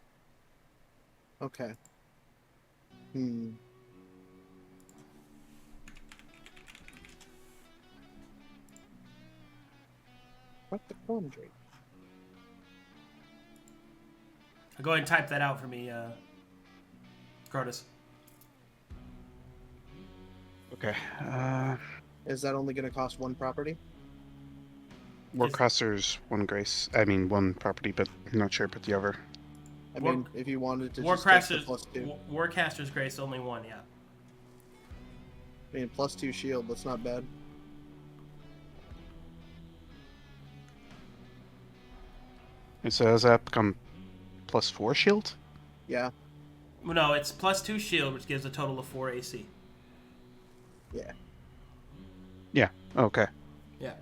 Okay. What the Foundry? Go ahead and type that out for me, Chrotus. okay. Is that only going to cost 1 property? Warcaster's one property, but I'm not sure about the other. I mean, if you wanted to just take the +2. Warcaster's Grace only 1, yeah. I mean, +2 shield, that's not bad. And so does that become +4 shield? Yeah. No, it's +2 shield, which gives a total of 4 AC. Yeah. Okay. Yeah.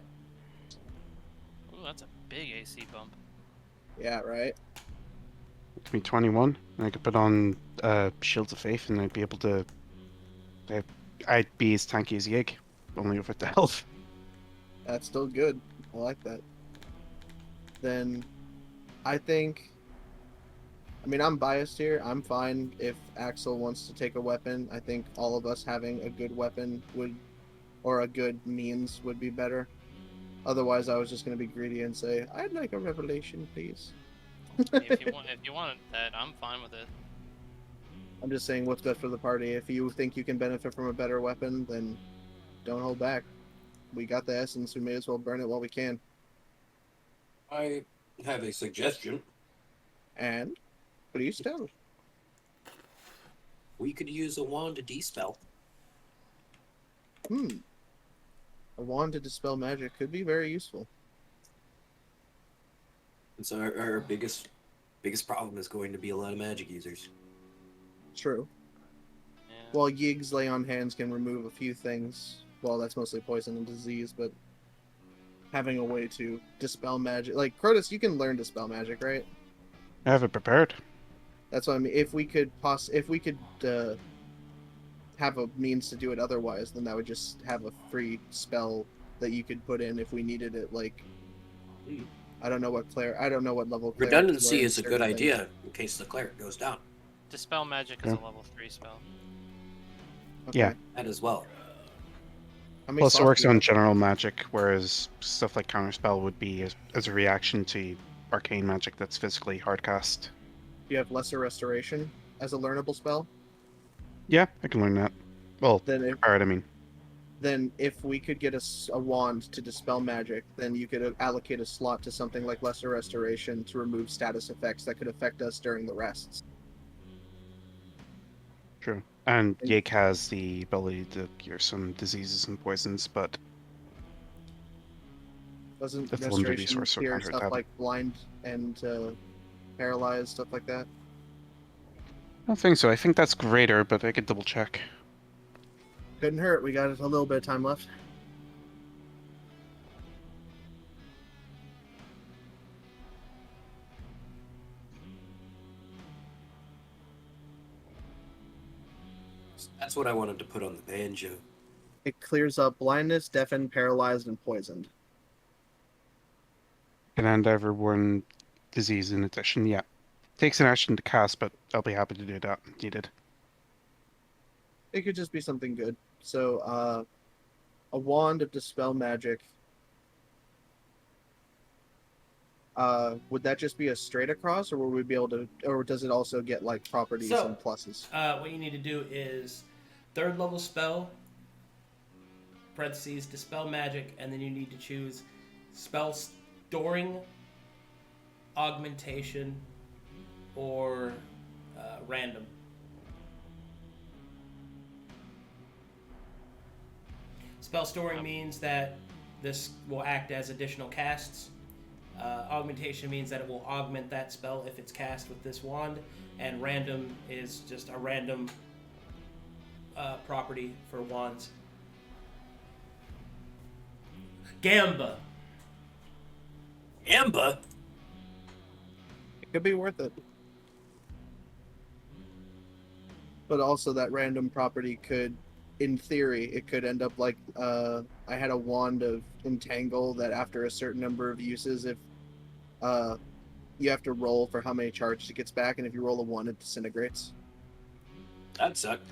Ooh, that's a big AC bump. Yeah, right. Give me 21, and I could put on Shields of Faith, and I'd be able to. I'd be as tanky as Yig, only with the health. That's still good. I like that. Then, I think. I mean, I'm biased here. I'm fine if Axel wants to take a weapon. I think all of us having a good weapon would, or a good means would be better. Otherwise, I was just going to be greedy and say, I'd like a revelation, please. If you want that, I'm fine with it. I'm just saying what's best for the party. If you think you can benefit from a better weapon, then don't hold back. We got the essence. We may as well burn it while we can. I have a suggestion. And please tell. We could use a wand to dispel. A wand to dispel magic could be very useful. And so our biggest problem is going to be a lot of magic users. True. Yeah. Well, Yig's lay on hands can remove a few things. Well, that's mostly poison and disease, but having a way to dispel magic, like Chrotus, you can learn dispel magic, right? I have it prepared. That's what I mean. If we could have a means to do it otherwise, then that would just have a free spell that you could put in if we needed it. Like, I don't know what level. clerics Redundancy learn is a certain good things. idea in case the cleric goes down. Dispel magic is Yeah. a level 3 spell. Okay. Yeah. That as well. How many Plus, it slots works do you on have? general magic, whereas stuff like Counterspell would be as a reaction to arcane magic that's physically hardcast. Do you have lesser restoration as a learnable spell? Yeah, I can learn that. Well, prepared, I mean. Then if we could get a wand to dispel magic, then you could allocate a slot to something like lesser restoration to remove status effects that could affect us during the rests. True. And Yig has the ability to cure some diseases and poisons, but Doesn't That's a limited restoration resource, so cure counter stuff attack. like blind and paralyzed, stuff like that? I don't think so. I think that's greater, but I could double check. Couldn't hurt. We got a little bit of time left. That's what I wanted to put on the banjo. It clears up blindness, deafened, paralyzed, and poisoned. Can end everyone disease in addition, yeah. Takes an action to cast, but I'll be happy to do that if needed. It could just be something good. So, a wand of dispel magic. Would that just be a straight across, or will we be able to, or does it also get like properties So- and pluses? What you need to do is 3rd level spell, parentheses, dispel magic, and then you need to choose spell storing, augmentation, or random. Spell storing means that this will act as additional casts. Augmentation means that it will augment that spell if it's cast with this wand, and random is just a random property for wands. Gamba. Amba? It could be worth it. But also that random property could, in theory, it could end up like, I had a wand of entangle that after a certain number of uses, if you have to roll for how many charges it gets back, and if you roll a 1, it disintegrates. That sucked.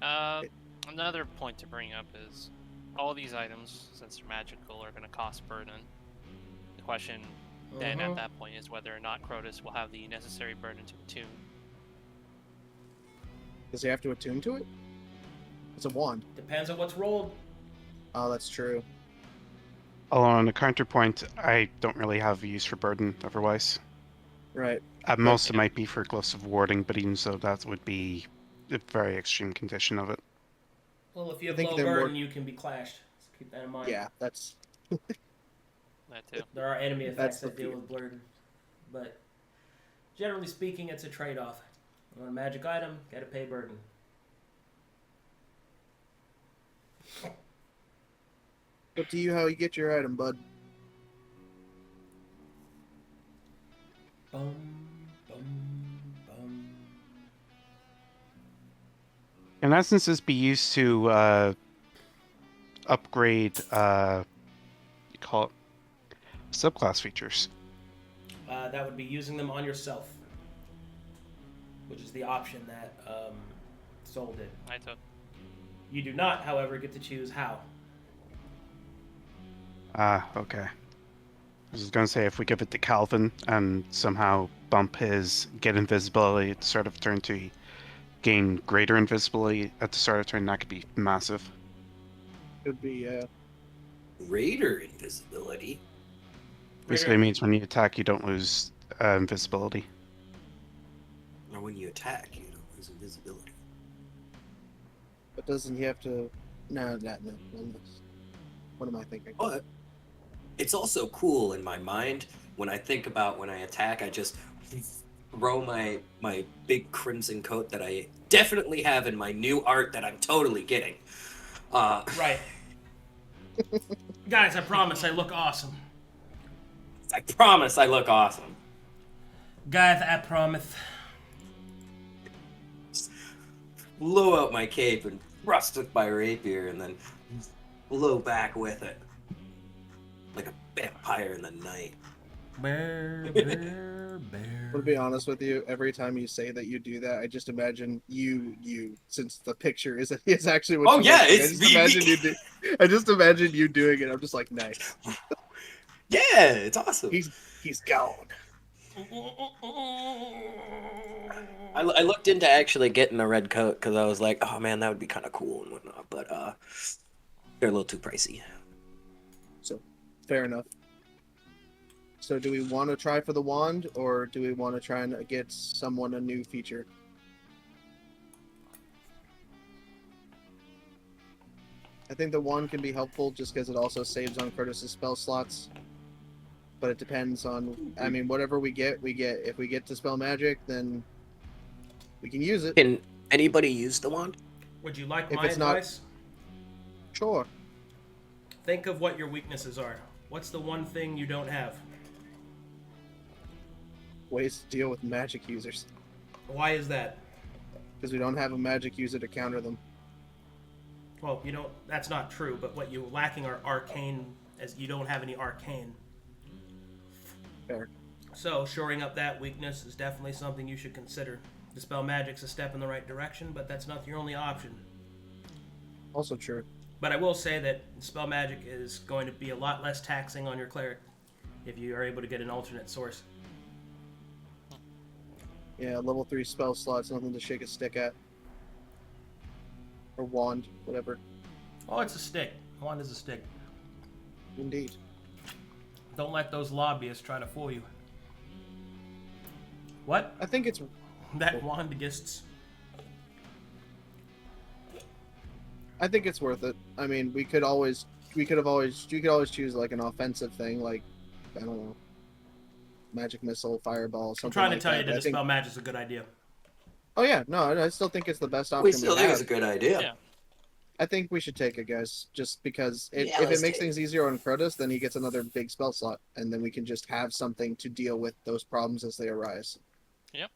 Another point to bring up is all these items, since they're magical, are going to cost burden. The question then at that point is whether or not Chrotus will have the necessary burden to attune. Does he have to attune to it? It's a wand. Depends on what's rolled. Oh, that's true. Although on a counterpoint, I don't really have a use for burden otherwise. Right. At most, it might be for explosive warding, but even so, that would be a very extreme condition of it. Well, if you have think low they're burden, more- you can be clashed. So keep that in mind. Yeah, that's... That too. There are enemy That's effects that the deal fear. with burden, but generally speaking, it's a trade-off. On a magic item, gotta pay burden. Up to you how you get your item, bud. Bum, bum, bum. Can essences be used to upgrade, you call it, subclass features? That would be using them on yourself, which is the option that Soul did. I took. You do not, however, get to choose how. Okay. I was going to say, if we give it to Calvin and somehow bump his get invisibility at the start of turn to gain greater invisibility at the start of turn, that could be massive. Could be, Raider invisibility. Basically means when you attack, you don't lose invisibility. Or when you attack, you don't lose invisibility. But doesn't he have to? No. What am I thinking? But it's also cool in my mind when I think about when I attack, I just throw my big crimson coat that I definitely have in my new art that I'm totally getting. Right. Guys, I promise I look awesome. I promise I look awesome. Guys, I promise. Blow out my cape and thrust with my rapier and then blow back with it. Like a vampire in the night. Bear. To be honest with you, every time you say that you do that, I just imagine you, since the picture is actually what. Oh you yeah, look like. it's me. I just imagine you doing it. I'm just like, nice. Yeah, it's awesome. He's gone. I looked into actually getting a red coat because I was like, oh man, that would be kind of cool and whatnot, but they're a little too pricey. So, fair enough. So, do we want to try for the wand, or do we want to try and get someone a new feature? I think the wand can be helpful just because it also saves on Chrotus' spell slots. But it depends on, I mean, whatever we get, we get. If we get to spell magic, then we can use it. Can anybody use the wand? Would you like If my it's not- advice? Sure. Think of what your weaknesses are. What's the one thing you don't have? Ways to deal with magic users. Why is that? Because we don't have a magic user to counter them. Well, you don't. That's not true. But what you lacking are arcane, as you don't have any arcane. Fair. So shoring up that weakness is definitely something you should consider. Dispel magic's a step in the right direction, but that's not your only option. Also true. But I will say that spell magic is going to be a lot less taxing on your cleric if you are able to get an alternate source. Yeah, level 3 spell slots, nothing to shake a stick at. Or wand, whatever. Oh, it's a stick. Wand is a stick. Indeed. Don't let those lobbyists try to fool you. What? I think it's That wandigists. worth it. I mean, you could always choose like an offensive thing, like, I don't know, magic missile, fireball, something. I'm trying like to tell that. you that I think- dispel magic is a good idea. Oh yeah, no, I still think it's the best option. We still think it's a have. good idea. Yeah. I think we should take it, guys, just because Yeah, if it let's makes take it. things easier on Chrotus, then he gets another big spell slot, and then we can just have something to deal with those problems as they arise. Yep.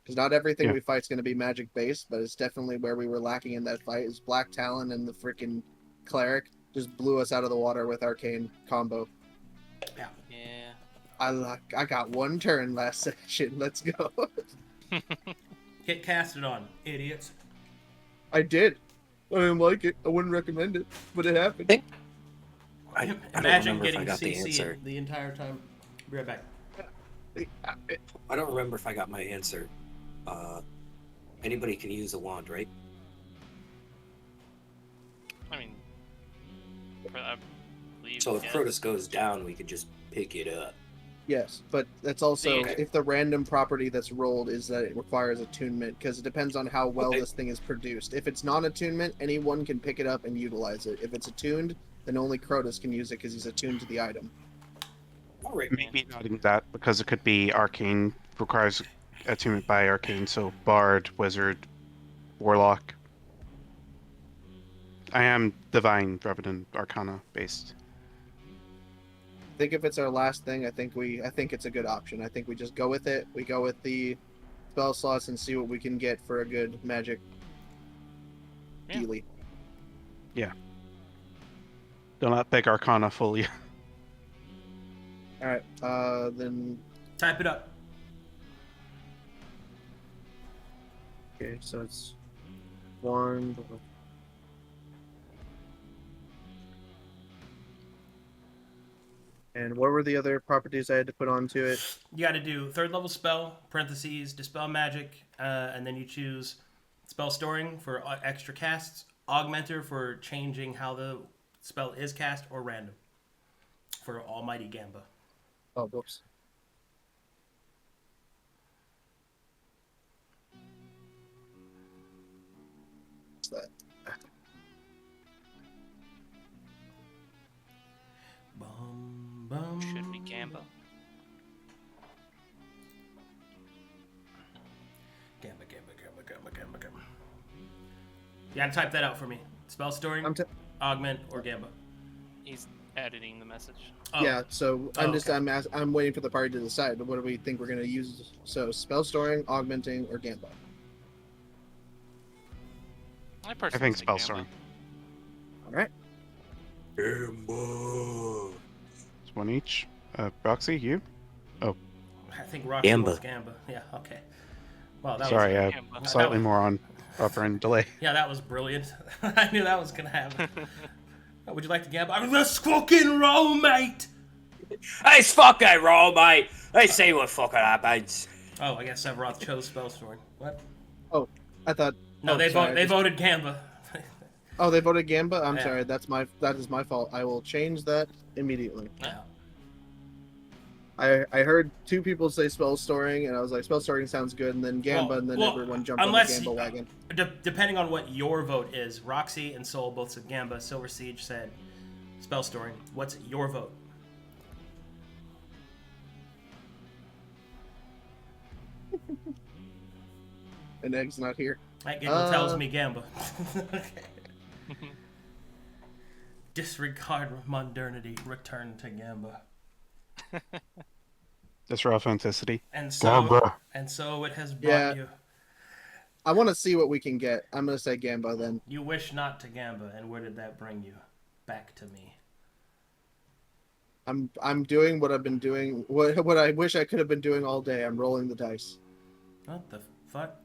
Because not everything Yeah. we fight's going to be magic based, but it's definitely where we were lacking in that fight. Is Black Talon and the freaking cleric just blew us out of the water with arcane combo. Yeah. I got one turn last session. Let's go. Get casted on, idiots. I did. I didn't like it. I wouldn't recommend it, but it happened. I don't Imagine remember if I getting got the CC answer. the entire time. Be right back. I don't remember if I got my answer. Anybody can use a wand, right? I mean, I believe. So if yes. Chrotus goes down, we could just pick it up. Yes, but that's also Okay. if the random property that's rolled is that it requires attunement, because it depends on how well Okay. this thing is produced. If it's non-attunement, anyone can pick it up and utilize it. If it's attuned, then only Chrotus can use it because he's attuned to the item. All right. Maybe not even that, because it could be arcane, requires attunement by arcane, so bard, wizard, warlock. I am divine rather than arcana based. I think if it's our last thing, I think it's a good option. I think we just go with it. We go with the spell slots and see what we can get for a good magic Yeah. dealy. Do not beg arcana fully. All right. Then Type it up. okay, so it's one. And what were the other properties I had to put onto it? You got to do 3rd level spell, parentheses, dispel magic, and then you choose spell storing for extra casts, augmenter for changing how the spell is cast, or random for Almighty Gamba. Oh, whoops. What's that? Bum, bum. Should be Gamba. Gamba. You got to type that out for me. Spell storing, augment, or Gamba. He's editing the message. Oh. Yeah, so okay. I'm waiting for the party to decide. What do we think we're going to use? So spell storing, augmenting, or Gamba. I I personally think say spell Gamba. storing. All right. It's one each. Roxy, you? I think Roxy Gamba. was Gamba. Yeah, okay. Well, that Sorry, was... Gamba. slightly more on upper end delay. Yeah, that was brilliant. I knew that was going to happen. Would you like to Gamba? I mean, let's fucking roll, mate! Let's fucking roll, mate. Let's see what fucking happens. Oh, I guess Seviroth chose spell storing. What? I thought. No, oh, they sorry, I just- voted Gamba. Oh, they voted Gamba. I'm Yeah. sorry. That is my fault. I will change that immediately. Yeah. I heard two people say spell storing, and I was like, spell storing sounds good, and then Gamba, Well- and then well, everyone jumped on the unless Gamba you- wagon. Depending on what your vote is, Roxy and Soul both said Gamba. SilverSiege said spell storing. What's your vote? And Egg's not here. That Giggle tells me Gamba. Okay. Disregard modernity. Return to Gamba. That's raw authenticity. And so, Gamba. and so it has brought Yeah. you. I want to see what we can get. I'm gonna say Gamba then. You wish not to Gamba, and where did that bring you? Back to me. I'm doing what I've been doing. What I wish I could have been doing all day. I'm rolling the dice. What the fuck?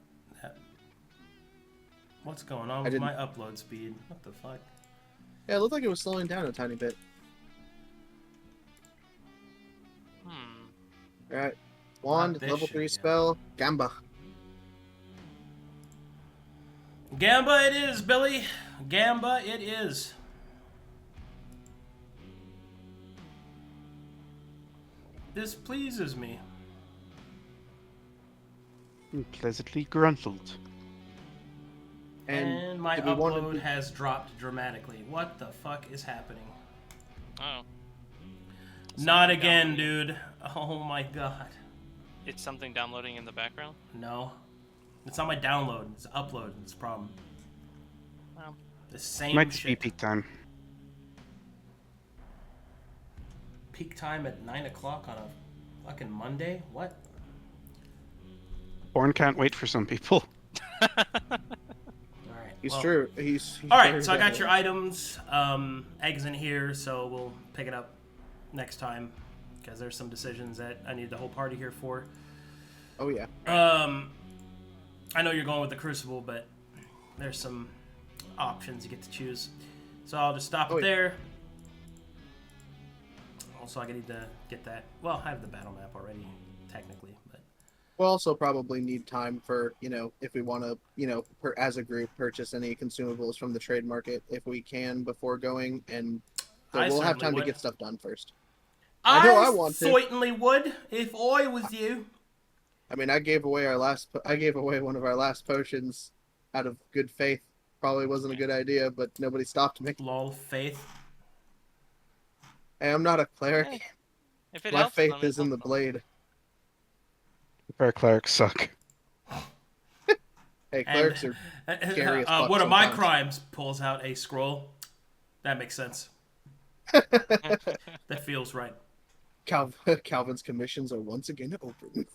What's going on I with didn't- my upload speed? What the fuck? Yeah, it looked like it was slowing down a tiny bit. All right, wand, this level shit, 3 yeah. spell, Gamba. Gamba it is, Billy. Gamba it is. This pleases me. Pleasantly gruntled. And my do we want to upload do- has dropped dramatically. What the fuck is happening? Oh. Not Something again, downloading. dude. Oh my god. It's something downloading in the background? No. It's not my download. It's upload. It's a problem. Well, The same Might just be shit. peak time. Peak time at 9 o'clock on a fucking Monday? What? Born can't wait for some people. Alright. He's well, true. He's Alright, very so I got bad. your items. Egg's in here, so we'll pick it up next time. Because there's some decisions that I need the whole party here for. Oh yeah. I know you're going with the Crucible, but there's some options you get to choose. So I'll just stop Oh, it yeah. there. Also, I need to get that. Well, I have the battle map already, technically, but We'll also probably need time for, if we want to, as a group, purchase any consumables from the trade market if we can before going, and so I we'll have certainly time would. to get stuff done first. I know I want to. certainly would if I was you. I mean, I gave away one of our last potions out of good faith. Probably wasn't a good idea, but nobody stopped me. Lol, faith. Hey, I'm not a cleric. Hey, if it My helps, faith then it's is in the helpful. blade. Our clerics suck. Hey, clerics are scary as fuck one of my sometimes. crimes pulls out a scroll. That makes sense. That feels right. Calvin's commissions are once again open.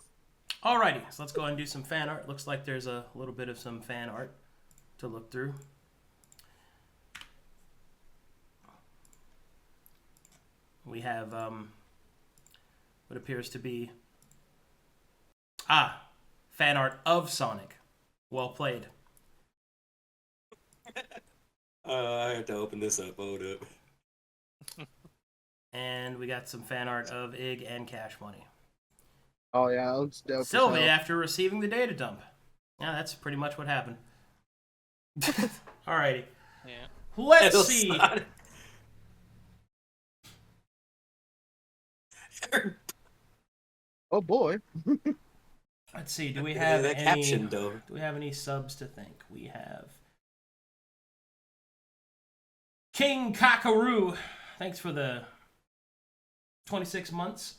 Alrighty, so let's go ahead and do some fan art. Looks like there's a little bit of some fan art to look through. We have what appears to be fan art of Sonic. Well played. I have to open this up. Hold up. And we got some fan art of Ig and Cash Money. Oh yeah, that looks dope. as Sylvie hell. after receiving the data dump. Yeah, that's pretty much what happened. Alrighty. Yeah. Let's see. Oh boy. Let's see. Do we have that any? caption though? Do we have any subs to thank? We have King Kakaroo. Thanks for the 26 months.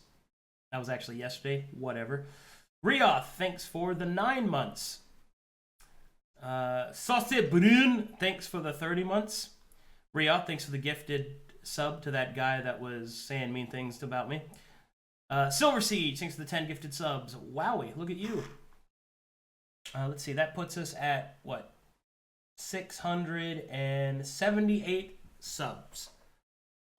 That was actually yesterday. Whatever. Rioth, thanks for the 9 months. Sauce Brune, thanks for the 30 months. Rioth, thanks for the gifted sub to that guy that was saying mean things about me. SilverSiege, thanks for the 10 gifted subs. Wowie, look at you. Let's see, that puts us at, what? 678 subs.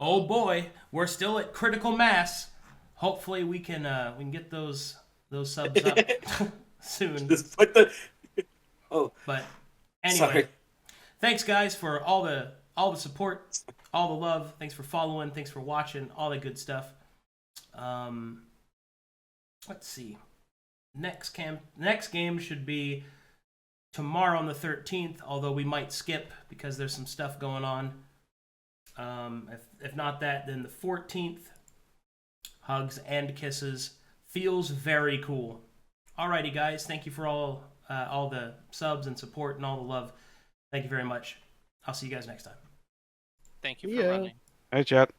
Oh boy, we're still at critical mass. Hopefully we can get those subs up soon. Just put the. Oh, but anyway, sorry. Thanks guys for all the support, all the love. Thanks for following. Thanks for watching. All the good stuff. Let's see. Next game should be tomorrow on the 13th. Although we might skip because there's some stuff going on. If not that, then the 14th. Hugs and kisses. Feels very cool. Alrighty, guys. Thank you for all the subs and support and all the love. Thank you very much. I'll see you guys next time. Thank you for Yeah. running. Hey, chat.